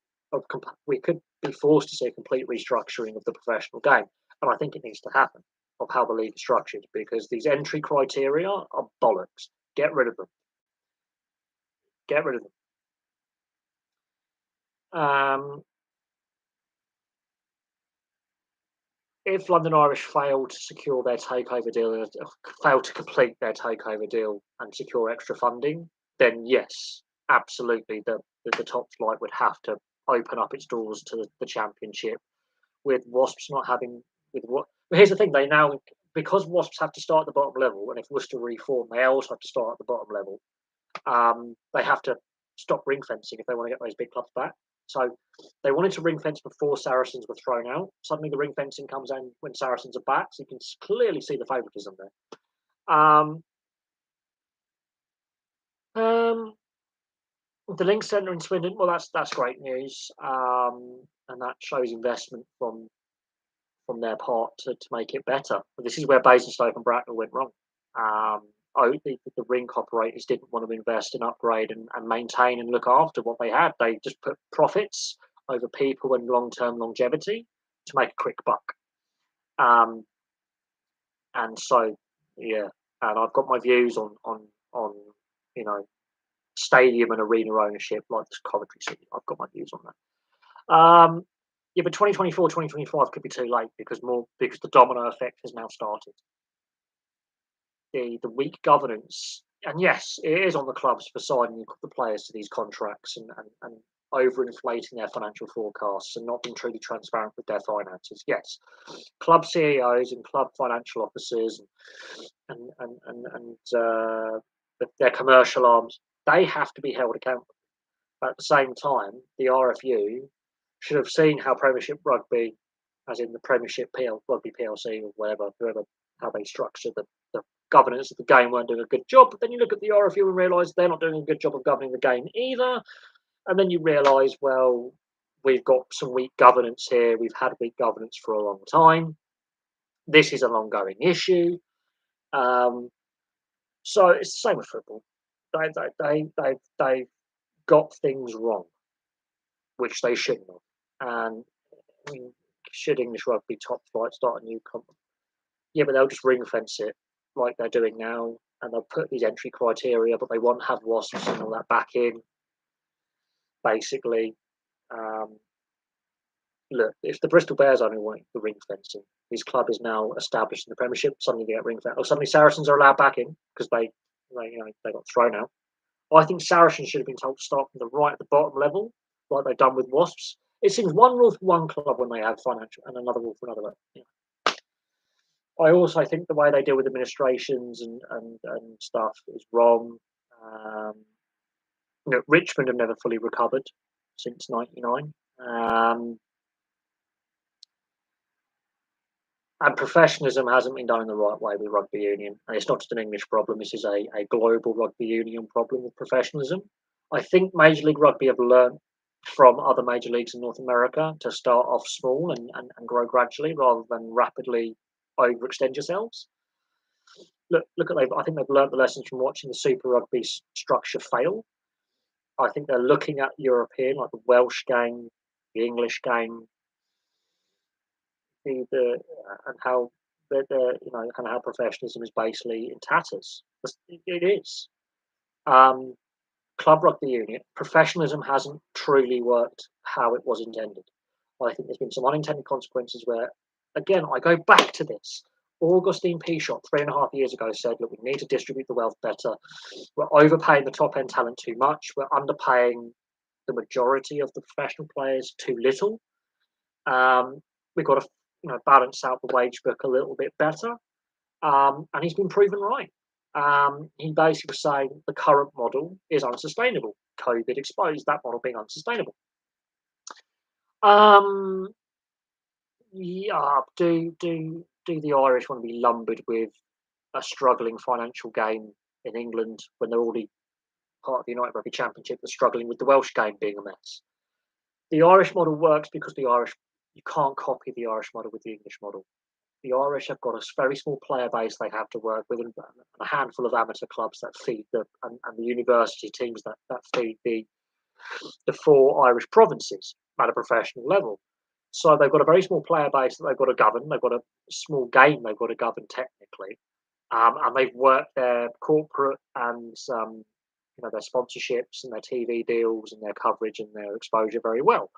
forced to see a complete restructuring of the professional game, and I think it needs to happen of how the league is structured because these entry criteria are bollocks. Get rid of them. Get rid of them. If London Irish fail to secure their takeover deal, fail to complete their takeover deal and secure extra funding, then yes, absolutely, the top flight would have to open up its doors to the championship. With Wasps not having with what? But here's the thing: they now because Wasps have to start at the bottom level, and if Worcester reform, they also have to start at the bottom level. They have to stop ring fencing if they want to get those big clubs back. So they wanted to ring fence before Saracens were thrown out. Suddenly the ring fencing comes in when Saracens are back, so you can clearly see the favouritism there. The Link Centre in Swindon, well, that's great news, and that shows investment from their part to make it better. But this is where Basingstoke and Bracknell went wrong. The rink operators didn't want to invest and upgrade and maintain and look after what they had. They just put profits over people and long-term longevity to make a quick buck. And so, yeah, and I've got my views on you know stadium and arena ownership like this Coventry City. I've got my views on that. Yeah, but 2024, 2025 could be too late because the domino effect has now started. The weak governance, and yes, it is on the clubs for signing the players to these contracts and overinflating their financial forecasts and not being truly transparent with their finances. Yes, club CEOs and club financial officers and their commercial arms, they have to be held accountable. At the same time, the RFU should have seen how Premiership Rugby, as in the Premiership Rugby PLC or whoever, how they structure the governance of the game weren't doing a good job. But then you look at the RFU and realise they're not doing a good job of governing the game either. And then you realise, well, we've got some weak governance here. We've had weak governance for a long time. This is an ongoing issue. So it's the same with football. They've got things wrong, which they shouldn't have. And I mean, should English rugby top flight start a new company? Yeah, but they'll just ring fence it like they're doing now. and they'll put these entry criteria, but they won't have wasps and all that back in. Basically, um, look, if the Bristol Bears only want the ring fencing, his club is now established in the Premiership. Suddenly they get ring fencing, or suddenly Saracens are allowed back in because they got thrown out. I think Saracens should have been told to start from the right at the bottom level, like they've done with Wasps. It seems one rule for one club when they have financial, and another rule for another. I also think the way they deal with administrations and stuff is wrong. Um, Richmond have never fully recovered since '99. And professionalism hasn't been done in the right way with rugby union. And it's not just an English problem, this is a global rugby union problem with professionalism. I think Major League Rugby have learned from other major leagues in North America to start off small and grow gradually rather than rapidly overextend yourselves. I think they've learned the lessons from watching the Super Rugby structure fail. I think they're looking at European, like the Welsh game, the English game, the and how and how professionalism is basically in tatters. It is. Um, Club rugby union professionalism hasn't truly worked how it was intended. I think there's been some unintended consequences where, again, I go back to this. Augustine Pichot 3.5 years ago said, "Look, we need to distribute the wealth better. We're overpaying the top end talent too much. We're underpaying the majority of the professional players too little. We've got to balance out the wage book a little bit better." And he's been proven right. He basically was saying the current model is unsustainable. COVID exposed that model being unsustainable. Um, yeah, do the Irish want to be lumbered with a struggling financial game in England when they're already part of the United Rugby Championship that's struggling with the Welsh game being a mess? The Irish model works because you can't copy the Irish model with the English model. The Irish have got a very small player base they have to work with, and a handful of amateur clubs that feed and the university teams that feed the four Irish provinces at a professional level. So they've got a very small player base that they've got to govern. They've got a small game they've got to govern technically, and they've worked their corporate and their sponsorships and their TV deals and their coverage and their exposure very well.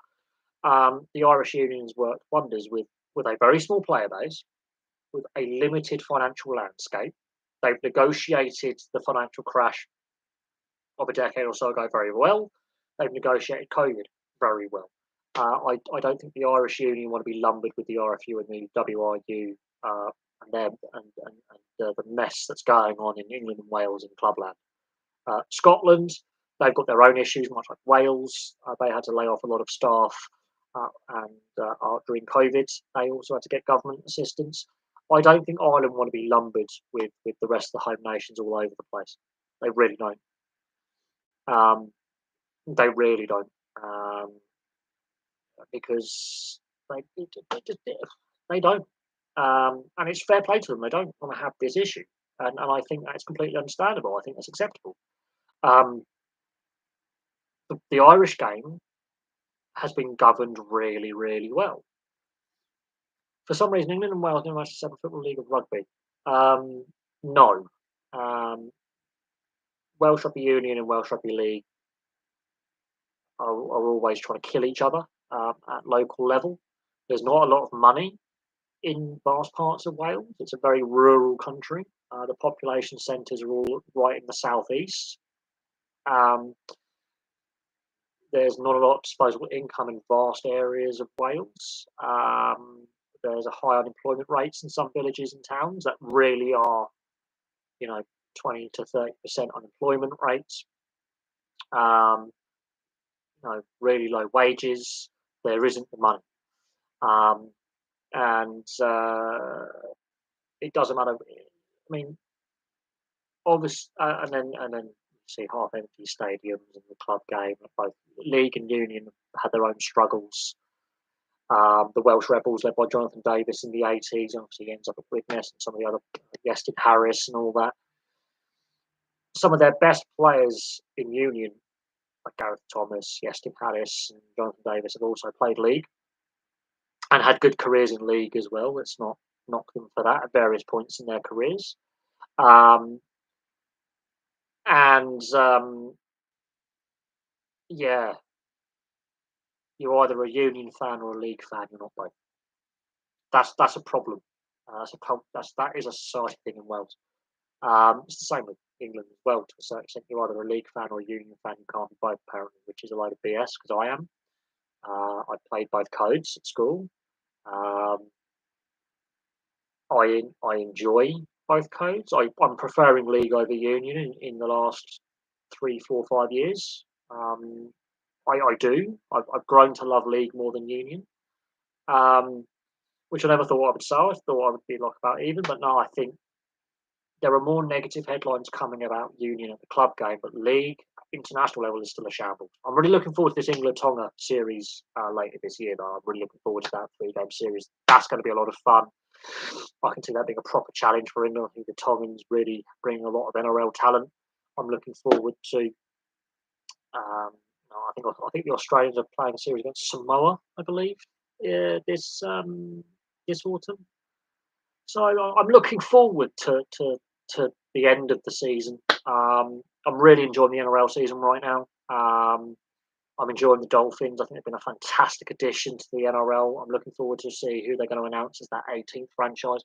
The Irish unions worked wonders with a very small player base, with a limited financial landscape. They've negotiated the financial crash of a decade or so ago very well. They've negotiated COVID very well. I don't think the Irish Union want to be lumbered with the RFU and the WRU and the mess that's going on in England and Wales and Clubland. Scotland, they've got their own issues, much like Wales. They had to lay off a lot of staff during COVID. They also had to get government assistance. I don't think Ireland want to be lumbered with the rest of the home nations all over the place. They really don't. They really don't. Because they don't. And it's fair play to them. They don't want to have this issue. And I think that's completely understandable. I think that's acceptable. Um, the Irish game has been governed really, really well. For some reason, England and Wales never managed to set up a football league of rugby. No. Um, Welsh Rugby Union and Welsh Rugby League are always trying to kill each other at local level. There's not a lot of money in vast parts of Wales. It's a very rural country. The population centres are all right in the southeast. Um, there's not a lot of disposable income in vast areas of Wales. There's a high unemployment rates in some villages and towns that really are, 20 to 30% unemployment rates. Really low wages. There isn't the money. And it doesn't matter. I mean, obviously, and then you see half empty stadiums and the club game. Both league and union had their own struggles. The Welsh Rebels, led by Jonathan Davis in the 80s, obviously he ends up at Widnes and some of the other, Iestyn Harris and all that. Some of their best players in union, like Gareth Thomas, Iestyn Harris, and Jonathan Davis, have also played league and had good careers in league as well. Let's not knock them for that at various points in their careers. And yeah, you're either a Union fan or a League fan. You're not both. That's a problem. That is a society thing in Wales. It's the same with England as well. To a certain extent, you're either a League fan or a Union fan. You can't be both, apparently, which is a load of BS because I am. I played both codes at school. Um, I enjoy both codes. I'm preferring League over Union in the last 3, 4, 5 years. I do. I've grown to love League more than Union, which I never thought I would say. I thought I would be like about even, but no, I think there are more negative headlines coming about Union at the club game, but League international level is still a shambles. I'm really looking forward to this England Tonga series later this year. Though I'm really looking forward to that 3 game series. That's going to be a lot of fun. I can see that being a proper challenge for England. I think the Tongans really bring a lot of NRL talent. I'm looking forward to. Um, no, I think the Australians are playing a series against Samoa, I believe, this autumn. So I'm looking forward to the end of the season. I'm really enjoying the NRL season right now. I'm enjoying the Dolphins. I think they've been a fantastic addition to the NRL. I'm looking forward to see who they're going to announce as that 18th franchise.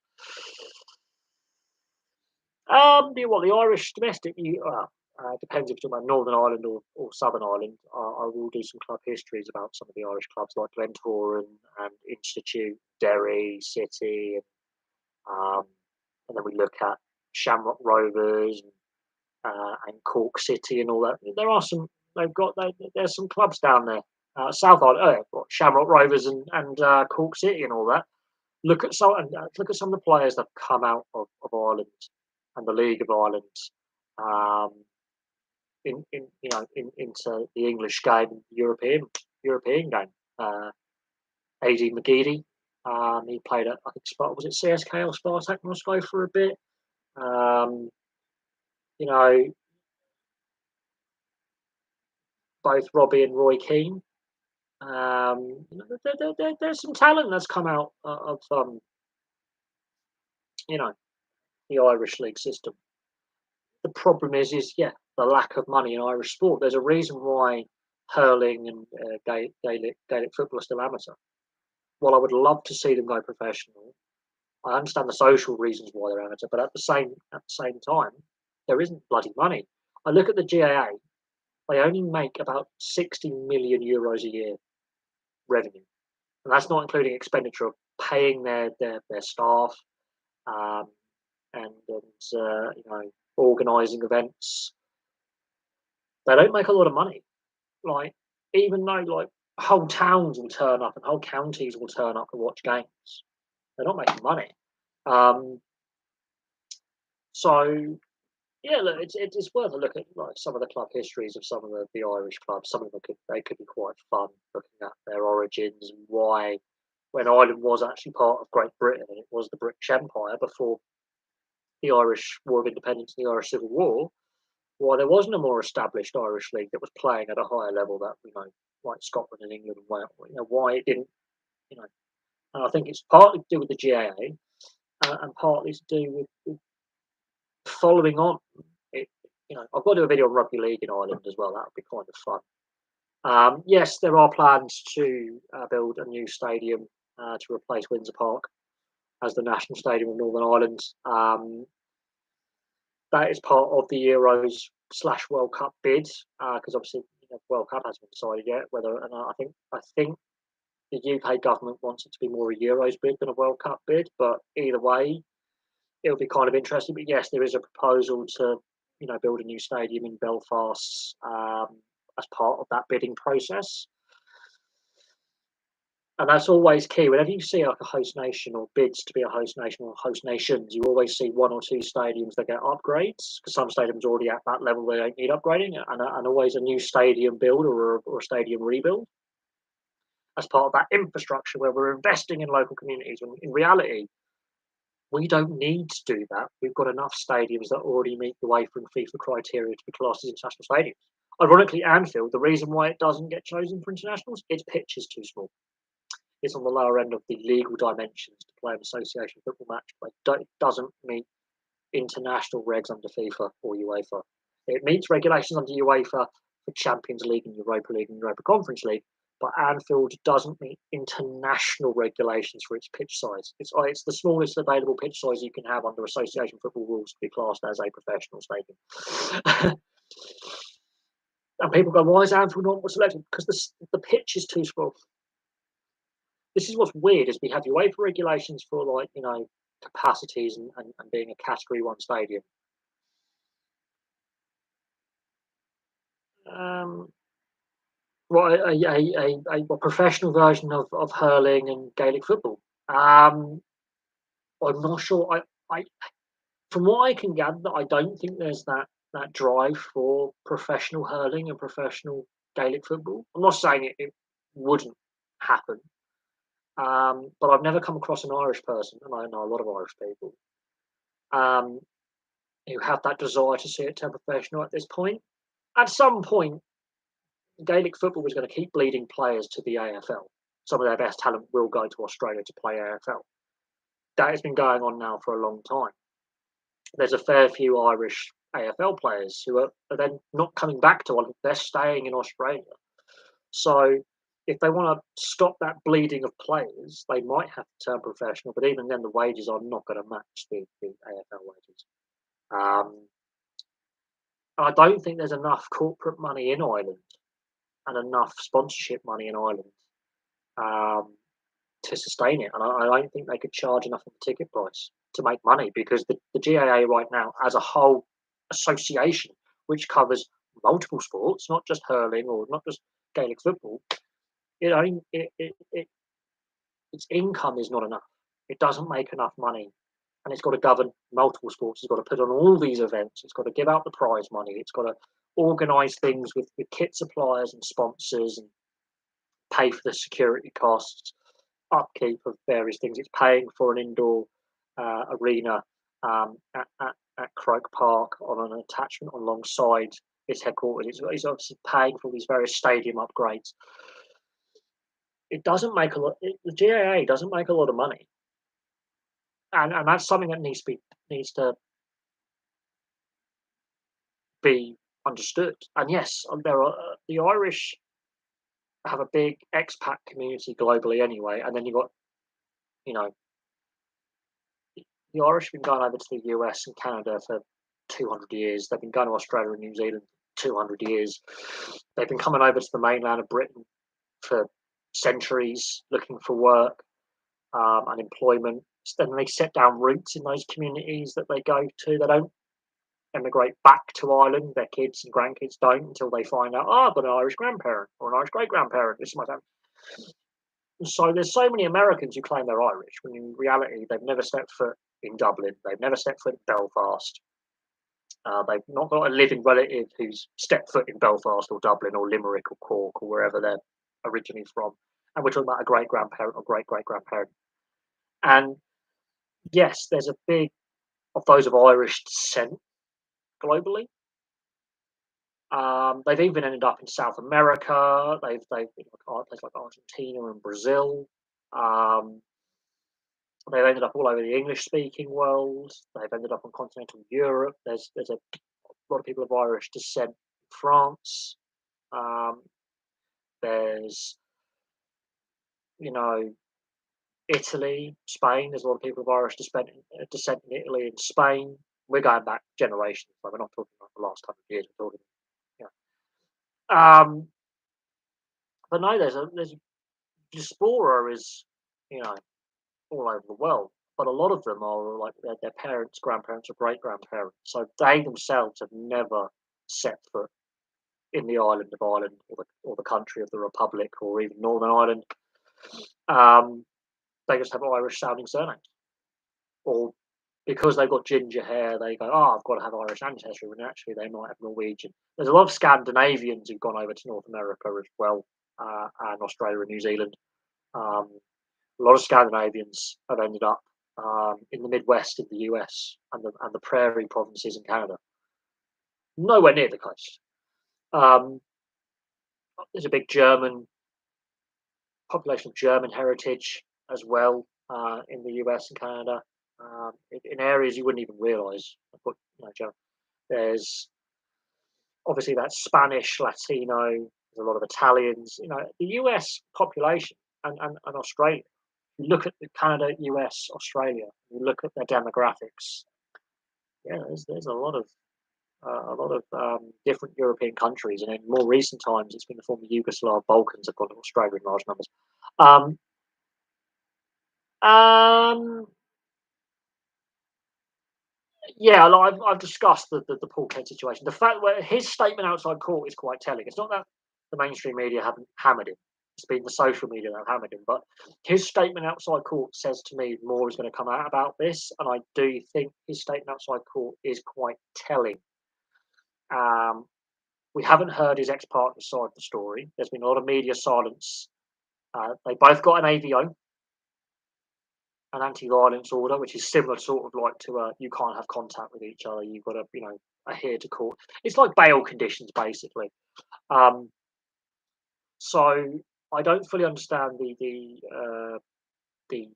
The Irish domestic, depends if you're talking about Northern Ireland or Southern Ireland. I will do some club histories about some of the Irish clubs like Glentoran and Institute, Derry, City, um, and then we look at Shamrock Rovers and Cork City and all that. There are some. There's some clubs down there. South Island, Shamrock Rovers and Cork City and all that. Look at some of the players that have come out of Ireland and the League of Ireland um, into the English game, European game. AD McGeady, he played at I think was it CSK or Spartak Moscow for a bit. Um, you know, both Robbie and Roy Keane. There's some talent that's come out of you know the Irish league system. The problem is the lack of money in Irish sport. There's a reason why hurling and Gaelic football are still amateur. While I would love to see them go professional, I understand the social reasons why they're amateur, but at the same time, there isn't bloody money. I look at the GAA; they only make about 60 million euros a year revenue, and that's not including expenditure of paying their staff um, and organising events. They don't make a lot of money. Like even though like whole towns will turn up and whole counties will turn up to watch games, they're not making money. Um, so yeah, look, it's worth a look at like some of the club histories of some of the Irish clubs. Some of them could be quite fun looking at their origins and why when Ireland was actually part of Great Britain and it was the British Empire before the Irish War of Independence and the Irish Civil War, why there wasn't a more established Irish league that was playing at a higher level that like Scotland and England and Wales. Why it didn't. You know, and I think it's partly to do with the GAA and partly to do with following on. It, I've got to do a video on rugby league in Ireland as well. That would be kind of fun. Yes, there are plans to build a new stadium to replace Windsor Park as the national stadium of Northern Ireland. That is part of the Euros / World Cup bid because obviously World Cup hasn't been decided yet. Whether and I think the UK government wants it to be more a Euros bid than a World Cup bid, but either way, it'll be kind of interesting. But yes, there is a proposal to build a new stadium in Belfast as part of that bidding process. And that's always key. Whenever you see like a host nation or bids to be a host nation or host nations, you always see one or two stadiums that get upgrades because some stadiums are already at that level they don't need upgrading, and always a new stadium build or a stadium rebuild as part of that infrastructure where we're investing in local communities. When in reality, we don't need to do that. We've got enough stadiums that already meet the UEFA and FIFA criteria to be classed as international stadiums. Ironically, Anfield, the reason why it doesn't get chosen for internationals, its pitch is too small. It's on the lower end of the legal dimensions to play an association football match, but it doesn't meet international regs under FIFA or UEFA. It meets regulations under UEFA for Champions League and Europa League and Europa Conference League, but Anfield doesn't meet international regulations for its pitch size. It's the smallest available pitch size you can have under association football rules to be classed as a professional stadium. And people go, why is Anfield not selected? Because the pitch is too small. This is what's weird is we have UEFA regulations for like, capacities and being a category one stadium. Um, well, a professional version of hurling and Gaelic football. I'm not sure. I From what I can gather, I don't think there's that drive for professional hurling and professional Gaelic football. I'm not saying it wouldn't happen, but I've never come across an Irish person, and I know a lot of Irish people, um, who have that desire to see it turn professional at this point. At some point, Gaelic football is going to keep bleeding players to the AFL. Some of their best talent will go to Australia to play AFL. That has been going on now for a long time. There's a fair few Irish AFL players who are then not coming back to Ireland. They're staying in Australia. So if they want to stop that bleeding of players, they might have to turn professional. But even then, the wages are not going to match the AFL wages. I don't think there's enough corporate money in Ireland and enough sponsorship money in Ireland um, to sustain it. And I don't think they could charge enough of the ticket price to make money because the GAA right now, as a whole association, which covers multiple sports, not just hurling or not just Gaelic football, its income is not enough. It doesn't make enough money. And it's got to govern multiple sports. It's got to put on all these events. It's got to give out the prize money. It's got to organise things with kit suppliers and sponsors and pay for the security costs, upkeep of various things. It's paying for an indoor arena at Croke Park on an attachment alongside its headquarters. It's obviously paying for these various stadium upgrades. It doesn't make a lot. The GAA doesn't make a lot of money, and that's something that needs to be understood. And yes, there are the Irish have a big expat community globally anyway, and then you've got you know the Irish have been going over to the US and Canada for 200 years. They've been going to Australia and New Zealand 200 years. They've been coming over to the mainland of Britain for centuries looking for work and employment. Then they set down roots in those communities that they go to. They don't emigrate back to Ireland. Their kids and grandkids don't until they find out, oh, I've got an Irish grandparent or an Irish great grandparent. This is my family. So there's so many Americans who claim they're Irish when in reality they've never stepped foot in Dublin. They've never stepped foot in Belfast. They've not got a living relative who's stepped foot in Belfast or Dublin or Limerick or Cork or wherever they're originally from. And we're talking about a great grandparent or great great grandparent. And yes, there's a big of those of Irish descent globally. They've even ended up in South America. They've been places like Argentina and Brazil. Um, they've ended up all over the English speaking world. They've ended up in continental Europe. There's a lot of people of Irish descent in France. Um, there's Italy, Spain. There's a lot of people of Irish descent in Italy and Spain. We're going back generations. Like we're not talking about the last 100 years. We're talking, you know. But no, there's diaspora is, you know, all over the world. But a lot of them are like their parents, grandparents, or great grandparents. So they themselves have never set foot in the island of Ireland or the country of the Republic or even Northern Ireland. They just have Irish sounding surnames. Or because they've got ginger hair, they go, oh, I've got to have Irish ancestry, when actually they might have Norwegian. There's a lot of Scandinavians who've gone over to North America as well, and Australia and New Zealand. A lot of Scandinavians have ended up in the Midwest of the US and the prairie provinces in Canada. Nowhere near the coast. There's a big German population of German heritage as well in the US and Canada, in areas you wouldn't even realise. There's Obviously, that's Spanish, Latino. There's a lot of Italians. The US population and Australia. You look at the Canada, US, Australia. You look at their demographics. Yeah, there's a lot of different European countries, and in more recent times, it's been the former Yugoslav Balkans have got Australia in large numbers. Um, um, yeah, like I've discussed the Paul Kent situation. The fact where his statement outside court is quite telling. It's not that the mainstream media haven't hammered him; it's been the social media that have hammered him. But his statement outside court says to me more is going to come out about this, and I do think his statement outside court is quite telling. Um, we haven't heard his ex-partner's side of the story. There's been a lot of media silence. They both got an AVO, an anti-violence order, which is similar sort of like to you can't have contact with each other. You've got to, adhere to court. It's like bail conditions, basically. Um, so I don't fully understand the the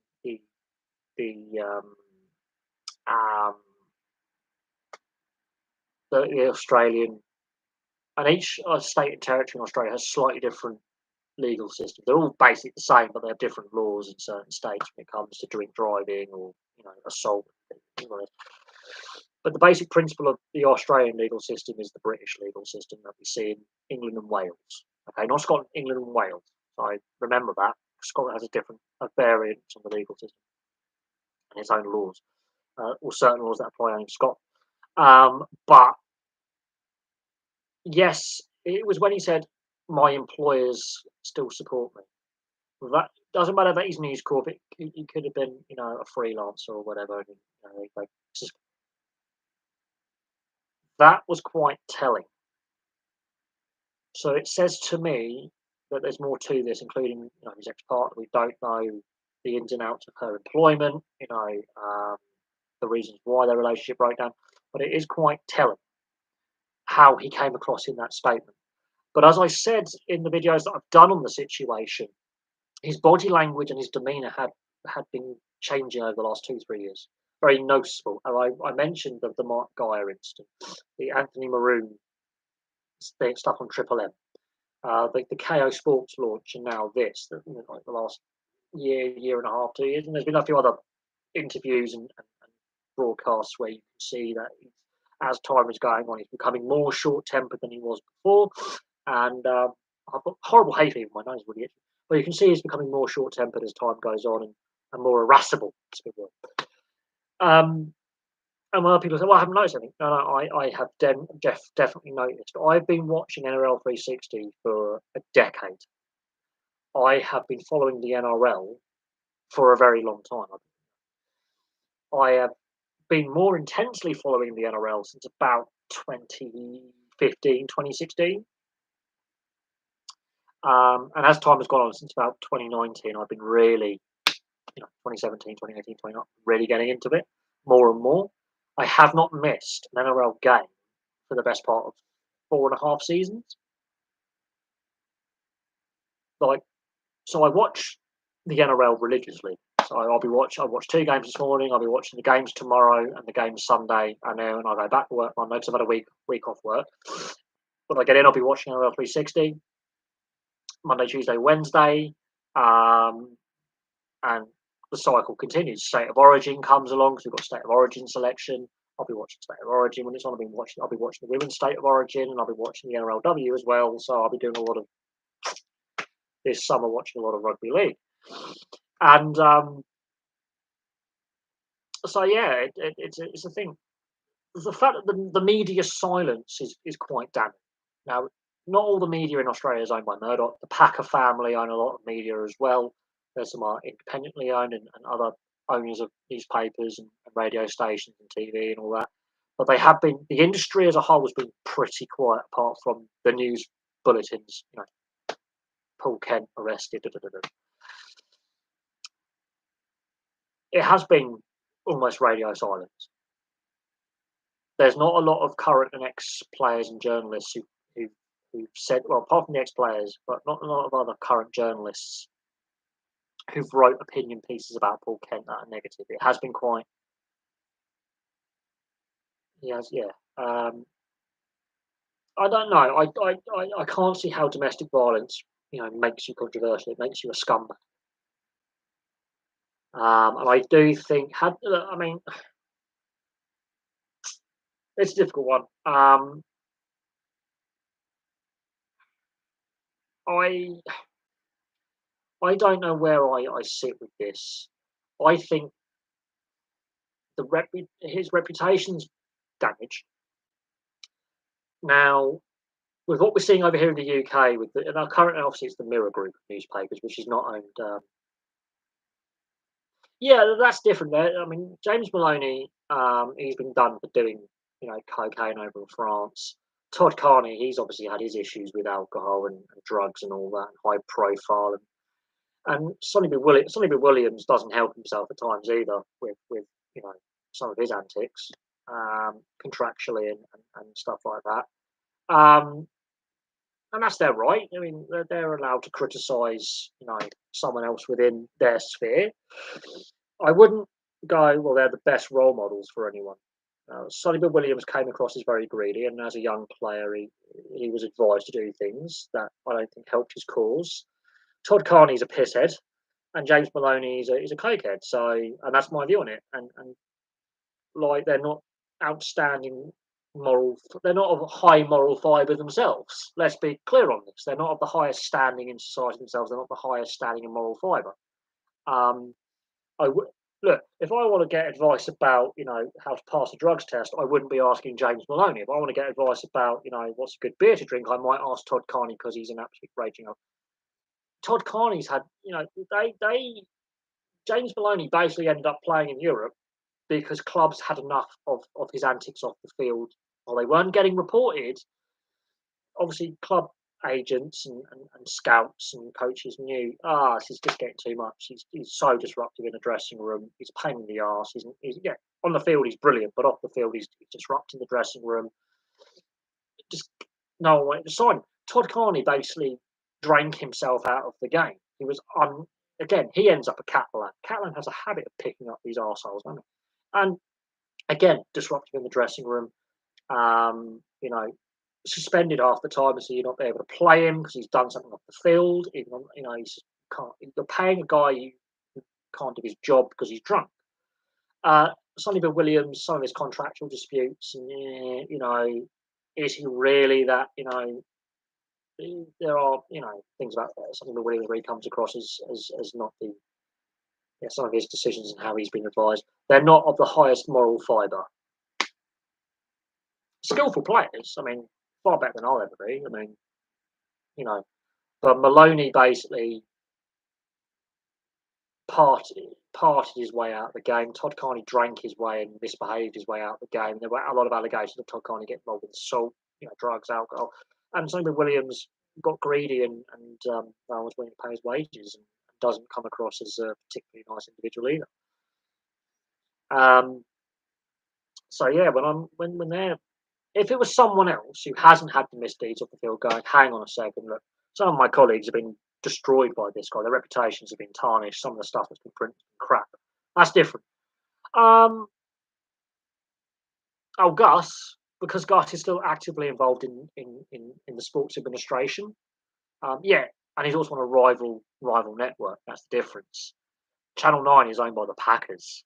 the um, the Australian, and each state and territory in Australia has slightly different legal systems. They're all basically the same, but they have different laws in certain states when it comes to drink driving or assault. But the basic principle of the Australian legal system is the British legal system that we see in England and Wales. Okay, not Scotland, England and Wales. So I remember that Scotland has a variant on the legal system and its own laws, or certain laws that apply only in Scotland. But yes, it was when he said, "My employers still support me." That doesn't matter that he's News Corp. He could have been, a freelancer or whatever. And, that was quite telling. So it says to me that there's more to this, including his ex-partner. We don't know the ins and outs of her employment. The reasons why their relationship broke down. But it is quite telling how he came across in that statement. But as I said in the videos that I've done on the situation, his body language and his demeanour had been changing over the last 2 3 years, very noticeable. And I mentioned the Mark Geyer incident, the Anthony Maroon stuff on Triple M, the KO Sports launch, and now this, like the last year and a half, 2 years, and there's been a few other interviews and broadcasts where you can see that as time is going on, he's becoming more short-tempered than he was before, and I've got horrible hay fever. My nose is really itchy. But you can see he's becoming more short-tempered as time goes on and more irascible. Um, and when other people say, "Well, I haven't noticed anything," no, I have definitely noticed. I've been watching NRL 360 for a decade. I have been following the NRL for a very long time. I have been more intensely following the NRL since about 2015, 2016. And as time has gone on, since about 2019, I've been really, 2017, 2018, 2019, really getting into it more and more. I have not missed an NRL game for the best part of 4.5 seasons. Like, so I watch the NRL religiously. So I watched 2 games this morning. I'll be watching the games tomorrow and the games Sunday, and then I go back to work Monday because I've had a week off work. When I get in, I'll be watching NRL 360 Monday, Tuesday, Wednesday, and the cycle continues. State of Origin comes along because we've got State of Origin selection. I'll be watching State of Origin when it's on. I'll be watching the Women's State of Origin, and I'll be watching the NRLW as well. So I'll be doing a lot of this summer watching a lot of rugby league, and so yeah, it's a thing. The fact that the media silence is quite damning. Now, not all the media in Australia is owned by Murdoch. The Packer family own a lot of media as well. There's some are independently owned and other owners of newspapers and radio stations and TV and all that. But the industry as a whole has been pretty quiet apart from the news bulletins, Paul Kent arrested. Da, da, da, da. It has been almost radio silence. There's not a lot of current and ex-players and journalists who've said, well, apart from the ex-players, but not a lot of other current journalists who've wrote opinion pieces about Paul Kent that are negative. It has been quite, yes, yeah. I don't know. I can't see how domestic violence, makes you controversial. It makes you a scumbag. And I do think had I mean, it's a difficult one. I I don't know where I sit with this. I think his reputation's damaged. Now, with what we're seeing over here in the UK, and our current obviously it's the Mirror Group of newspapers, which is not owned. Yeah, that's different. There, I mean, James Maloney, he's been done for doing cocaine over in France. Todd Carney, he's obviously had his issues with alcohol and drugs and all that, and high profile. And Sonny B. Williams doesn't help himself at times either with some of his antics, contractually and stuff like that. And that's their right. I mean, they're allowed to criticise someone else within their sphere. I wouldn't go, well, they're the best role models for anyone. Sonny Bill Williams came across as very greedy, and as a young player, he was advised to do things that I don't think helped his cause. Todd Carney's a pisshead, and James Maloney is a cokehead. So, and that's my view on it. And like, they're not outstanding they're not of high moral fibre themselves. Let's be clear on this. They're not of the highest standing in society themselves. They're not the highest standing in moral fibre. Um, I would look if I want to get advice about how to pass a drugs test. I wouldn't be asking James Maloney. If I want to get advice about what's a good beer to drink, I might ask Todd Carney because he's an absolute raging. Todd Carney's had they James Maloney basically ended up playing in Europe because clubs had enough of his antics off the field. While they weren't getting reported, obviously club agents and scouts and coaches knew, this is just getting too much. He's so disruptive in the dressing room. He's a pain in the arse. He's yeah, on the field he's brilliant, but off the field he's disrupting the dressing room. Just no one wanted to sign him. Todd Carney basically drank himself out of the game. He was again, he ends up a Catalan. Catalan has a habit of picking up these arseholes, doesn't he? And again, disruptive in the dressing room. You know, suspended half the time, so you're not able to play him because he's done something off the field. Even he's can't. You're paying a guy who can't do his job because he's drunk. Sonny Bill Williams, some of his contractual disputes, and is he really that? There are things about Sonny Bill Williams where he comes across as not the some of his decisions and how he's been advised. They're not of the highest moral fibre. Skillful players. I mean, far better than I'll ever be. I mean, you know, but Maloney basically parted his way out of the game. Todd Carney drank his way and misbehaved his way out of the game. There were a lot of allegations of Todd Carney getting involved with assault, drugs, alcohol, and Sonny Williams got greedy and was willing to pay his wages and doesn't come across as a particularly nice individual either. So yeah, when they're if it was someone else who hasn't had the misdeeds off the field, going, hang on a second, look, some of my colleagues have been destroyed by this guy. Their reputations have been tarnished. Some of the stuff has been printed crap. That's different. Gus, because Gus is still actively involved in the sports administration. Yeah, and he's also on a rival network. That's the difference. Channel 9 is owned by the Packers,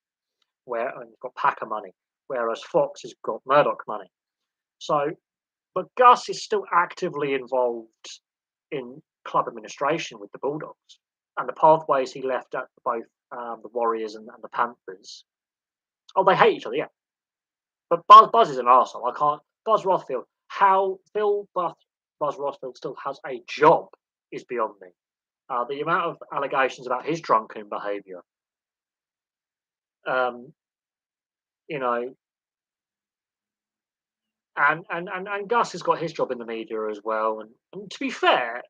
and it's got Packer money, whereas Fox has got Murdoch money. So, but Gus is still actively involved in club administration with the Bulldogs and the pathways he left at both the Warriors and the Panthers. Oh, they hate each other, yeah. But Buzz is an arsehole. I can't. Buzz Rothfield, how Buzz Rothfield still has a job is beyond me. The amount of allegations about his drunken behaviour, um, you know, and Gus has got his job in the media as well. And to be fair,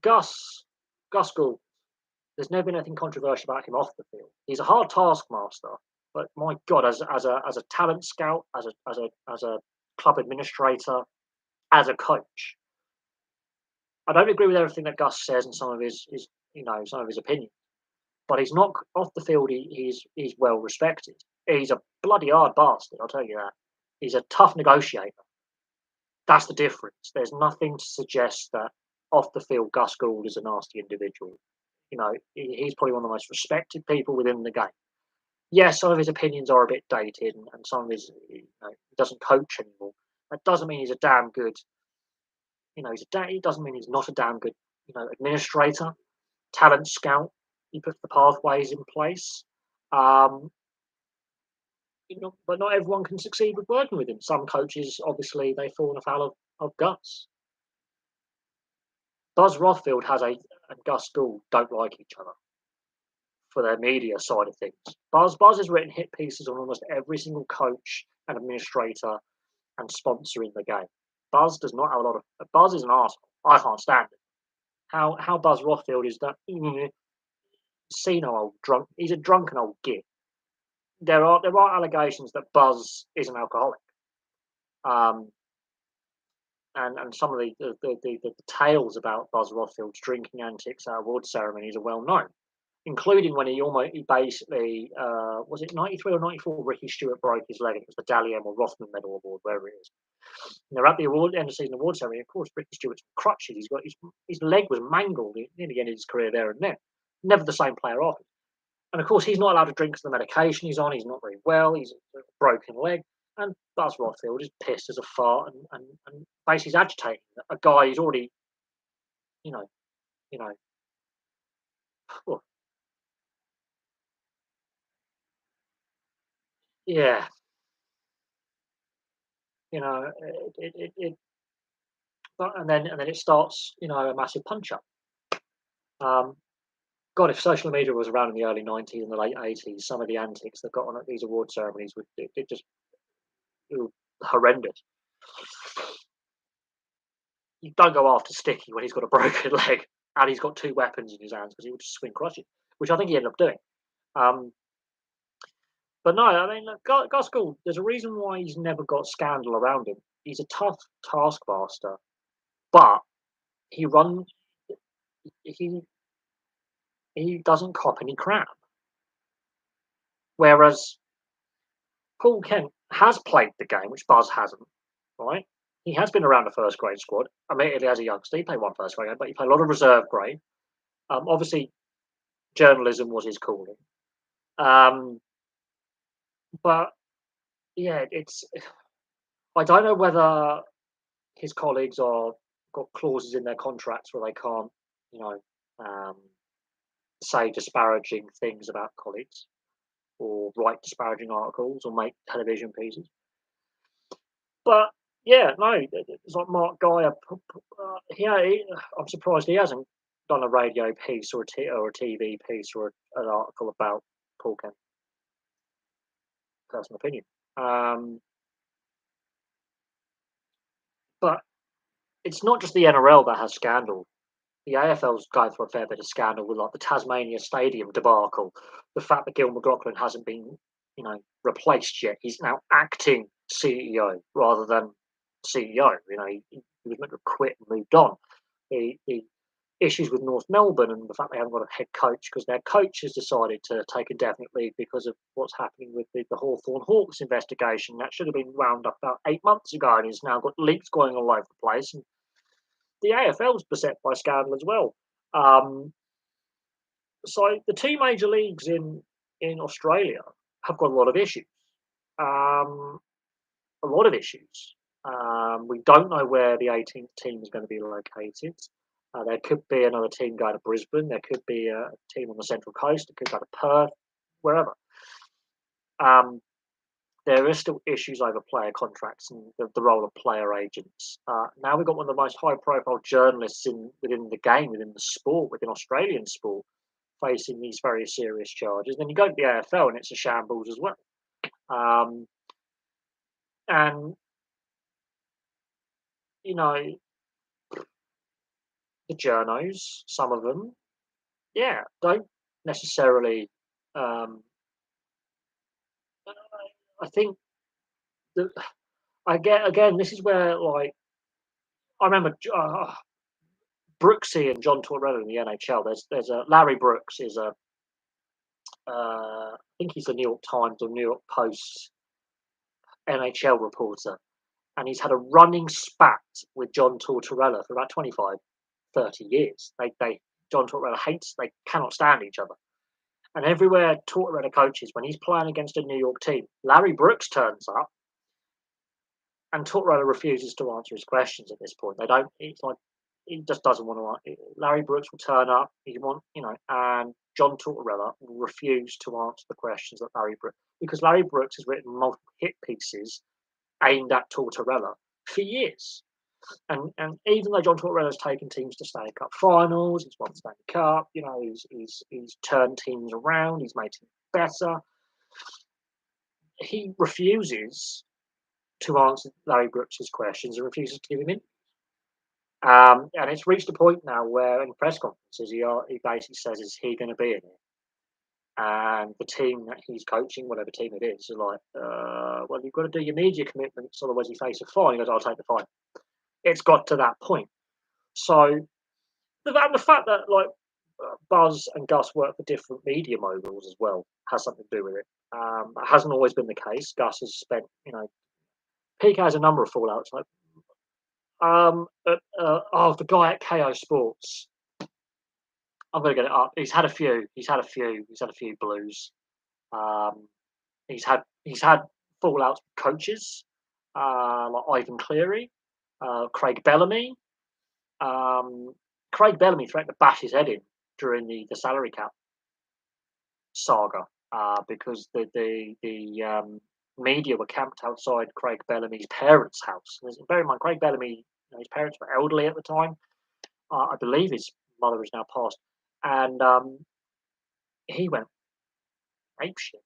Gus Gould, there's never been anything controversial about him off the field. He's a hard taskmaster, but my God, as a talent scout, as a club administrator, as a coach, I don't agree with everything that Gus says and some of his opinions. But he's not off the field. He's well respected. He's a bloody hard bastard. I'll tell you that. He's a tough negotiator. That's the difference. There's nothing to suggest that off the field Gus Gould is a nasty individual. He's probably one of the most respected people within the game. Yes, some of his opinions are a bit dated, and some of his, he doesn't coach anymore. That doesn't mean he's a damn good, it doesn't mean he's not a damn good, administrator, talent scout. He puts the pathways in place. Um, but not everyone can succeed with working with him. Some coaches, obviously, they fall afoul of Gus. Buzz Rothfield and Gus Gould don't like each other for their media side of things. Buzz has written hit pieces on almost every single coach and administrator and sponsor in the game. Buzz does not have a lot of. Buzz is an arsehole. I can't stand it. How Buzz Rothfield is that senile old drunk. He's a drunken old git. There are allegations that Buzz is an alcoholic. Um, and some of the tales about Buzz Rothfield's drinking antics at award ceremonies are well known, including when he basically was it 93 or 94 Ricky Stewart broke his leg and it was the Dally M or Rothman Medal Award, wherever it is. And they're at the end of season award ceremony. Of course, Ricky Stewart's crutches. He's got his leg was mangled near the end of his career there and then. Never the same player after. And of course, he's not allowed to drink because of the medication he's on. He's not very well. He's a broken leg. And Buzz Rothfield is pissed as a fart and basically he's agitating a guy who's already, you know, you know, well, yeah, it and then it starts, a massive punch up. Um, God, if social media was around in the early '90s and the late '80s, some of the antics that got on at these award ceremonies would it just it was horrendous. You don't go after Sticky when he's got a broken leg and he's got two weapons in his hands because he would just swing crushes, which I think he ended up doing. Um, but no, I mean, look, Gus Gould, there's a reason why he's never got scandal around him. He's a tough taskmaster, but he runs. He he doesn't cop any crap. Whereas Paul Kent has played the game, which Buzz hasn't. Right? He has been around the first grade squad. Admittedly, as a youngster, he played one first grade game, but he played a lot of reserve grade. Obviously, journalism was his calling. Um, but yeah, it's I don't know whether his colleagues are got clauses in their contracts where they can't, you know, um, say disparaging things about colleagues or write disparaging articles or make television pieces. But yeah, no, it's like Mark Guy. I'm surprised he hasn't done a radio piece or a TV piece or an article about Paul Kent. Personal opinion. Um, but it's not just the NRL that has scandal. The AFL's going through a fair bit of scandal with like the Tasmania Stadium debacle, the fact that Gil McLaughlin hasn't been, replaced yet. He's now acting CEO rather than CEO. He was meant to have quit and moved on. The issues with North Melbourne and the fact they haven't got a head coach because their coach has decided to take indefinite leave because of what's happening with the Hawthorn Hawks investigation. That should have been wound up about 8 months ago and has now got leaks going all over the place. And the AFL's beset by scandal as well. Um, so the two major leagues in Australia have got a lot of issues. Um, a lot of issues. We don't know where the 18th team is going to be located. There could be another team going to Brisbane. There could be a team on the Central Coast. It could go to Perth, wherever. Um, there are still issues over player contracts and the role of player agents. Now we've got one of the most high-profile journalists within the game, within the sport, within Australian sport, facing these very serious charges. Then you go to the AFL and it's a shambles as well. And you know the journos, some of them, yeah, don't necessarily. Um, I think that I get again. This is where like I remember Brooksy and John Tortorella in the NHL. There's a Larry Brooks is I think he's the New York Times or New York Post NHL reporter, and he's had a running spat with John Tortorella for about 25, 30 years. John Tortorella hates, they cannot stand each other. And everywhere Tortorella coaches, when he's playing against a New York team, Larry Brooks turns up, and Tortorella refuses to answer his questions at this point. They don't. It's like he just doesn't want to. Larry Brooks will turn up. He want, and John Tortorella will refuse to answer the questions that Larry Brooks, because Larry Brooks has written multiple hit pieces aimed at Tortorella for years. And even though John Tortorella's taken teams to Stanley Cup finals, he's won the Stanley Cup, he's turned teams around, he's made teams better. He refuses to answer Larry Brooks's questions and refuses to give him in. And it's reached a point now where in press conferences he basically says, "Is he going to be in it?" And the team that he's coaching, whatever team it is, are like, "Well, you've got to do your media commitments, otherwise you face a fine." He goes, "I'll take the fine." It's got to that point. So the fact that Buzz and Gus work for different media moguls as well has something to do with it. It hasn't always been the case. Gus has spent, PK has a number of fallouts. Like, the guy at KO Sports. I'm going to get it up. He's had a few. He's had a few blues. He's had fallouts with coaches, like Ivan Cleary, Craig Bellamy. Craig Bellamy threatened to bash his head in during the salary cap saga because the media were camped outside Craig Bellamy's parents' house. Bear in mind, Craig Bellamy, his parents were elderly at the time. I believe his mother is now passed, and he went apeshit.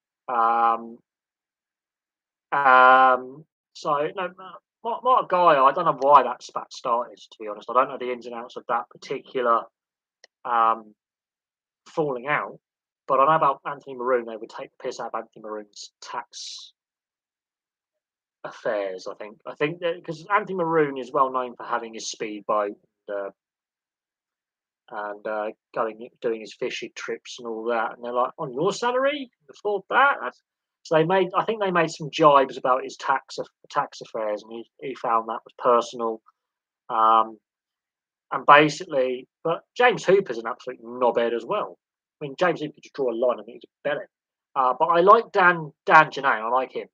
So no, what a guy! I don't know why that spat started. To be honest, I don't know the ins and outs of that particular falling out. But I know about Anthony Maroon. They would take the piss out of Anthony Maroon's tax affairs. I think that because Anthony Maroon is well known for having his speedboat and doing his fishing trips and all that. And they're like, "On your salary, afford that?" So I think they made some jibes about his tax affairs, and he found that was personal. And basically, but James Hooper's an absolute knobhead as well. I mean, James Hooper could draw a line and he's a belly. But I like Dan Janae. I like him.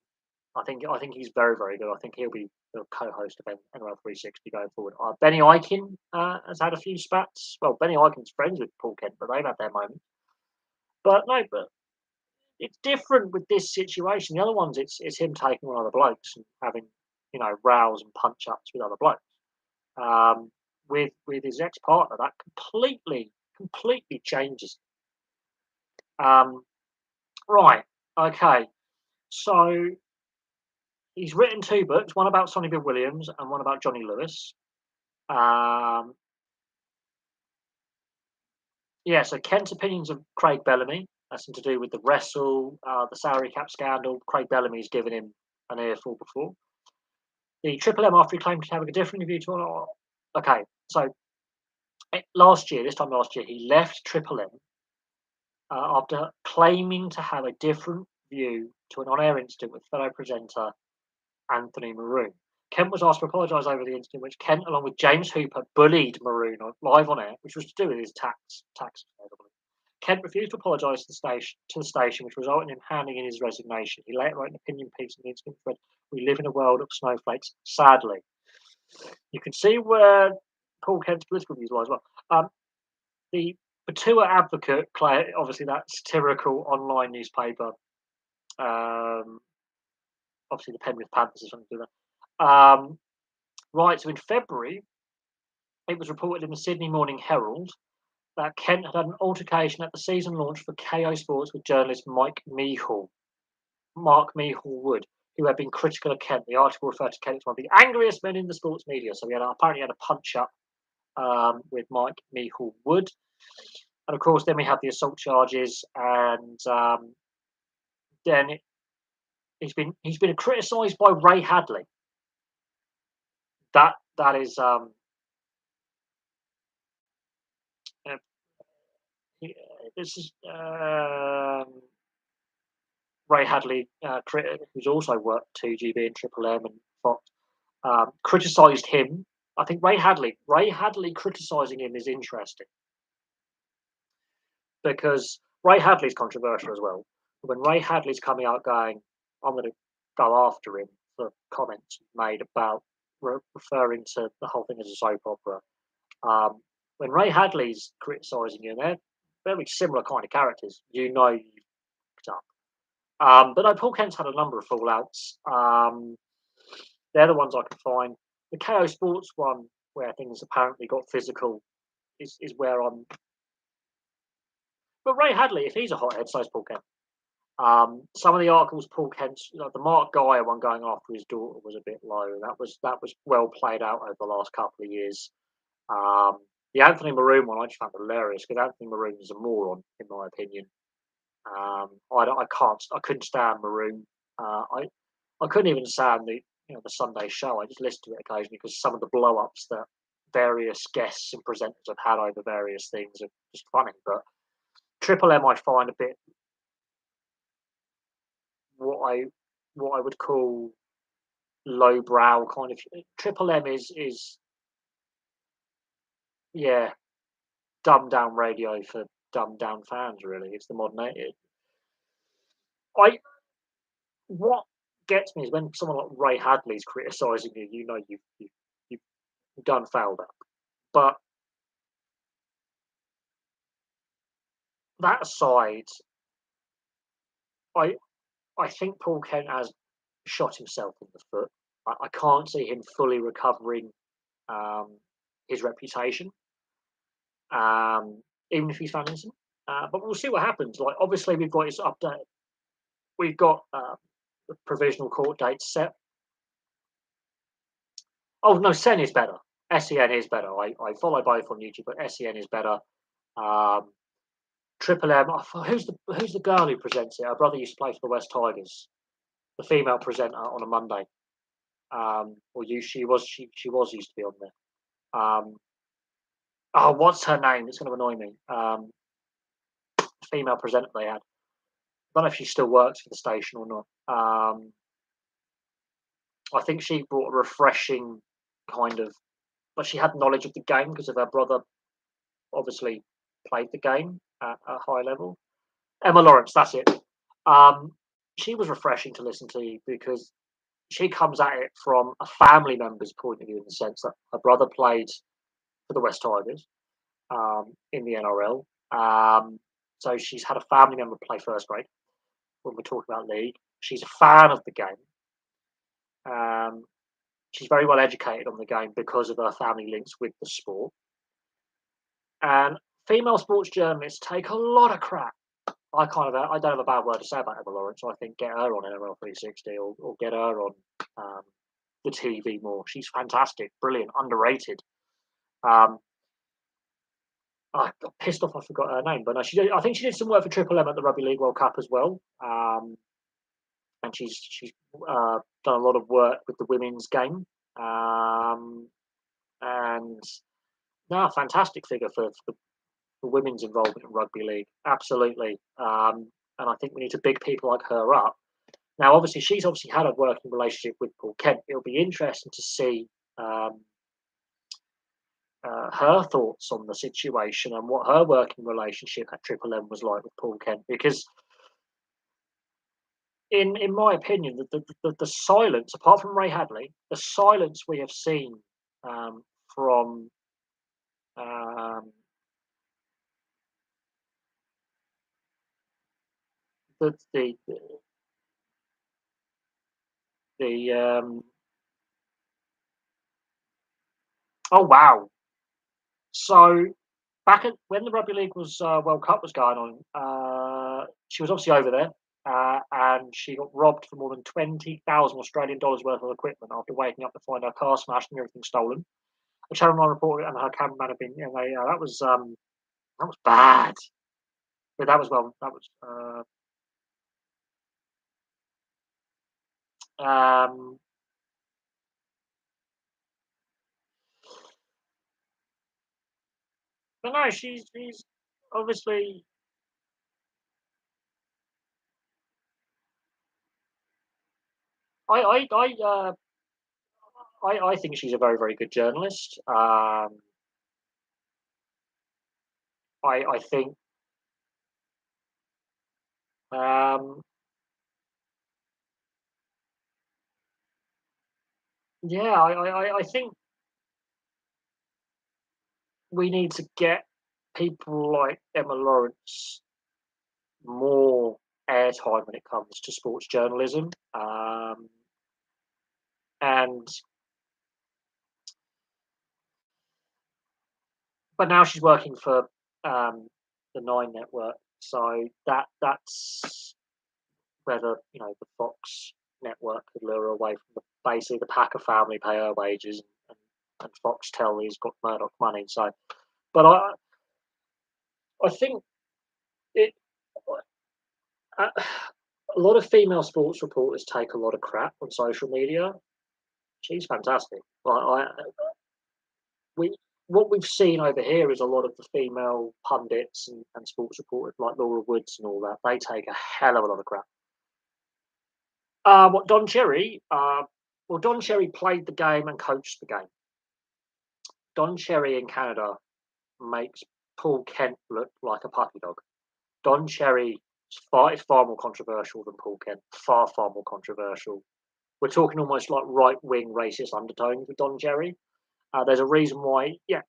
I think he's very, very good. I think he'll be the co-host of NRL 360 going forward. Benny Eichen has had a few spats. Well, Benny Eichen's friends with Paul Kent, but they've had their moment. But it's different with this situation. The other ones, it's him taking on other blokes and having rows and punch ups with other blokes. With his ex partner, that completely changes. Right. Okay. So he's written two books, one about Sonny Bill Williams and one about Johnny Lewis. So Kent's opinions of Craig Bellamy. That's to do with the wrestle, the salary cap scandal. Craig Bellamy's given him an earful before. The Triple M after he claimed to have a different view to. Okay, so this time last year, he left Triple M after claiming to have a different view to an on-air incident with fellow presenter Anthony Maroon. Kent was asked to apologise over the incident, which Kent, along with James Hooper, bullied Maroon live on air, which was to do with his tax. Kent refused to apologise to the station, which resulted in him handing in his resignation. He later wrote an opinion piece in the incident thread, "We live in a world of snowflakes, sadly." You can see where Paul Kent's political views lie as well. The Patua Advocate, obviously that satirical online newspaper, obviously the Penrith Panthers is something to do that. Right, so in February, it was reported in the Sydney Morning Herald that Kent had an altercation at the season launch for KO Sports with journalist Mark Meehall Wood, who had been critical of Kent. The article referred to Kent as one of the angriest men in the sports media. So he apparently had a punch-up with Mike Meehall Wood. And of course, then we have the assault charges, and then he's been criticised by Ray Hadley. That is this is Ray Hadley, who's also worked 2GB and Triple M and Fox. criticised him. I think Ray Hadley criticising him is interesting because Ray Hadley's controversial as well. When Ray Hadley's coming out going, "I'm going to go after him for comments made about referring to the whole thing as a soap opera." Um, when Ray Hadley's criticising you, they're very similar kind of characters. You've picked up. But no, Paul Kent's had a number of fallouts. They're the ones I can find. The KO Sports one, where things apparently got physical, is where I'm. But Ray Hadley, if he's a hothead, so's Paul Kent. Some of the articles Paul Kent's, the Mark Geyer one going after his daughter was a bit low. That was well played out over the last couple of years. Um, the Anthony Maroon one I just found hilarious because Anthony Maroon is a moron in my opinion. I couldn't stand Maroon. I couldn't even stand the Sunday show. I just listened to it occasionally because some of the blow ups that various guests and presenters have had over various things are just funny. But Triple M, I find a bit what I what I would call lowbrow kind of. Triple M is yeah, dumbed down radio for dumbed down fans. Really, it's the modern. I what gets me is when someone like Ray Hadley's criticising you. You've done fouled up. But that aside, I I think Paul Kent has shot himself in the foot. I can't see him fully recovering um, his reputation, even if he's found innocent. But we'll see what happens. Like obviously, we've got his update. We've got the provisional court date set. Oh no, Sen is better. Sen is better. I follow both on YouTube, but Sen is better. Um, Triple M. Who's the girl who presents it? Her brother used to play for the West Tigers. The female presenter on a Monday. Or you she was used to be on there. Oh, what's her name? It's going to annoy me. Female presenter they had. I don't know if she still works for the station or not. I think she brought a refreshing kind of, but she had knowledge of the game because of her brother. Obviously, played the game at a high level. Emma Lawrence, that's it. Um, she was refreshing to listen to because she comes at it from a family member's point of view in the sense that her brother played for the West Tigers in the NRL. So she's had a family member play first grade when we're talking about league. She's a fan of the game. Um, she's very well educated on the game because of her family links with the sport. And female sports journalists take a lot of crap. I don't have a bad word to say about Emma Lawrence. I think get her on NRL 360 or get her on um, the TV more. She's fantastic, brilliant, underrated. Um, I got pissed off. I forgot her name, but no, I think she did some work for Triple M at the Rugby League World Cup as well. And she's done a lot of work with the women's game. And now, fantastic figure for women's involvement in rugby league. Absolutely. And I think we need to big people like her up. Now, obviously, she's obviously had a working relationship with Paul Kent. It'll be interesting to see um, her thoughts on the situation and what her working relationship at Triple M was like with Paul Kent. Because, in my opinion, the silence, apart from Ray Hadley, the silence we have seen from um, the the oh wow. So back at when the Rugby League was World Cup was going on, she was obviously over there, and she got robbed for more than 20,000 Australian dollars worth of equipment after waking up to find her car smashed and everything stolen. The Channel 9 reported, and her cameraman had been, that was bad. But that was um, but no, she's obviously. I I think she's a very, very good journalist. I think, um, yeah, I think we need to get people like Emma Lawrence more airtime when it comes to sports journalism. And but now she's working for the Nine Network, so that's whether the Fox network could lure her away from basically the Packer family pay her wages, and Foxtel has got Murdoch money. So, but I think it. Uh, a lot of female sports reporters take a lot of crap on social media. She's fantastic. We what we've seen over here is a lot of the female pundits and sports reporters like Laura Woods and all that. They take a hell of a lot of crap. What Don Cherry? Well, Don Cherry played the game and coached the game. Don Cherry in Canada makes Paul Kent look like a puppy dog. Don Cherry is far more controversial than Paul Kent. Far, far more controversial. We're talking almost like right wing racist undertones with Don Cherry. There's a reason why. Yeah,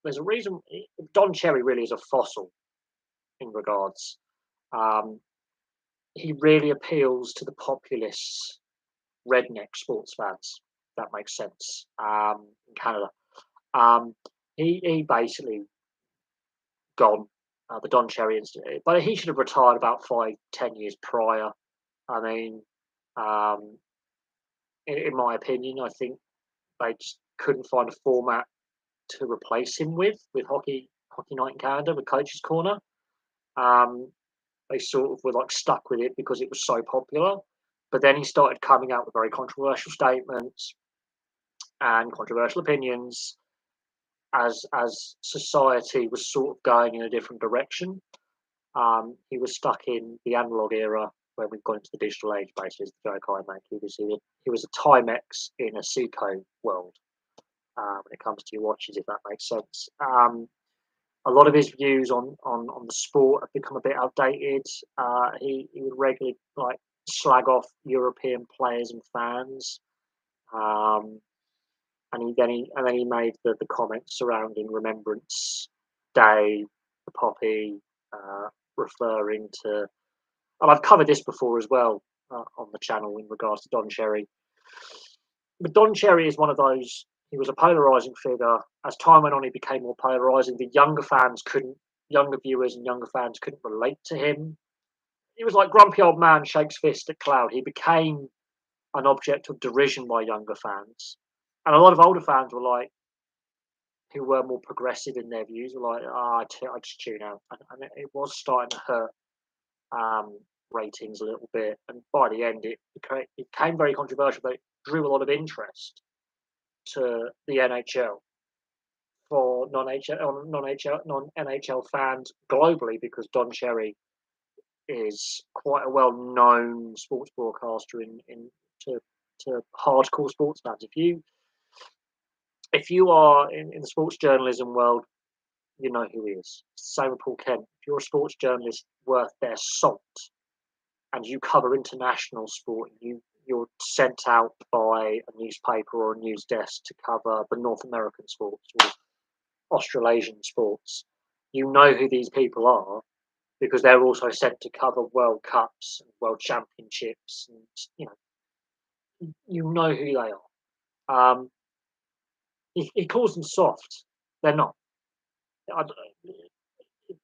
there's a reason. Don Cherry really is a fossil in regards. Um, he really appeals to the populist redneck sports fans. If that makes sense. In Canada, um, he basically gone, the Don Cherry incident. But he should have retired about 5, 10 years prior. I mean, um, in my opinion, I think they just couldn't find a format to replace him with Hockey Night in Canada with Coach's Corner. Um, they sort of were like stuck with it because it was so popular. But then he started coming out with very controversial statements and controversial opinions as society was sort of going in a different direction. He was stuck in the analog era when we've gone into the digital age. Basically, is the joke I make. He was a Timex in a Seiko world when it comes to your watches, if that makes sense. A lot of his views on the sport have become a bit outdated. He would regularly like slag off European players and fans. Um, and then he made the comments surrounding Remembrance Day, the poppy, referring to, and I've covered this before as well on the channel in regards to Don Cherry. But Don Cherry is one of those. He was a polarizing figure. As time went on, he became more polarizing. Younger viewers and younger fans couldn't relate to him. He was like grumpy old man shakes fist at cloud. He became an object of derision by younger fans, and a lot of older fans who were more progressive in their views were like, I just tune out, and it was starting to hurt ratings a little bit. And by the end, it became very controversial, but it drew a lot of interest to the NHL for non NHL fans globally because Don Cherry is quite a well-known sports broadcaster in to hardcore sports fans. If you are in the sports journalism world, you know who he is. Same with Paul Kent. If you're a sports journalist worth their salt and you cover international sport, you're sent out by a newspaper or a news desk to cover the North American sports or Australasian sports. You know who these people are because they're also sent to cover World Cups and World Championships, and you know who they are. He calls them soft. They're not. I,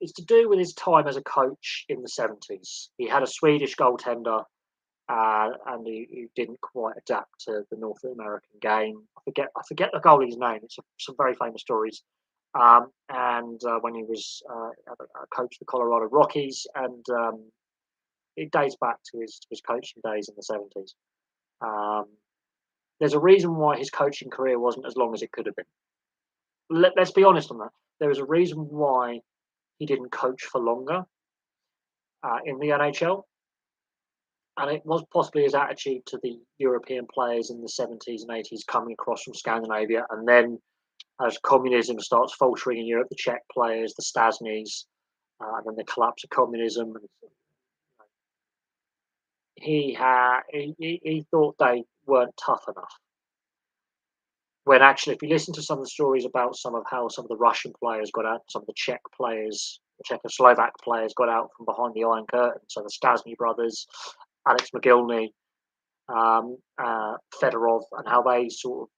it's to do with his time as a coach in the 70s. He had a Swedish goaltender, and he didn't quite adapt to the North American game. I forget the goalie's name. It's some very famous stories. And when he was a coach of the Colorado Rockies, and it dates back to his coaching days in the 70s. Um, there's a reason why his coaching career wasn't as long as it could have been. Let's be honest on that. There is a reason why he didn't coach for longer in the NHL. and it was possibly his attitude to the European players in the 70s and 80s coming across from Scandinavia, and then as communism starts faltering in Europe, the Czech players, the Stasnys, and then the collapse of communism. And he thought they weren't tough enough. When actually, if you listen to some of the stories about some of how some of the Russian players got out, some of the Czech players, the Czechoslovak players got out from behind the Iron Curtain. So the Stasny brothers, Alex McGillney, Fedorov, and how they sort of,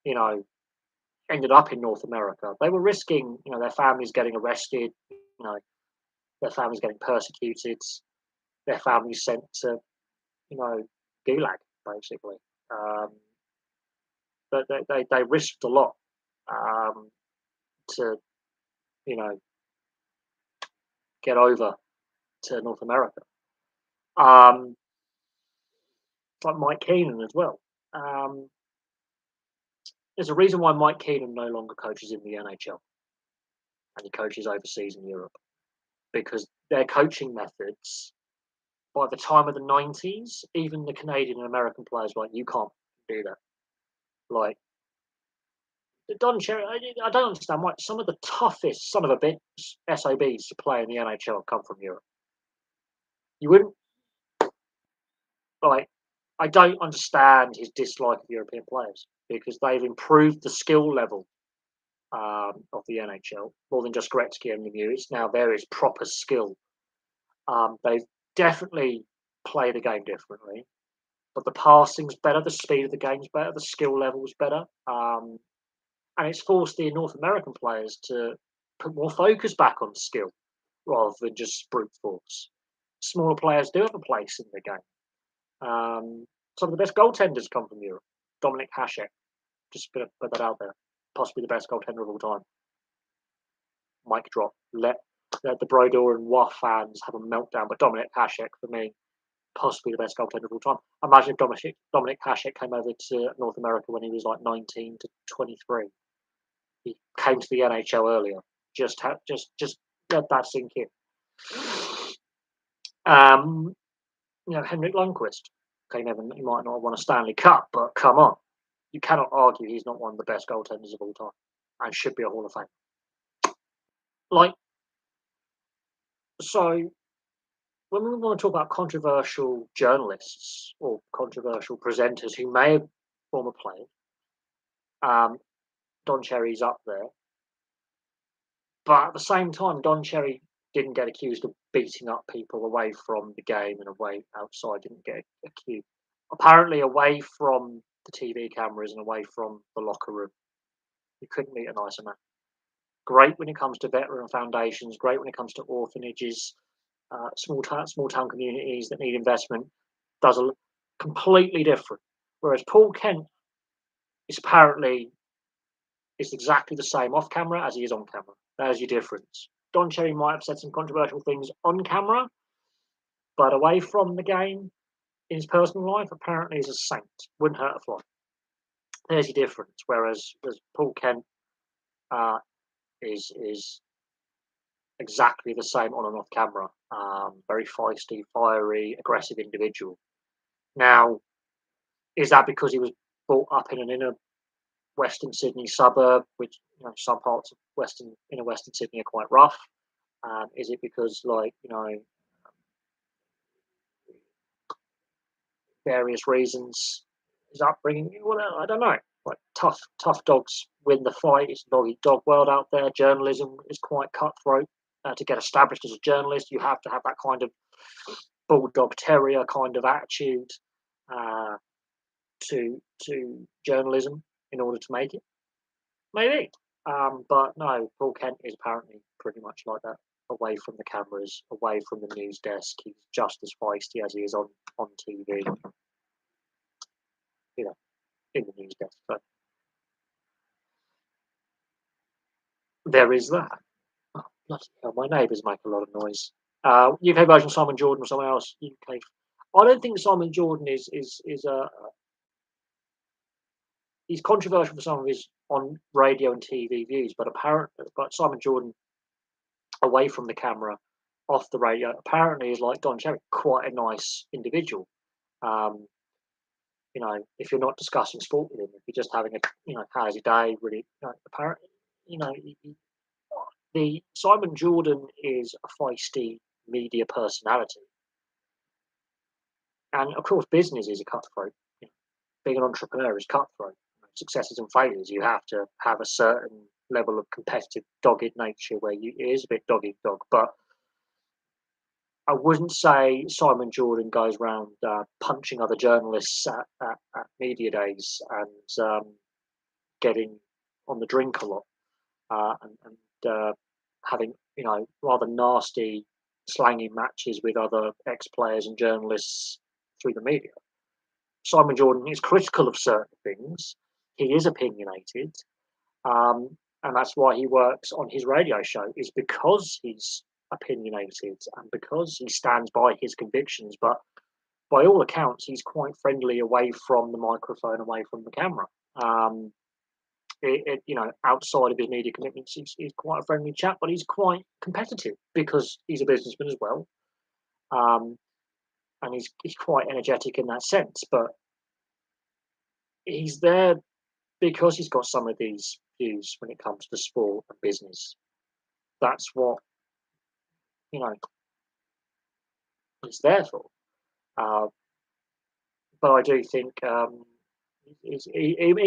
you know, ended up in North America. They were risking, their families getting arrested, their families getting persecuted, their families sent to, you know, gulag basically. Um, but they risked a lot um, to, you know, get over to North America. Um, like Mike Keenan as well. Um, there's a reason why Mike Keenan no longer coaches in the NHL and he coaches overseas in Europe because their coaching methods, by the time of the 90s, even the Canadian and American players were like, you can't do that. Like, Don Cherry, I don't understand why some of the toughest son of a bitch SOBs to play in the NHL come from Europe. You wouldn't, like, I don't understand his dislike of European players because they've improved the skill level of the NHL more than just Gretzky and Lemieux. It's now there is proper skill. They've definitely played the game differently, but the passing's better, the speed of the game's better, the skill level's better, and it's forced the North American players to put more focus back on skill rather than just brute force. Smaller players do have a place in the game. Some of the best goaltenders come from Europe. Dominic Hasek, just put that out there, possibly the best goaltender of all time. Mic drop. Let the Brodeur and Wah fans have a meltdown, but Dominic Hasek for me, possibly the best goaltender of all time. Imagine if Dominic Hasek came over to North America when he was like 19 to 23. He came to the NHL earlier. Just let that sink in. Henrik Lundqvist came over. He might not have won a Stanley Cup, but come on, you cannot argue he's not one of the best goaltenders of all time, and should be a Hall of Fame. Like, so when we want to talk about controversial journalists or controversial presenters who may have former players, Don Cherry's up there. But at the same time, Don Cherry didn't get accused of beating up people away from the game and away outside. Didn't get accused. Apparently, away from the TV cameras and away from the locker room, you couldn't meet a nicer man. Great when it comes to veteran foundations. Great when it comes to orphanages, small town communities that need investment. Does a completely different. Whereas Paul Kent is apparently exactly the same off camera as he is on camera. There's your difference. Don Cherry might have said some controversial things on camera, but away from the game, in his personal life, apparently he's a saint. Wouldn't hurt a fly. There's your difference. Whereas Paul Kent is exactly the same on and off camera. Very feisty, fiery, aggressive individual. Now, is that because he was brought up in an inner Western Sydney suburb, which some parts of inner Western Sydney are quite rough? Is it because various reasons his upbringing? Well, I don't know. Like tough dogs win the fight. It's a dog eat dog world out there. Journalism is quite cutthroat. To get established as a journalist, you have to have that kind of bulldog terrier kind of attitude to journalism in order to make it. Maybe. But no, Paul Kent is apparently pretty much like that. Away from the cameras, away from the news desk, he's just as feisty as he is on TV. In the news desk. So there is that. Oh, bloody hell, my neighbours make a lot of noise. UK version Simon Jordan or someone else. UK. I don't think Simon Jordan is he's controversial for some of his on radio and TV views, but apparently, Simon Jordan away from the camera off the radio apparently is like Don Cherry, quite a nice individual. Um, if you're not discussing sport with him, if you're just having a, how's your day, really, apparently, the Simon Jordan is a feisty media personality, and of course, business is a cutthroat. You know, being an entrepreneur is cutthroat. Successes and failures, you have to have a certain level of competitive, dogged nature where it is a bit dog eat dog. But I wouldn't say Simon Jordan goes around punching other journalists at media days and getting on the drink a lot and having rather nasty, slangy matches with other ex-players and journalists through the media. Simon Jordan is critical of certain things. He is opinionated, um, and that's why he works on his radio show. Is because he's opinionated and because he stands by his convictions. But by all accounts, he's quite friendly away from the microphone, away from the camera. Um, outside of his media commitments, he's quite a friendly chap, but he's quite competitive because he's a businessman as well, um, and he's quite energetic in that sense. But he's there because he's got some of these views when it comes to sport and business. That's what you know he's there for. Uh, but I do think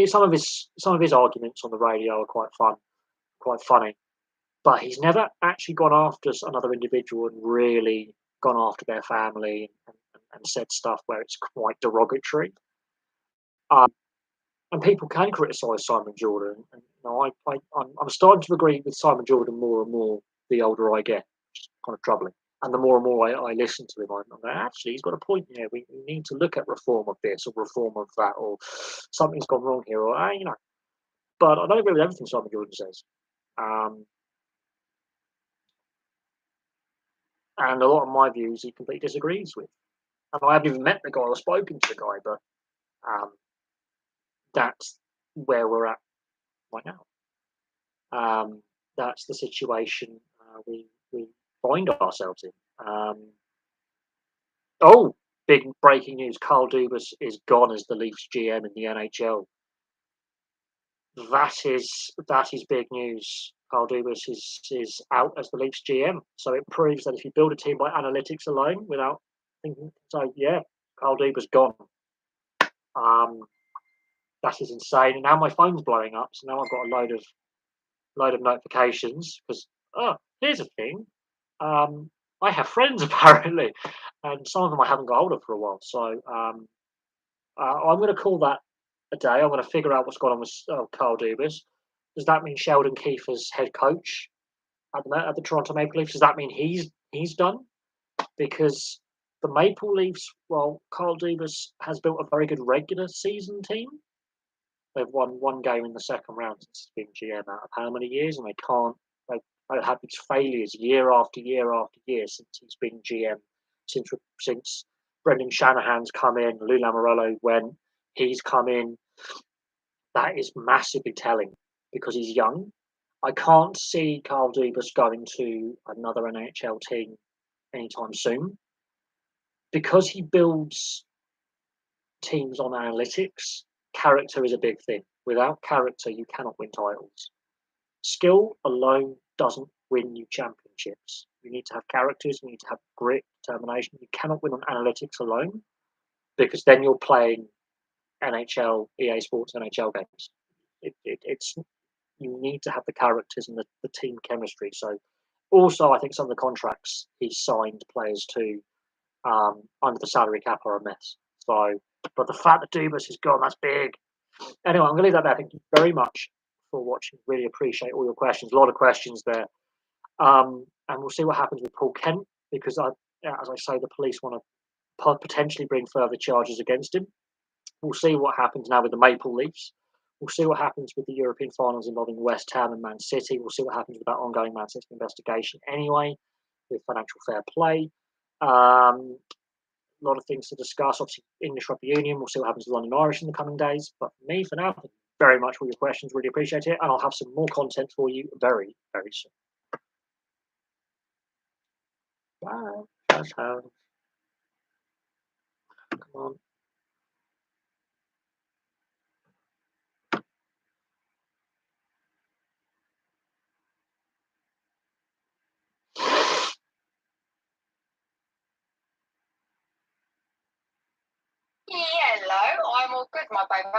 some of his arguments on the radio are quite fun, quite funny. But he's never actually gone after another individual and really gone after their family and said stuff where it's quite derogatory. Um, and people can criticise Simon Jordan. And, I'm starting to agree with Simon Jordan more and more the older I get, which is kind of troubling. And the more and more I listen to him, I'm like, actually, he's got a point here. We need to look at reform of this or reform of that, or something's gone wrong here, or But I don't agree with everything Simon Jordan says. Um, and a lot of my views he completely disagrees with. And I haven't even met the guy or spoken to the guy, but um, that's where we're at right now. That's the situation we find ourselves in. Oh, big breaking news: Carl Dubas is gone as the Leafs GM in the NHL. That is big news. Carl Dubas is out as the Leafs GM, so it proves that if you build a team by analytics alone, without thinking, so yeah, Carl Dubas gone. Um, that is insane. And now my phone's blowing up, so now I've got a load of notifications because here's a thing. I have friends apparently, and some of them I haven't got hold of for a while. So I'm going to call that a day. I'm going to figure out what's going on with Carl Dubas. Does that mean Sheldon Keefe's head coach at the Toronto Maple Leafs? Does that mean he's done? Because the Maple Leafs, well, Carl Dubas has built a very good regular season team. They've won one game in the second round since he's been GM out of how many years, and they can't. They've had these failures year after year after year since he's been GM. Since Brendan Shanahan's come in, Lou Lamoriello went, he's come in. That is massively telling because he's young. I can't see Carl Dubas going to another NHL team anytime soon because he builds teams on analytics. Character is a big thing. Without character, you cannot win titles. Skill alone doesn't win you championships. You need to have characters, you need to have grit, determination. You cannot win on analytics alone because then you're playing NHL, EA Sports NHL games. It's you need to have the characters and the team chemistry. So also, I think some of the contracts he's signed players to under the salary cap are a mess. So, but the fact that Dubas is gone, that's big. Anyway, I'm going to leave that there. Thank you very much for watching. Really appreciate all your questions. A lot of questions there. And we'll see what happens with Paul Kent because, as I say, the police want to potentially bring further charges against him. We'll see what happens now with the Maple Leafs. We'll see what happens with the European finals involving West Ham and Man City. We'll see what happens with that ongoing Man City investigation anyway, with financial fair play. A lot of things to discuss. Obviously, English Rugby Union. We'll see what happens with London Irish in the coming days. But for me, for now, thank you very much for your questions. Really appreciate it. And I'll have some more content for you very, very soon. Bye. Jazz hands. Come on. Hello, I'm all good, my baby.